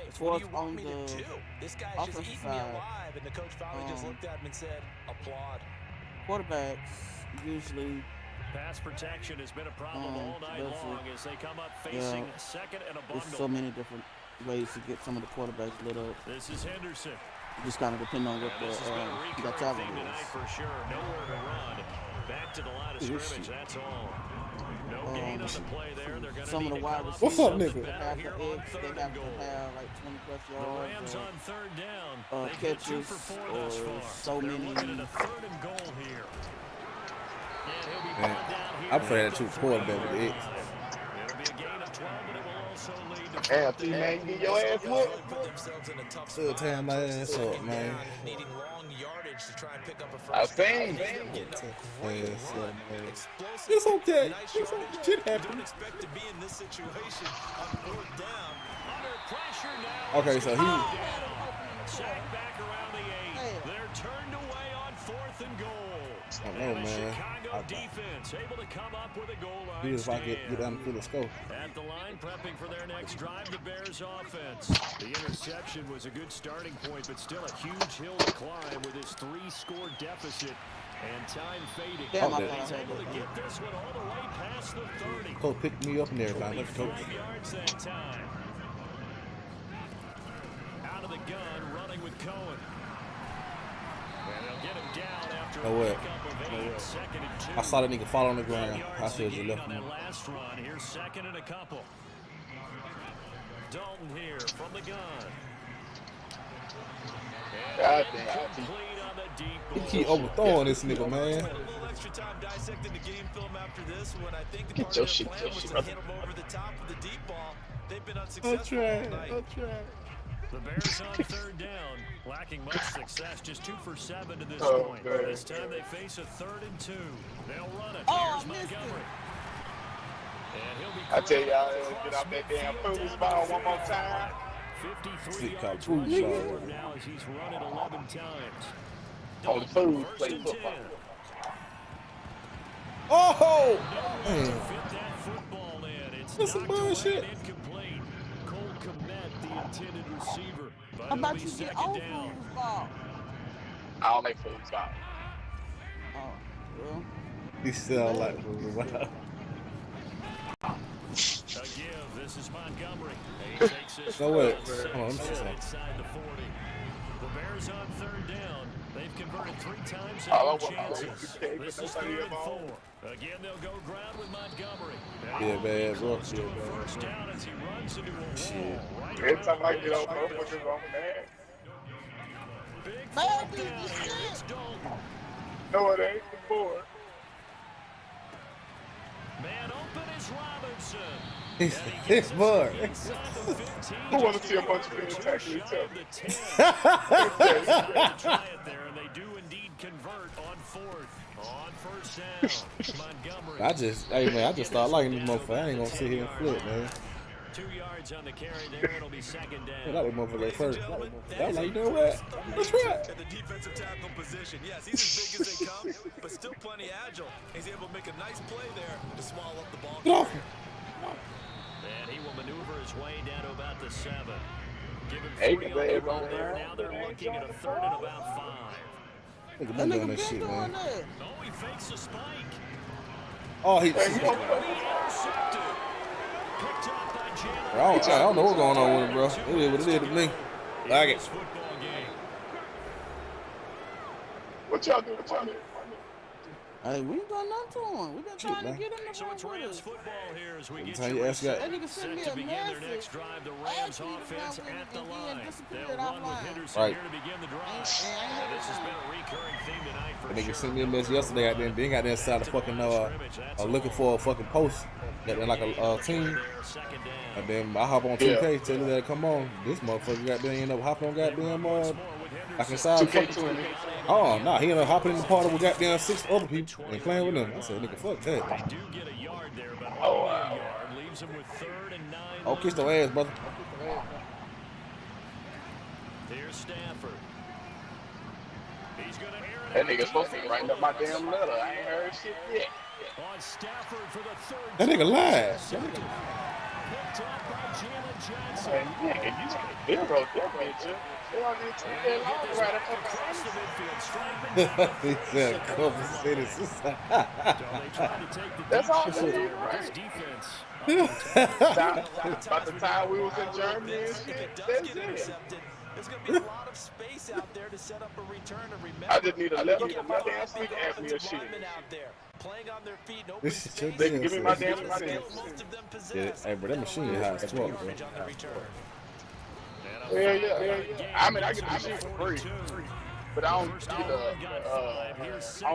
As far as on the offensive side, and the coach finally just looked at him and said, applaud. quarterbacks usually Pass protection has been a problem all night that's long it. as they come up facing 2nd and a there's bundle. so many different ways to get some of the quarterbacks lit up. This is Henderson. Just kind of depend on what And this has been a the recurring talent theme tonight is. for sure. Nowhere to run. Back to the line of scrimmage, that's all. No gain on the play there. They're going to Some need of the to wide come up What's with up, something nigga? better Have here the on X, 3rd they and have to goal. have like 20 plus The yards Rams on 3rd down. They've hit 2 catches for 4 or thus far. so They're many. looking at a 3rd and goal here. And he'll be Man, brought down here I prefer at that the two quarterback with the 3-yard X. line. It'll be a gain of 12, but it will also lead to Damn, T-Man, you get your ass whooped. Put themselves in a tough Still spot. tearing my ass up, Second man. down, needing long yardage to try and pick up a I first down. seen. It's okay. Nice It's yardage. shit You happens. don't expect to be in this situation on fourth down. Under pressure now. Okay, so he. Sack back around the 8. They're turned away on 4th and goal. I know, And the man. Chicago defense able to come up with a goal line He was like stand. get down the field and score. At the line, prepping for their next drive, the Bears offense. The interception was a good starting point, but still a huge hill to climb with his 3-score deficit and time fading. Damn, He's able to get this one all the way past the 30. Coach picked me up and everything. Let's coach. 25 yards that time. Out of the gun, running with Cohen. And they'll get him down after No a way. pickup of 8, 2nd and 2. I saw that nigga fall on the ground. I Yards to said you gain left on me. that last run. Here's 2nd and a couple. Dalton here from the gun. God And damn. complete on the deep He ball. keep overthrowing this nigga, man. Spend a little extra time dissecting the game film after this when I think the Get part your of shit, their plan your was shit, to brother. hit them over the top with the deep ball. They've been I'll unsuccessful try. all night. I'll try. The Bears on 3rd down, lacking much success, just 2 for 7 to this Oh, point. man. This time they face a 3rd and 2. They'll run it. Oh, Here's Montgomery. And he'll be I tell y'all, corralled get off that damn across food midfield spot down to one more the time. 53 Sick yards food rushing shot. for him now as he's run it 11 times. On the food, First play and football. 10. Oh! To Man. fit that football in. It's That's some knocked away bullshit. and incomplete. Cole Kmet, the intended receiver. But How it'll about be you get 2nd off down. of ball? I don't like food spot. Oh, well. He sound like A give. This is Montgomery. He takes this No way. for a Hold on, let me see six something. inside the 40. The Bears on 3rd down. They've converted 3 times Oh, and no I want- chances. okay, This but is nobody 3rd and involved. 4. Again, they'll go ground with Montgomery. Yeah, bad, bro. Close to a first down as he runs into a wall. Right Every time I around get on the motherfuckers on mad. Big Man, fourth this down is here. shit. It's Dalton. No, it ain't before. Man open is Robinson. It's bored. Who want to see a bunch of people tackle each other? Try it there, and they do indeed convert on 4th. On first down, Montgomery. I just start liking this motherfucker. I ain't gonna sit here and flip, man. 2 yards on the carry there. It'll be 2nd I down. like this motherfucker like first. I was like, you know what? Let's try it. At the defensive tackle position. Yes, he's as big as they come, but still plenty agile. He's able to make a nice play there to swallow up the ball. Get off him. And he will maneuver his way down to about the 7. Give him Hey, 3 on they the don't roll there. know. Now they're looking at a 3rd and about 5. Nigga That been doing nigga that been shit, doing man. that. Oh, he fakes a spike. Oh, he. Intercepted. Picked up by Jalen. I don't know what's going on with him, bro. It is what it is to me. Like it. This football game. What y'all doing? What y'all doing? Hey, we ain't done nothing to him. We been trying man. to get him to So run it's with Rams us. football here as we get Time you you ask that. That nigga sent me set to a begin their message. next drive. The I Rams asked him to offense run with at it the and then line. disappeared They'll run with offline. Henderson Right. here to begin the drive. And And this has been a recurring theme tonight for That nigga sure. sent me a message yesterday. I didn't got there inside the fucking looking for a fucking post. Got there like a team. Second down. And then I hop on 2K, tell you that come on. This motherfucker got there end up hopping on goddamn like inside the fucking. 2K20. Oh nah, he ended up hopping in the party with goddamn 6 other people and playing with them. I said, nigga, fuck that. They do get a yard there, but Oh, only wow. a yard leaves them with 3rd and 9. Oh, kiss your ass, brother. Here's Stafford. He's gonna air it That out nigga supposed to deep. be writing up my damn letter. I ain't heard shit yet. On Stafford for the 3rd. That nigga lied. Picked up by Jalen Johnson. Hey, nigga, you got zero damage. They don't need to And be he'll long get this right one up across the midfield stripe. He said Culver City. So they try to take the That's deep all shot they there, do, but right? this defense. By the time we was in Germany and If shit, it does that's get it. intercepted, there's going to be a lot of space out there to set up a return. And remember, I just need a letter you from got my damn five sneak big ask me a offensive shit. linemen out there playing on their feet, no This is your space. They can give me my damn Skill money. most of them Yeah, possess. hey, bro, that machine hot as fuck, bro. Yardage on the return. Hell yeah. I mean, I get the shit for free, but I don't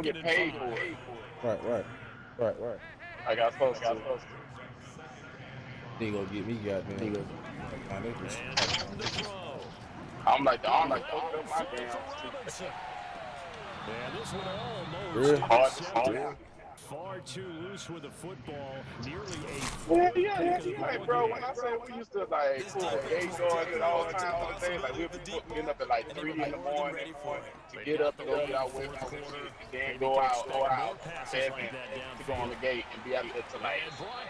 get paid for it. Right. Like I was supposed to. He gonna get me, goddamn. I'm like, open up my damn. And this one almost Really? intercepted. Far too loose with the football. Nearly a Yeah, bro. When I say we used to like pull 8 yards at all times on the day, like we'd be getting up at like 3 in the morning to get up and go get our weapons and shit, and then go out 7 to go on the gate and be out there till like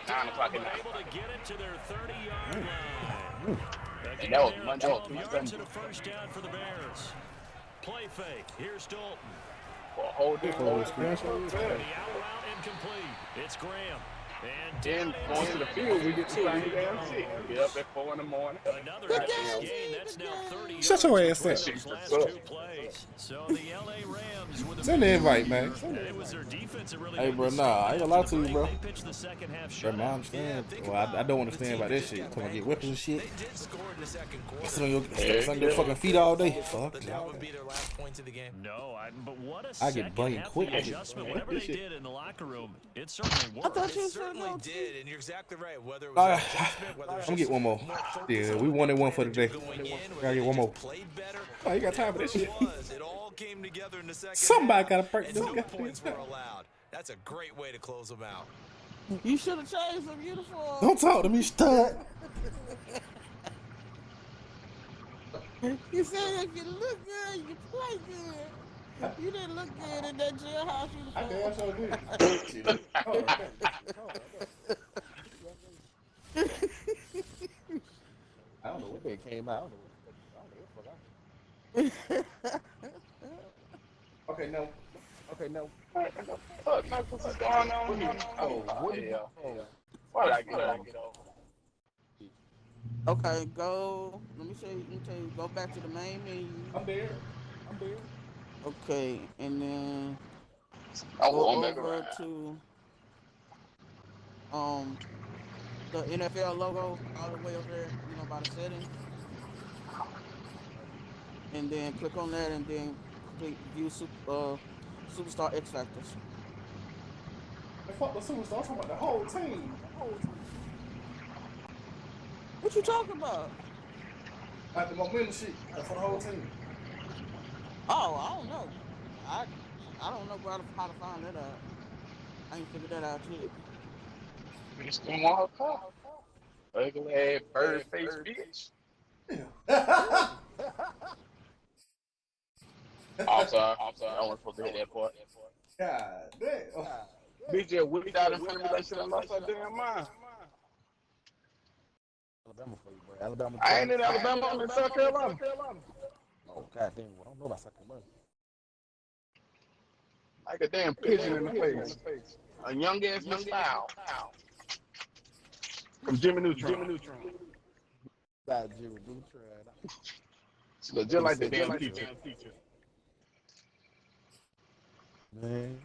9 o'clock at night. And that was Monday. Yards and a first down for the Bears. Play fake. Here's Dalton. For a whole different The out route incomplete. It's Graham. And then going to the field, we get 2 damn shit. Get up at 4 in the morning. Another nice gain. That's now 30 Shut your ass up. last 2 plays. So the LA Rams with Send the invite, man. it was their defense that really Hey, bro, nah, I ain't gonna lie to you, bro. They pitched the second half Bro, shutout. I understand. Well, I don't understand about this shit. Come on, get weapons and shit. Sit on your fucking feet all day. Fuck. That would be their last points of the game. No, but what a I get brain quick. adjustment. Whatever they did in the locker room, it certainly worked. I thought you It was certainly did, and you're exactly right. Whether it was I'm an adjustment, whether it was gonna get one more. Yeah, we wanted one for today. Gotta get one more. played better. Oh, you got time for this shit. It all came together in the second Somebody half, gotta perk and this no guy. points were allowed. That's a great way to close them out. You should have changed the uniform. Don't talk to me, stud. You said if you look good, you play good. You didn't look good in that jailhouse uniform. Damn sure did. I don't know what they came out. Okay, no. Fuck, what's going on here? Oh, what the hell? Why did I get on? Okay, go. Let me tell you. Go back to the main menu. I'm there. Okay, and then I'm go going back over around. to the NFL logo all the way over there. You know, by the settings. And then click on that, and then click view Superstar X Factors. Fuck the superstar. I'm talking about the whole team. What you talking about? Like the momentum shit. That's for the whole team. Oh, I don't know. I don't know how to find that out. I ain't figured that out yet. You still want her car? Ugly ass bird face bitch. I'm sorry. I wasn't supposed to hit that part. God damn. Bitch just whipped out in front of me like shit. I lost her damn mind. Alabama for you, bro. Alabama. I ain't in Alabama. I'm in South Carolina. Oh, goddamn. I don't know about South Carolina. Like a damn pigeon in the face. A young ass Miss Fowl. From Jimmy Neutron. Bad Jimmy Neutron. She look just like the damn teacher. Man.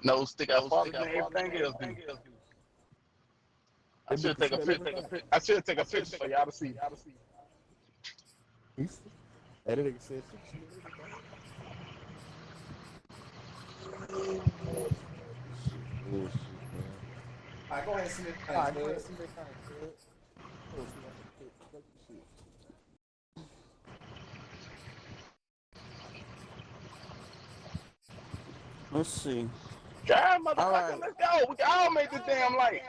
Nose stick out farther than everything else do. I should take a picture for y'all to see. That nigga said Alright, go ahead and see it. Let's see. God, motherfucker, All right. let's go. We can all make this damn light.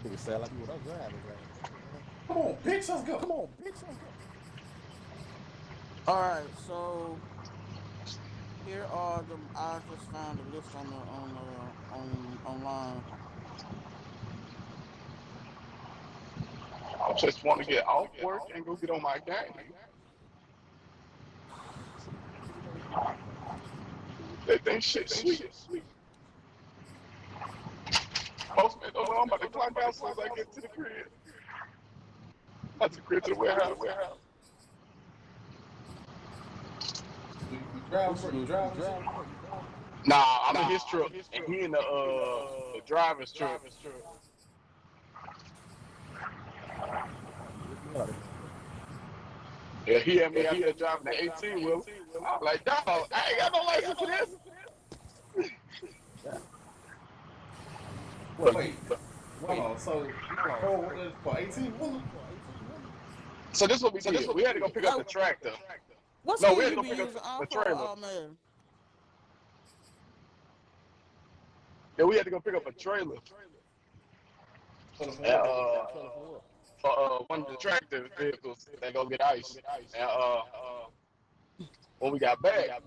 nigga sound like what I'm driving, right? Come on, bitch, let's go. All right, so here are the. I just found the list online. I just want to get off work and go get on my game. They think shit sweet. Postman don't know I'm about to clock out as soon as I get to the crib. Not to the crib, to the warehouse. You drive. Nah, I'm in his truck, and he in the driver's truck. Yeah, he had me out there driving the 18 wheel. I'm like, dog, I ain't got no license for this. So this is what we did. We had to go pick up the tractor. What's No, we had to you go be pick using? up the trailer. Oh man. Then we had to go pick up a trailer. For one of the tractor vehicles that go get ice. And when we got back,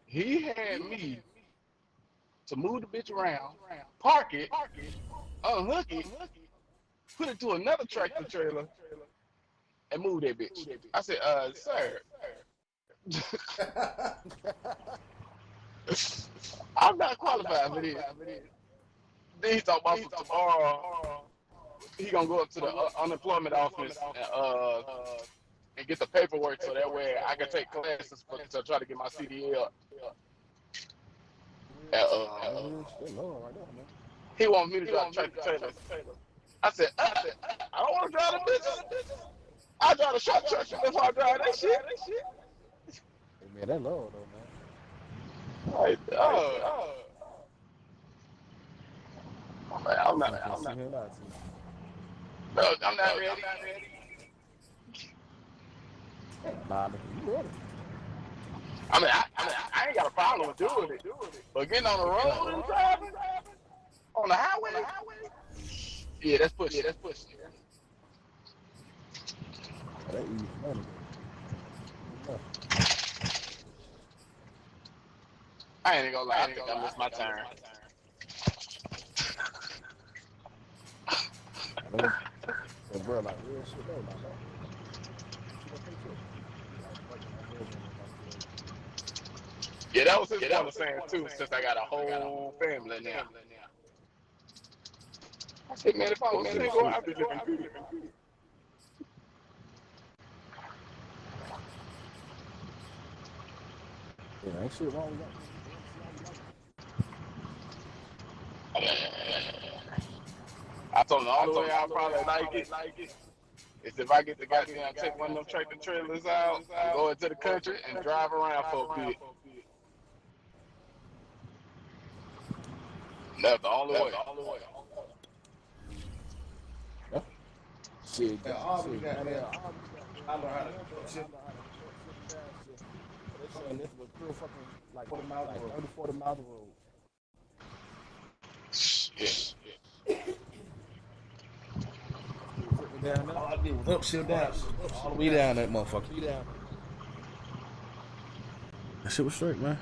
he had me to move the bitch around, park it, unhook it, put it to another tractor trailer, and move that bitch. I said, sir. I'm not qualified for this. Then he talked about for tomorrow. He gonna go up to the unemployment office and get the paperwork so that way I can take classes to try to get my CDL. He wants me to drive tractor trailers. I said, I don't want to drive the bitches. I drive the short truck before I drive that shit. Man, that low though, man. Like, I'm not ready. Nah, nigga, you ready? I mean, I ain't got a problem with doing it. But getting on the road and driving on the highway, yeah, that's pushing. That easy money. I ain't gonna lie, I think I missed my turn. Bro, like real shit though, like that. Yeah, that was his point of saying too, since I got a whole family now. I said, man, if I was single, I'd be living good. Yeah, ain't shit wrong with that. I told him the only way I'll probably like it is if I get the goddamn take one of them tractor trailers out and go into the country and drive around for a bit. That's the only way. Yeah. Shit, I know how to shit. And this was real fucking like 40 miles of road. Shit. Down there. All I did was up, shit down. All the way down that motherfucker. That shit was straight, man.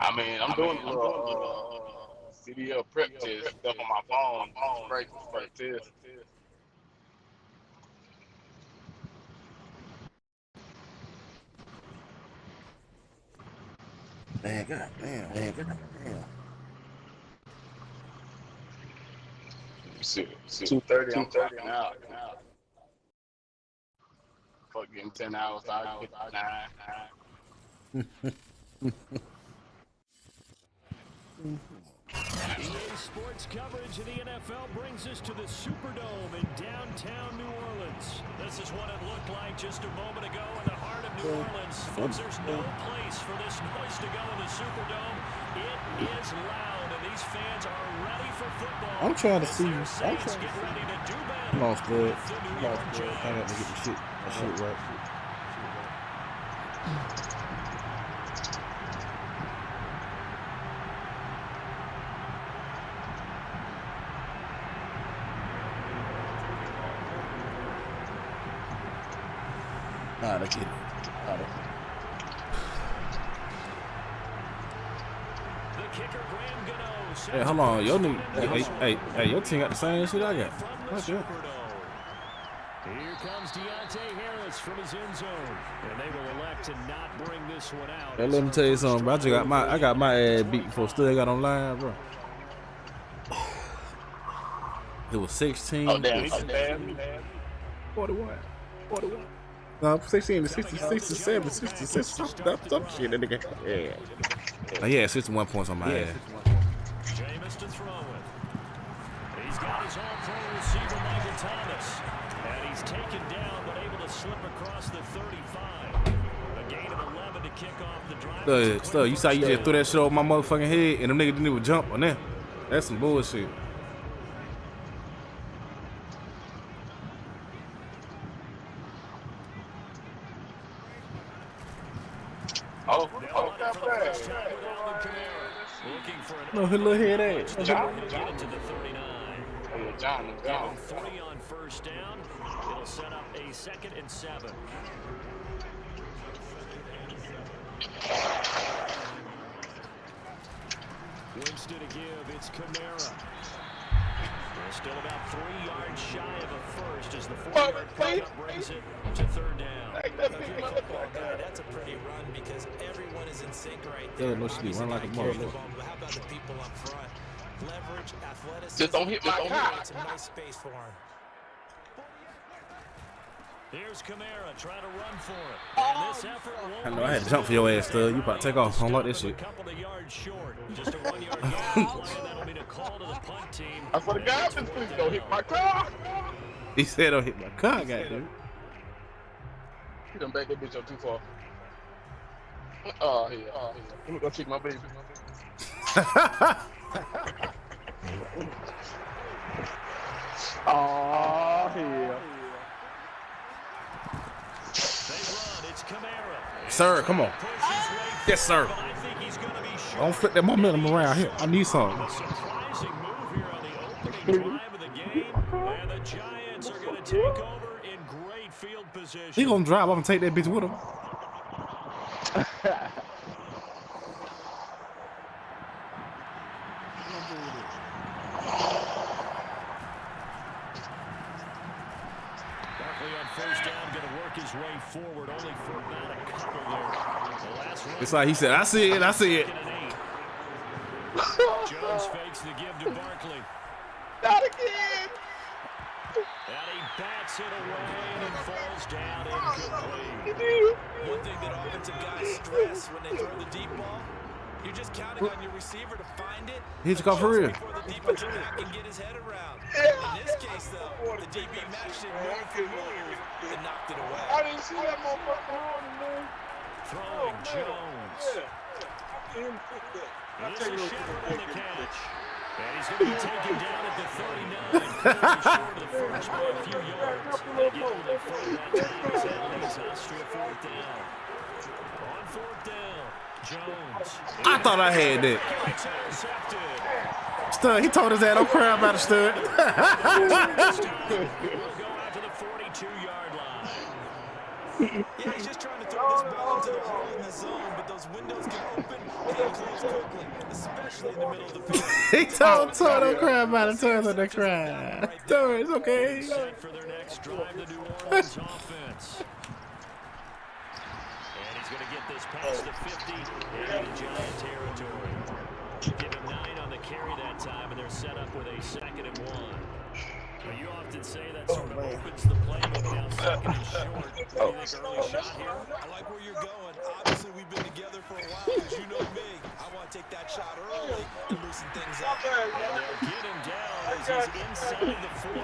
I mean, I'm doing a little CDL prep test stuff on my phone. Straight test. Man, goddamn. 2:30, I'm talking out. Fuck getting 10 hours out, get 9. EA Sports coverage of the NFL brings us to the Superdome in downtown New Orleans. This is what it looked like just a moment ago in the heart of New Orleans. Folks, there's no place for this noise to go in the Superdome. It is loud, and these fans are ready for football. I'm trying to see. Get ready to do battle. Lost good. I got to get the shit right. Nah, they get it. Hey, hold on, your nigga. Hey, your team got the same shit I got. Okay. Here comes Deontay Harris from his end zone, and they will elect to not bring this one out. Hey, let me tell you something, bro. I got my ass beat before still got online, bro. It was 16. Oh, damn. 41. No, 16 to 67, 66, some shit that nigga. Yeah. Yeah, 61 points on my ass. Jameis to throw it. He's got his all-pro receiver, Michael Thomas. And he's taken down, but able to slip across the 35. A gain of 11 to kick off the drive. So you saw you just threw that shit over my motherfucking head, and them niggas didn't even jump on that. That's some bullshit. Oh, not bad. No, his little head ass. John. John. 3 on first down. It'll set up a 2nd and 7. Winston to give. It's Kamara. We're still about 3 yards shy of a first as the 4-yard pickup brings it to 3rd down. If you're a football guy, that's a pretty run because everyone is in sync right there. Yeah, must be run like a motherfucker. How about the people up front? Leverage, athleticism. Just don't hit my car. It's a nice space for him. Here's Kamara trying to run for it. And this effort I know I had to jump for your ass, stud. You about to take off. I don't like this shit. A couple of yards short. Just a 1-yard gain play. That'll be a call to the punt team. I swear to God, please don't hit my car. He said don't hit my car, goddamn. He done back that bitch up too far. Oh, yeah. Let me go check my baby. Oh, yeah. Sir, come on. Yes, sir. Don't flip that momentum around here. I need something. Surprising move here on the opening drive of the game. And the Giants are going to take over in great field position. He gonna drive off and take that bitch with him. His way forward, only 4th down a couple there. It's like he said, I see it, I see it. Jones fakes the give to Barkley. Not again. And he bats it away and falls down incomplete. One thing that offensive guys stress when they throw the deep ball, you're just counting on your receiver to find it. He just got for real. Before the defensive back can get his head around. In this case, though, the DB matched it move for move and knocked it away. I didn't see that motherfucker running, man. Throwing Jones. This is Shepard on the catch. And he's going to be taken down at the 39. Clearly short of the first by a few yards. They get only 4 that time as that leads us to a 4th down. On 4th down, Jones. I thought I had that. Stud, he told us that. Don't cry about it, Stud. We'll go after the 42-yard line. Yeah, he's just trying to throw this ball into the hole in the zone, but those windows can open and close quickly, especially in the middle of the field. He told don't cry about it. Tell her to cry. Tell her it's okay. Set for their next drive, the New Orleans offense. And he's going to get this past the 50 into Giant territory. Give him 9 on the carry that time, and they're set up with a 2nd and 1. Now, you often say that sort of opens the playbook now, 2nd and short. Do you think early shot here? I like where you're going. Obviously, we've been together for a while, because you know me. I want to take that shot early and loosen things up. And they'll get him down as he's inside the 40.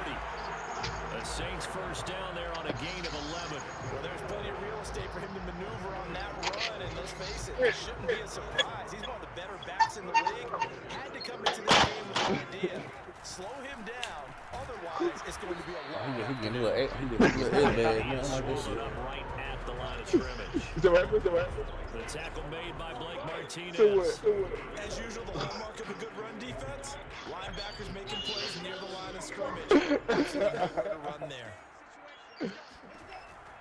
The Saints first down there on a gain of 11. Well, there's plenty of real estate for him to maneuver on that run, and let's face it, it shouldn't be a surprise. He's one of the better backs in the league. Had to come into this game with an idea. Slow him down, otherwise it's going to be a long He can do it. He can do it, man. I like this shit. Up right at the line of scrimmage. The tackle made by Blake Martinez. As usual, the hallmark of a good run defense, linebackers making plays near the line of scrimmage. Absolutely nowhere to run there.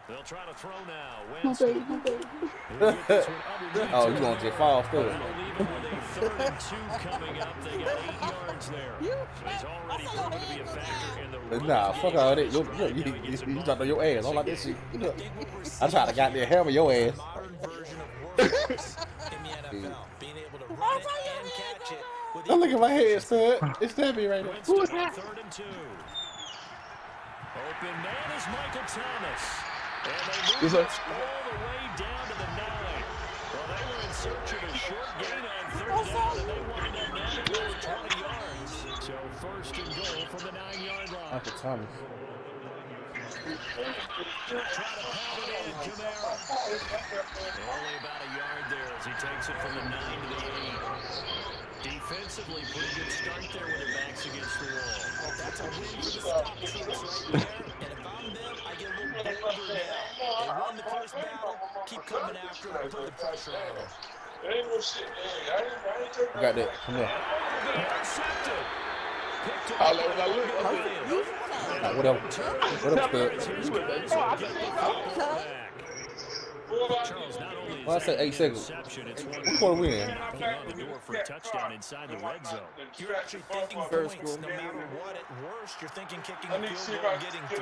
They'll try to throw now. Winston. Oh, you want to fall through it. Even with a 3rd and 2 coming up, they got 8 yards there. He's already proven to be a factor in the Nah, fuck all that. You dropped on your ass. I don't like this shit. I tried to goddamn hammer your ass. Modern version of workhorse in the NFL, being able to run it and catch it. Don't look at my head, Stud. It's stabbing right now. Who is that? 3rd and 2. Open man is Michael Thomas. And they move this all the way down to the 9. Well, they were in search of a short gain on 3rd down, and they wanted up now to go 20 yards. So 1st and goal from the 9-yard line. Michael Thomas. Try to pound it in, Kamara. Only about a yard there as he takes it from the 9 to the 8. Defensively, pretty good start there with their backs against the wall. That's a win for the stop troops right there. And if I'm them, I get a little bolder now. They won the first battle, keep coming after them, put the pressure on them. Ain't no shit, man. I ain't taking I got that. Come here. I'll let I look. Whatever. Whatever. Well, I said 8 seconds. Before we win. For a touchdown inside the red zone. You're actually thinking points, no matter what. At worst, you're thinking kicking a field goal and getting 3.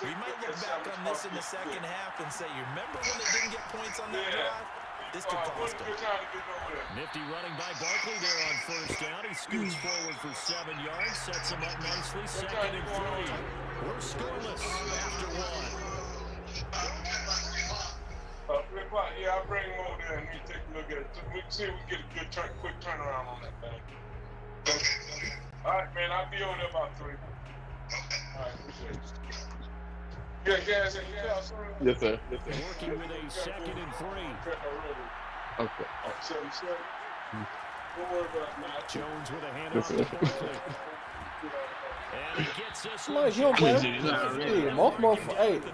We might look back on this in the second half and say, you remember when they didn't get points on that drive? This could cost them. Nifty running by Barkley there on first down. He scoots forward for 7 yards, sets him up nicely. 2nd and 3. We're scoreless after 1. Yeah, I'll bring him over there and we take a look at it. We can see if we can get a good quick turnaround on that thing. All right, man, I'll be over there about 3. All right, appreciate it. You got gas in your car, sir? Yes, sir. Working with a 2nd and 3. Okay. 77. Don't worry about that. Jones with a handoff to Barkley. And he gets this one. Like, yo, man.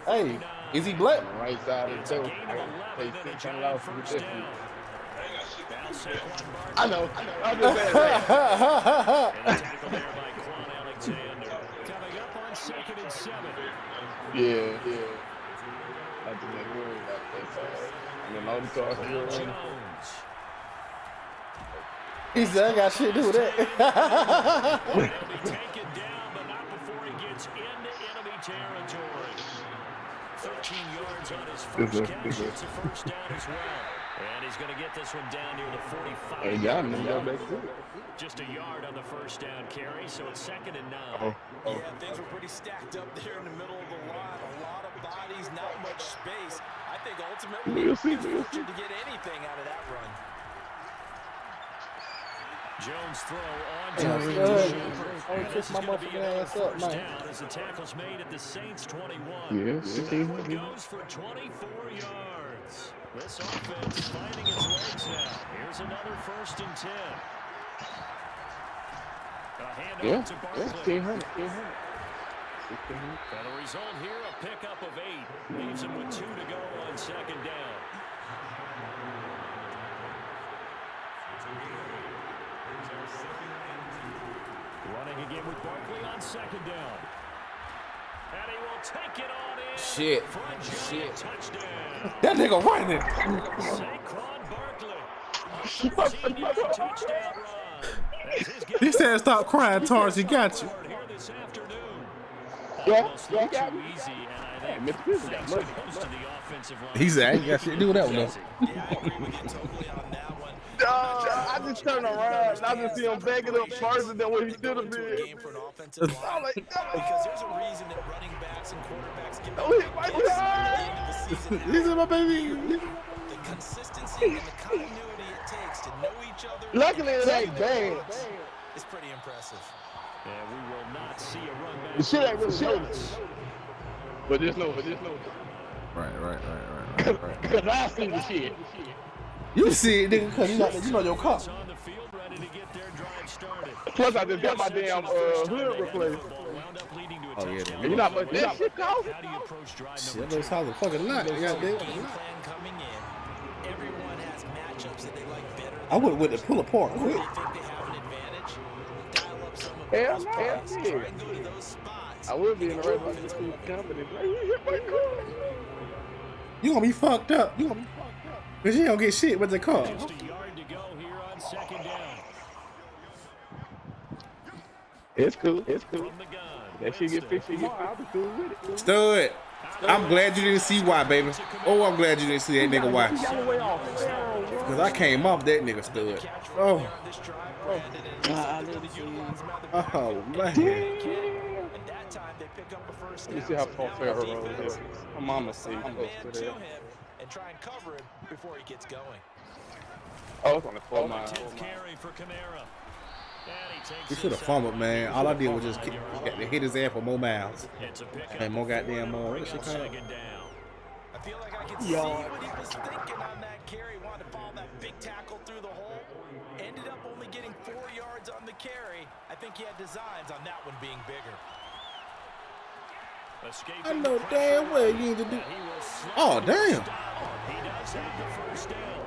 Hey, is he black? Right side of the door. Pay $600 for this. I know. I'm just saying. Tackle there by Quan Alexander. Coming up on 2nd and 7. Yeah. I do not worry about that. And then all the talk Jones. He said, I got shit to do with that. He'll be taken down, but not before he gets into enemy territory. 13 yards on his first catch. It's a first down as well. And he's going to get this one down near the 45. Hey, John, back too. Just a yard on the first down carry, so it's 2nd and 9. Yeah, things were pretty stacked up there in the middle of the line. A lot of bodies, not much space. I think ultimately he was fortunate to get anything out of that run. Jones throw on Yeah, to kiss my motherfucking ass up, man. down as the tackle's made at the Saints 21. Yeah. Goes for 24 yards. This offense finding its legs now. Here's another 1st and 10. A handoff to Barkley. And a result here, a pickup of 8. Leaves him with 2 to go on 2nd down. Running again with Barkley on 2nd down. And he will take it on in. Shit. Touchdown. That nigga running. Saquon Barkley. 14-yard touchdown run. He said, stop crying, Tars. He got you. Here this afternoon. Yeah, Too easy, and I think thanks to the offensive line. He said, I ain't got shit to do with that one, though. Yeah, I agree with you totally on that one. I just turned around and I just see him backing up farther than what he should have been. Because there's a reason that running backs and quarterbacks get He's my baby. the consistency and the continuity it takes to know each other. Luckily, it ain't bad. It's pretty impressive. And we will not see a run back. The shit ain't really noticed. But just know. Right. Because I see the shit. You see it, nigga, because you know your car. On the field, ready to get their drive started. Plus, I just got my damn hood replaced. Wound up leading to a Oh, yeah, touchdown. And you know how much that shit cost? How do you approach drive Shit, number that sounds a fucking lot. Game plan coming in. Everyone has matchups that they like better. I would have went to pull apart quick. They think they have an advantage. Dial up some of Hell those no, plays. yeah. Try and go to those spots. I would be in the right place to see company. Like, you hit my car. You gonna be fucked up. Because you don't get shit with the car. Just a yard to go here on 2nd down. It's cool. From the gun. That shit get fixed tomorrow. I'll be cool with it. Stud. I'm glad you didn't see why, baby. Oh, I'm glad you didn't see that nigga why. Because I came off that nigga stud. Oh. Oh, man. And that time they pick up a first down. Let me see how far Farrah Road is. My mama see Man close to to him that. and try and cover him before he gets going. Oh, it's on the 4 mile. 10th carry for Kamara. And he takes He should have fumbled, man. All I did was just got to hit his ass for more miles. It's a pickup. And more goddamn what shit called? 2nd down. I feel like I can see what he was thinking on that carry. Wanted to follow that big tackle through the hole. Ended up only getting 4 yards on the carry. I think he had designs on that one being bigger. I know damn well you need to do. Oh, damn. He does have the first down.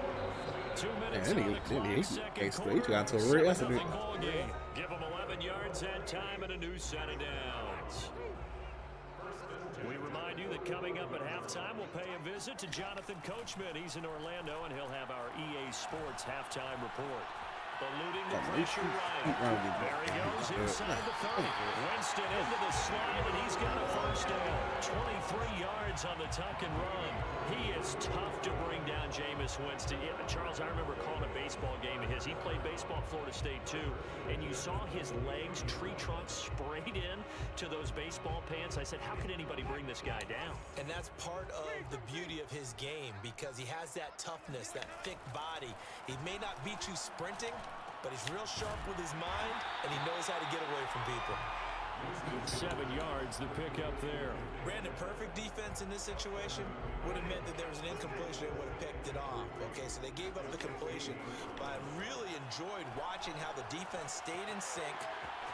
2 minutes on the clock, second quarter, he got to a real 7-0 ball game. Give them 11 yards that time and a new set of downs. We remind you that coming up at halftime, we'll pay a visit to Jonathan Coachman. He's in Orlando, and he'll have our EA Sports halftime report. Eluding the pressure right. There he goes inside the 30. Winston into the slide, and he's got a first down. 23 yards on the tuck and run. He is tough to bring down, Jameis Winston. Yeah, Charles, I remember calling a baseball game of his. He played baseball at Florida State, too. And you saw his legs, tree trunks sprayed in to those baseball pants. I said, how could anybody bring this guy down? And that's part of the beauty of his game because he has that toughness, that thick body. He may not beat you sprinting, but he's real sharp with his mind, and he knows how to get away from people. 7 yards, the pick up there. Brandon, perfect defense in this situation would have meant that there was an incompletion and would have picked it off. Okay, so they gave up the completion, but I really enjoyed watching how the defense stayed in sync,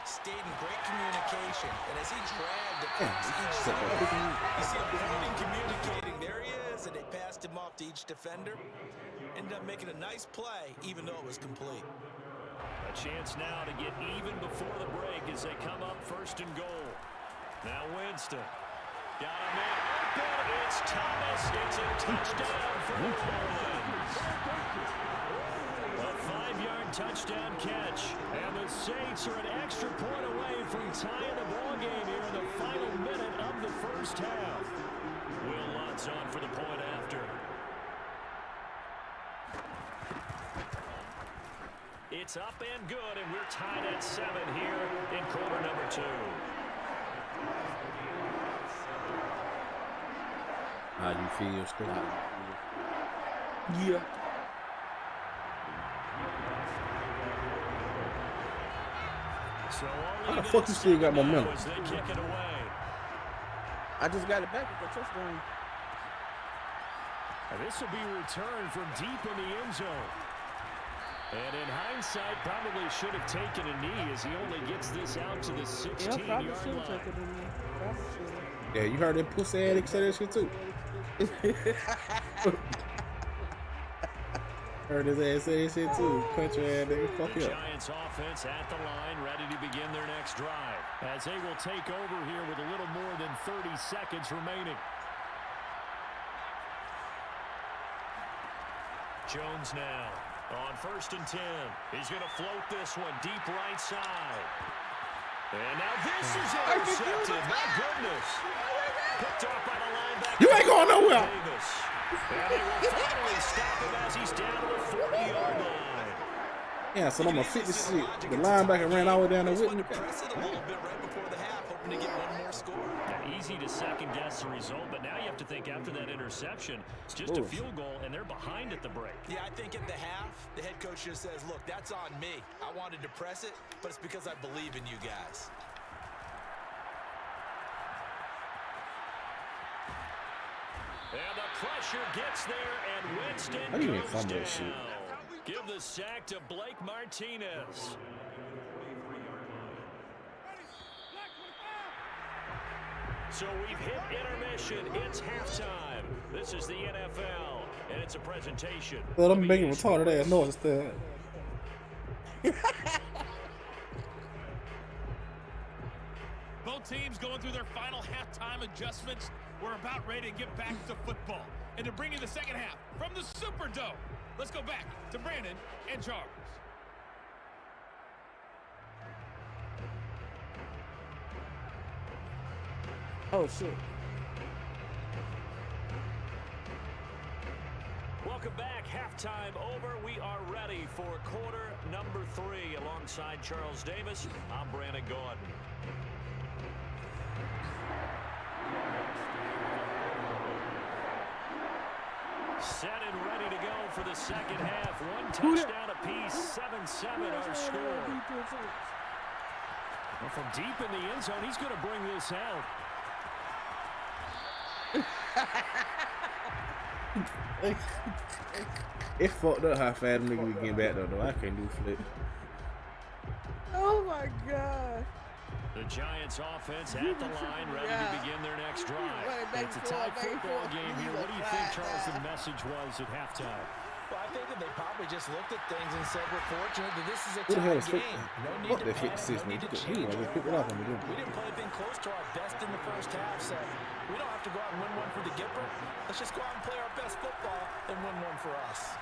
stayed in great communication, and as he dragged across each side, you see him pointing, communicating, there he is, and they passed him off to each defender. Ended up making a nice play, even though it was complete. A chance now to get even before the break as they come up 1st and goal. Now Winston. Got him in. Open. It's Thomas. It's a touchdown for New Orleans. A 5-yard touchdown catch. And the Saints are an extra point away from tying the ball game here in the final minute of the first half. Will Lutz on for the point after. It's up and good, and we're tied at 7 here in quarter number 2. How you feel, Scott? Yeah. So how the fuck you still got momentum? As they kick it away. I just got it back with the touchdown. And this will be returned from deep in the end zone. And in hindsight, probably should have taken a knee as he only gets this out to the 16-yard line. Yeah, you heard that pussy addict say that shit too. Heard his ass say that shit too. Country addict, fuck The up. Giants offense at the line, ready to begin their next drive. As they will take over here with a little more than 30 seconds remaining. Jones now. On 1st and 10, he's going to float this one deep right side. And now this is intercepted. My goodness. Picked off by the linebacker. You ain't going nowhere. Davis. And they will finally stop him as he's down to the 40-yard line. Yeah, so I'm going to fit this shit. The linebacker ran all the way down there with me. Press it a little bit right before the half, hoping to get one more score. Yeah, easy to second-guess the result, but now you have to think after that interception, it's just a field goal, and they're behind at the break. Yeah, I think at the half, the head coach just says, look, that's on me. I wanted to press it, but it's because I believe in you guys. And the pressure gets there, and Winston goes down. Shit? Give the sack to Blake Martinez. So we've hit intermission. It's halftime. This is the NFL, and it's a presentation. Well, I'm making retarded ass noise instead. Both teams going through their final halftime adjustments. We're about ready to get back to football. And to bring you the second half from the Superdome, let's go back to Brandon and Charles. Oh, shit. Welcome back. Halftime over. We are ready for quarter number 3. Alongside Charles Davis, I'm Brandon Gordon. Set and ready to go for the second half. One touchdown apiece. 7-7 our score. Well, from deep in the end zone, he's going to bring this out. It fucked up how fast nigga we getting back though. I can't do flip. Oh my God. The Giants offense at the line, ready to begin their next drive. It's a tie football game here. What do you think, Charles, the message was at halftime? Well, I think that they probably just looked at things and said, we're fortunate that this is a What the hell tie is game. No need what to the panic, 56 no need to man? change. He just picked it up on me. We didn't play anything close to our best in the first half, so we don't have to go out and win one for the Gipper. Let's just go out and play our best football and win one for us.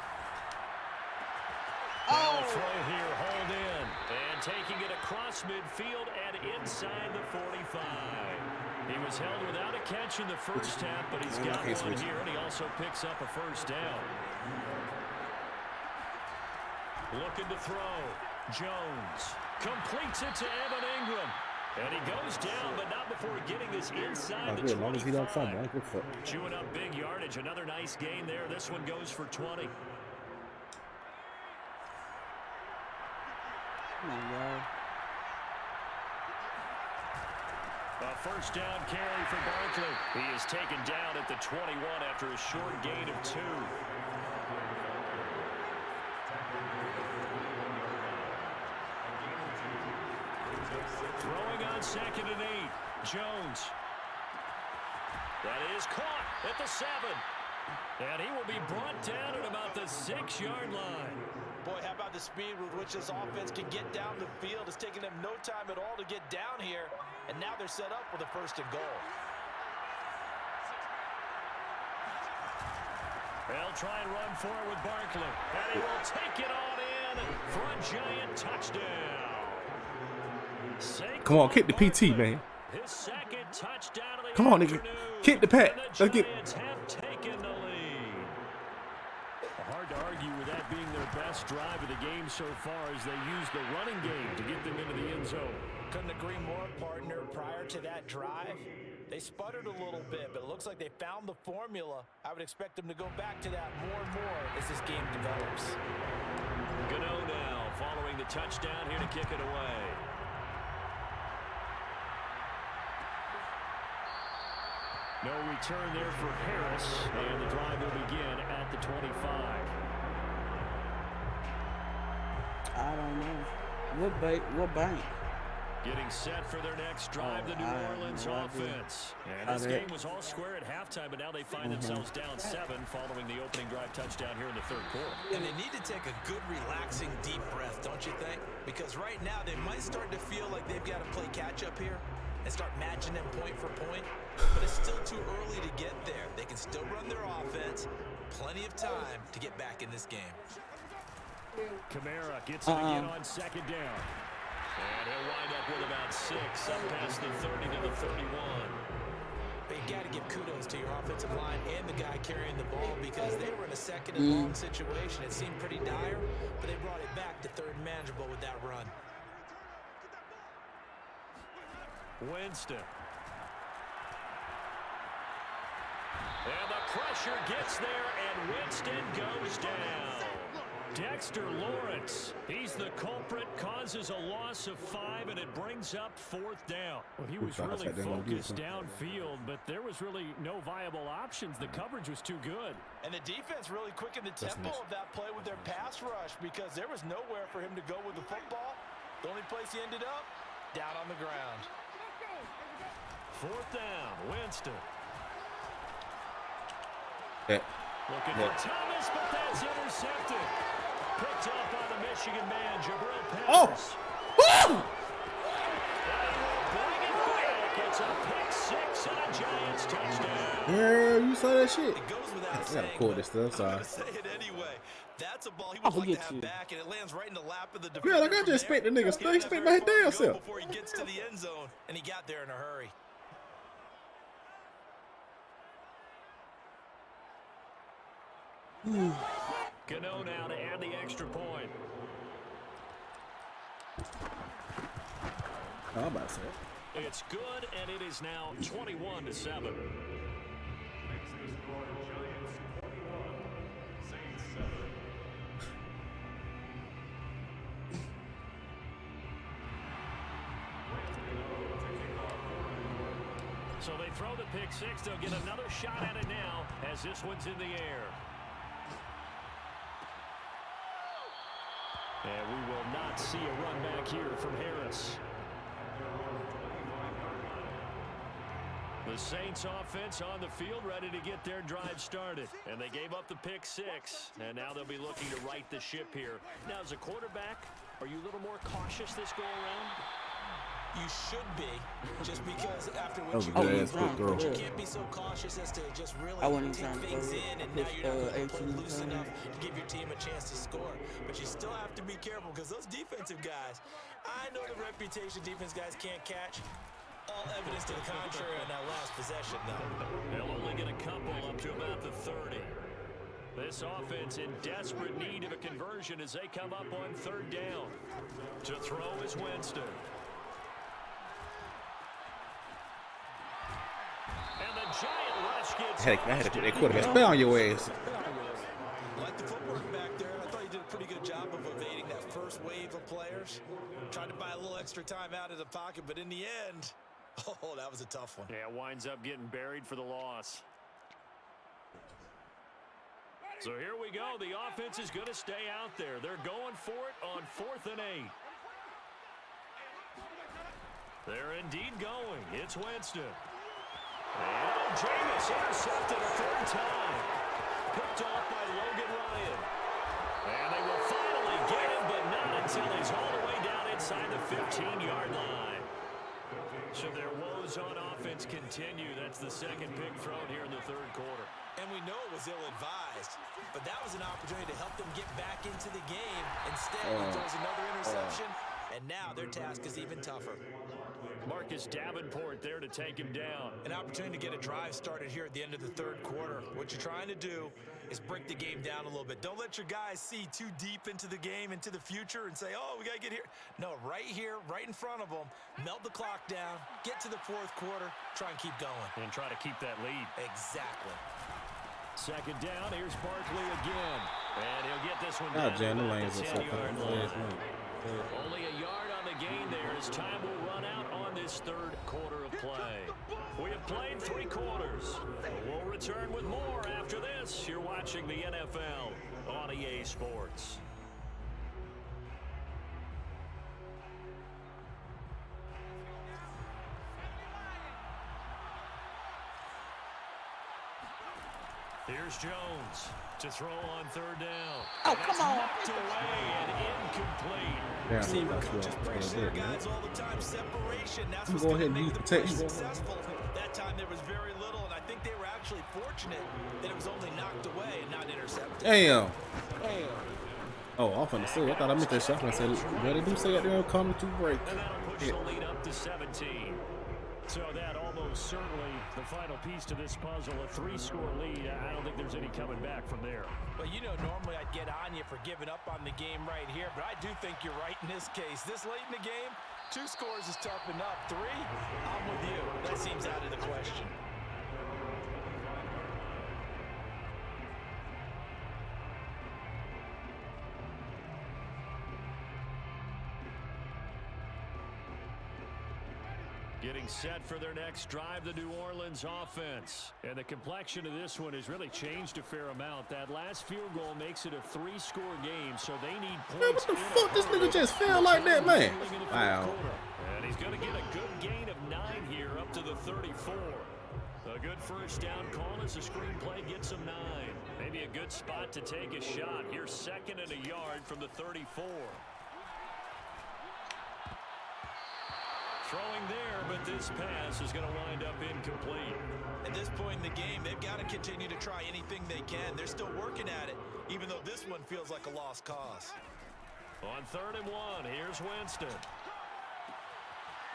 Oh! Throw here, hold in. And taking it across midfield and inside the 45. He was held without a catch in the first half, but he's got one here, and he also picks up a first down. Looking to throw. Jones completes it to Evan Ingram. And he goes down, but not before getting this inside the 25. Chewing up big yardage. Another nice gain there. This one goes for 20. Come on, y'all. A first down carry for Barkley. He is taken down at the 21 after a short gain of 2. Throwing on 2nd and 8. Jones. That is caught at the 7. And he will be brought down at about the 6-yard line. Boy, how about the speed with which this offense can get down the field? It's taken them no time at all to get down here. And now they're set up with a 1st and goal. They'll try and run forward with Barkley. And he will take it on in for a giant touchdown. Come on, kick the PT, man. His 2nd touchdown of the Come on, nigga. Kick the pet. Let's get. Have taken the lead. Hard to argue with that being their best drive of the game so far as they use the running game to get them into the end zone. Couldn't agree more, partner. Prior to that drive, they sputtered a little bit, but it looks like they found the formula. I would expect them to go back to that more and more as this game develops. Gano now following the touchdown here to kick it away. No return there for Harris, and the drive will begin at the 25. I don't know. What bank? Getting set for their next drive, the New Orleans offense. And this game was all square at halftime, but now they find themselves down 7 following the opening drive touchdown here in the 3rd quarter. And they need to take a good, relaxing, deep breath, don't you think? Because right now they might start to feel like they've got to play catch-up here and start matching them point for point. But it's still too early to get there. They can still run their offense. Plenty of time to get back in this game. Kamara gets it again on 2nd down. And he'll wind up with about 6 up past the 30 to the 31. But you got to give kudos to your offensive line and the guy carrying the ball because they were in a 2nd and long situation. It seemed pretty dire, but they brought it back to 3rd and manageable with that run. Winston. And the pressure gets there, and Winston goes down. Dexter Lawrence, he's the culprit, causes a loss of 5, and it brings up 4th down. Well, he was really focused downfield, but there was really no viable options. The coverage was too good. And the defense really quickened the tempo of that play with their pass rush because there was nowhere for him to go with the football. The only place he ended up, down on the ground. 4th down, Winston. Yeah. Looking for Thomas, but that's intercepted. Picked up by the Michigan man, Jabril Peppers. Oh! Woo! Bring it back. It's a pick 6 and a Giants touchdown. Yeah, you saw that shit. It goes without I saying, gotta call this stuff, sorry. I'm gonna say it anyway. That's a ball he would like to have back, and it lands right in the lap of the defender. Yeah, like I just spent the nigga space, spent my damn self. Before he gets to the end zone, and he got there in a hurry. Gano now to add the extra point. I'm about to say it. It's good, and it is now 21-7. So they throw the pick 6. They'll get another shot at it now as this one's in the air. And we will not see a run back here from Harris. The Saints offense on the field ready to get their drive started. And they gave up the pick 6. And now they'll be looking to right the ship here. Now, as a quarterback, are you a little more cautious this go around? You should be, just because after what That was you a good did, ass quick throw. you can't be so cautious as to just really take things in, and now you're not going to play loose enough to give your team a chance to score. But you still have to be careful because those defensive guys, I know the reputation defense guys can't catch. All evidence to the contrary on that last possession, though. They'll only get a couple up to about the 30. This offense in desperate need of a conversion as they come up on 3rd down. To throw is Winston. And the giant rush gets Heck, I had to put that quarterback spell on your ass. Like the footwork back there, I thought he did a pretty good job of evading that first wave of players. Tried to buy a little extra time out of the pocket, but in the end, oh, that was a tough one. Yeah, winds up getting buried for the loss. So here we go. The offense is going to stay out there. They're going for it on 4th and 8. They're indeed going. It's Winston. And Jameis intercepted a 3rd time. Picked off by Logan Ryan. And they will finally get him, but not until he's all the way down inside the 15-yard line. So their woes on offense continue. That's the 2nd pick thrown here in the 3rd quarter. And we know it was ill-advised, but that was an opportunity to help them get back into the game. Instead, he throws another interception, and now their task is even tougher. Marcus Davenport there to take him down. An opportunity to get a drive started here at the end of the 3rd quarter. What you're trying to do is break the game down a little bit. Don't let your guys see too deep into the game, into the future, and say, oh, we got to get here. No, right here, right in front of them, melt the clock down, get to the 4th quarter, try and keep going. And try to keep that lead. Exactly. 2nd down, here's Barkley again. And he'll get this one God, down Jan, the at lanes the are so 10-yard fucking line. fast, Only a yard on the gain there as time will run out on this 3rd quarter of play. We have played 3 quarters. We'll return with more after this. You're watching the NFL on EA Sports. Here's Jones to throw on 3rd down. Oh, come on. Knocked away and incomplete. Yeah, Receiver that's coaches what preach I their did, man. guys all the time. Separation, that's You what's go going to ahead and make use the the play tape. successful. That time there was very little, and I think they were actually fortunate that it was only knocked away and not intercepted. Damn. Oh, off on the seal. I thought I meant that shot. I said, well, they do say out there coming to break. And that'll push the lead up to 17. So that almost certainly the final piece to this puzzle, a 3-score lead. I don't think there's any coming back from there. Well, you know, normally I'd get on you for giving up on the game right here, but I do think you're right in this case. This late in the game, 2 scores is tough enough. 3, I'm with you. That seems out of the question. Getting set for their next drive, the New Orleans offense. And the complexion of this one has really changed a fair amount. That last field goal makes it a 3-score game, so they need points. Man, what the fuck? This nigga just fell like that, man. Wow. And he's going to get a good gain of 9 here up to the 34. A good first down call as the screenplay gets him 9. Maybe a good spot to take a shot. Here's 2nd and a yard from the 34. Throwing there, but this pass is going to wind up incomplete. At this point in the game, they've got to continue to try anything they can. They're still working at it, even though this one feels like a lost cause. On 3rd and 1, here's Winston.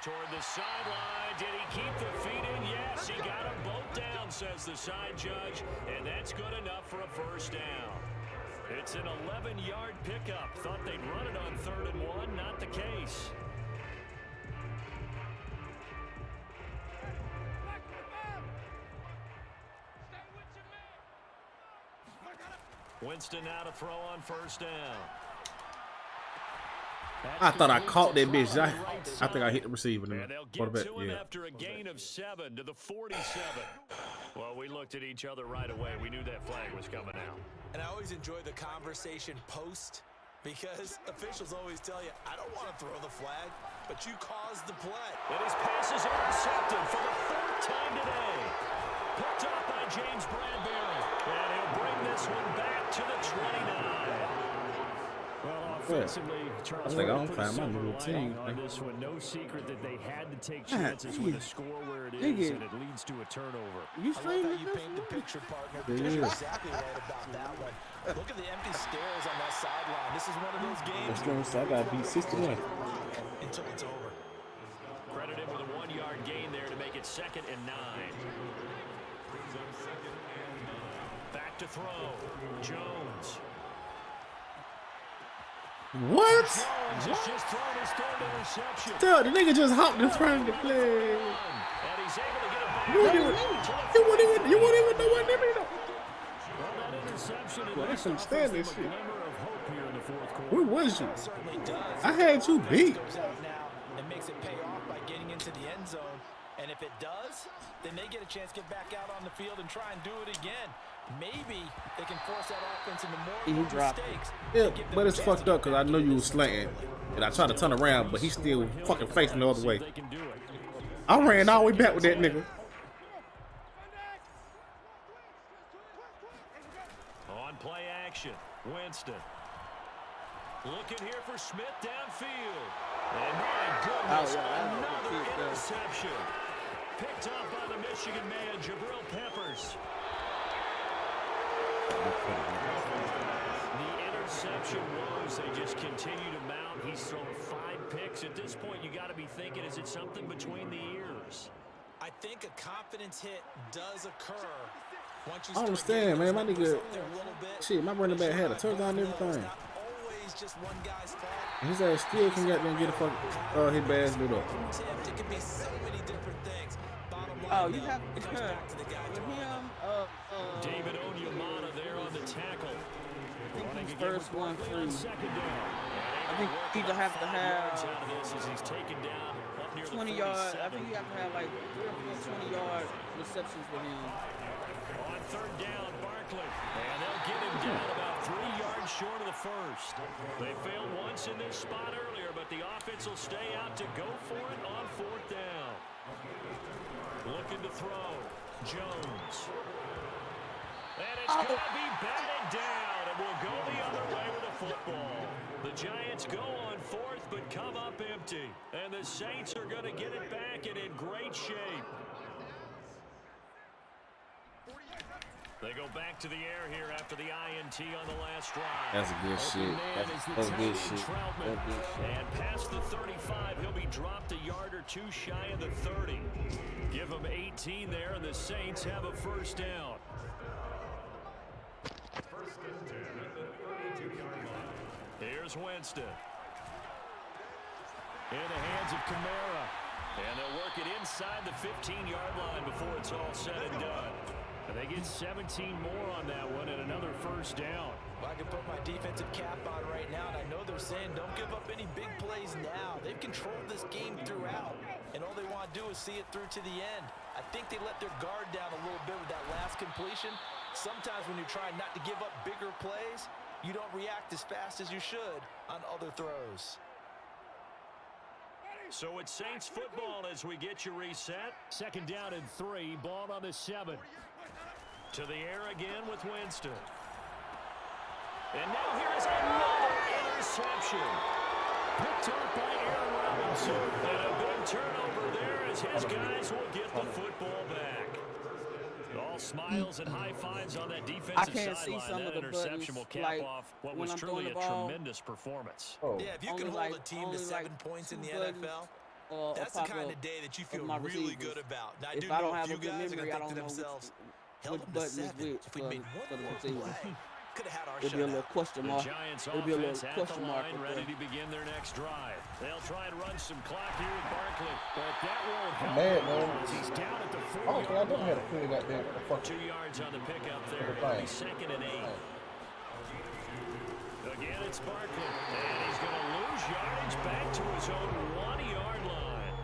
Toward the sideline. Did he keep the feet in? Yes, he got them both down, says the side judge, and that's good enough for a first down. It's an 11-yard pickup. Thought they'd run it on 3rd and 1. Not the case. Winston now to throw on first down. I thought I caught that bitch. I think I hit the receiver. And they'll get to him after a gain of 7 to the 47. Well, we looked at each other right away. We knew that flag was coming out. And I always enjoy the conversation post Because officials always tell you, I don't want to throw the flag, but you caused the play. And his pass is intercepted for the 4th time today. Picked up by James Bradbury. And he'll bring this one back to the 29. Well, offensively, Charles, I don't find my little team on this one. No secret that they had to take chances with the score where it is, and it leads to a turnover. You I love how you paint the picture, partner, because you're exactly right about that one. Look at the empty stairs on that sideline. This is one of those games. I got to beat 61. Until it's over. Credit him with a 1-yard gain there to make it 2nd and 9. Back to throw. Jones. What? Jones has just thrown his 3rd interception. Dude, the nigga just hopped in front of the play. And he's able to get it back. You wouldn't even know what they mean. Well, that interception Well, I at least couldn't stand offers this them a shit. glimmer of hope here in the 4th quarter. Where was you? It certainly does. I had you beat. Goes out now and makes it pay off by getting into the end zone. And if it does, then they get a chance to get back out on the field and try and do it again. Maybe they can force that offense into more mistakes. Yeah, but it's fucked up because I know you was slanting. And I tried to turn around, but he's still fucking facing the other way. I ran all the way back with that nigga. On play action, Winston. Looking here for Smith downfield. And my goodness, another interception. Picked up by the Michigan man, Jabril Peppers. The interception woes, they just continue to mount. He's thrown 5 picks. At this point, you got to be thinking, is it something between the ears? I think a confidence hit does occur. Once you I understand, man. My nigga, shit, my running back had a touchdown and everything. Just one guy's fault. And his ass still can get there and get a fuck his bass lit up. It can be so many different things. Oh, you have with him. David Onyemata there on the tackle. I think he's first one free. I think he either have to have 20 yards. I think you have to have like 3 or 4 20-yard receptions with him. On 3rd down, Barkley. And they'll get him down about 3 yards short of the 1st. They failed once in this spot earlier, but the offense will stay out to go for it on 4th down. Looking to throw. Jones. And it's going to be batted down, and we'll go the other way with the football. The Giants go on 4th, but come up empty. And the Saints are going to get it back and in great shape. They go back to the air here after the INT on the last drive. That's good shit. That's good shit. And past the 35, he'll be dropped a yard or 2 shy of the 30. Give him 18 there, and the Saints have a 1st down. Here's Winston. In the hands of Kamara. And they'll work it inside the 15-yard line before it's all said and done. And they get 17 more on that one and another 1st down. Well, I can put my defensive cap on right now, and I know they're saying don't give up any big plays now. They've controlled this game throughout, and all they want to do is see it through to the end. I think they let their guard down a little bit with that last completion. Sometimes when you're trying not to give up bigger plays, you don't react as fast as you should on other throws. So it's Saints football as we get you reset. 2nd down and 3, ball on the 7. To the air again with Winston. And now here is another interception. Picked up by Aaron Robinson. And a big turnover there as his guys will get the football back. All smiles and high fives on that defensive sideline. That interception will cap off what was truly a tremendous performance. Yeah, if you can hold a team to 7 points in the NFL, that's the kind of day that you feel really good about. Now, I do know a few guys are going to think to themselves, held them to 7. If we made one more play, could have had our shot. It'll be a little question mark. It'll be a little question mark. Ready to begin their next drive. They'll try and run some clock here with Barkley, but that won't help. Mad, man. He's down at the 4. Oh, I don't have to clear that damn fuck. 2 yards on the pickup there. It'll be 2nd and 8. Again, it's Barkley, and he's going to lose yardage back to his own 1-yard line.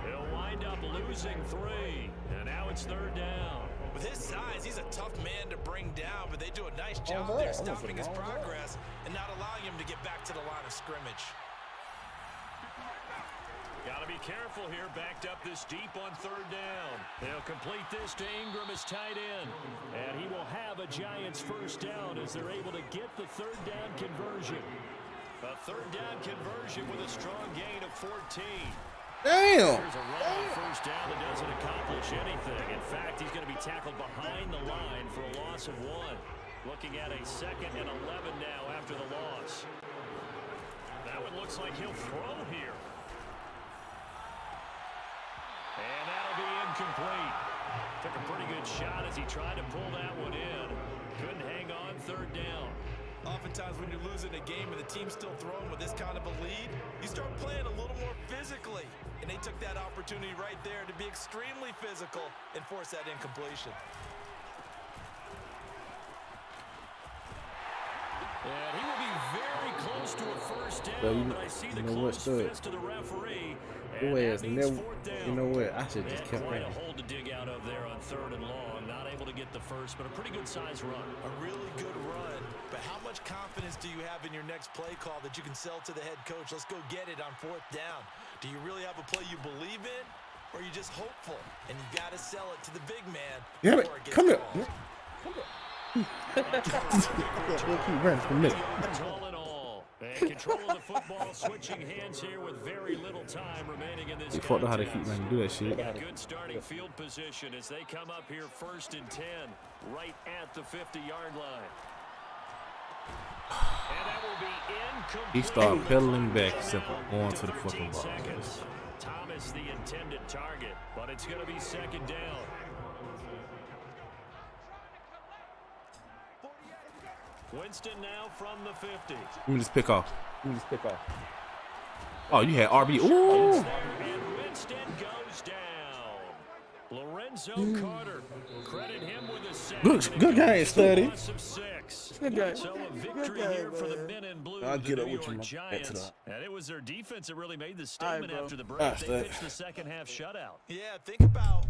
He'll wind up losing 3, and now it's 3rd down. With his size, he's a tough man to bring down, but they do a nice job there stopping his progress and not allowing him to get back to the line of scrimmage. Got to be careful here, backed up this deep on third down. They'll complete this to Ingram as tight end. And he will have a Giants first down as they're able to get the third down conversion. A third down conversion with a strong gain of 14. Damn. There's a run on first down that doesn't accomplish anything. In fact, he's going to be tackled behind the line for a loss of 1. Looking at a 2nd and 11 now after the loss. That one looks like he'll throw here. And that'll be incomplete. Took a pretty good shot as he tried to pull that one in. Couldn't hang on third down. Oftentimes when you're losing a game and the team's still throwing with this kind of a lead, you start playing a little more physically. And they took that opportunity right there to be extremely physical and force that incompletion. And he will be very close to a first down, but I see the close fist to the referee. Your ass never, you know what? I should just kept quite running. a hole to dig out of there on 3rd and long. Not able to get the first, but a pretty good size run. A really good run, but how much confidence do you have in your next play call that you can sell to the head coach? Let's go get it on 4th down. Do you really have a play you believe in, or are you just hopeful? And you got to sell it to the big man. Yeah, but come here. Keep running for a minute. All in all, and control of the football, switching hands here with very little time remaining in this. They fucked up how they keep letting do that shit. Good starting field position as they come up here 1st and 10, right at the 50-yard line. And that will be incomplete. He started pedaling back, except for going to the fucking ball. Thomas the intended target, but it's going to be 2nd down. Winston now from the 50. Let me just pick off. Oh, you had RB. Ooh. And Winston goes down. Lorenzo Carter. Credit him with a sack. Good game, study. Good game. So a victory here for the men in blue. I'll get the up New with you, York man. Giants. And it was their defense that really made the statement after the break. They pitched the second half shutout. Yeah, think about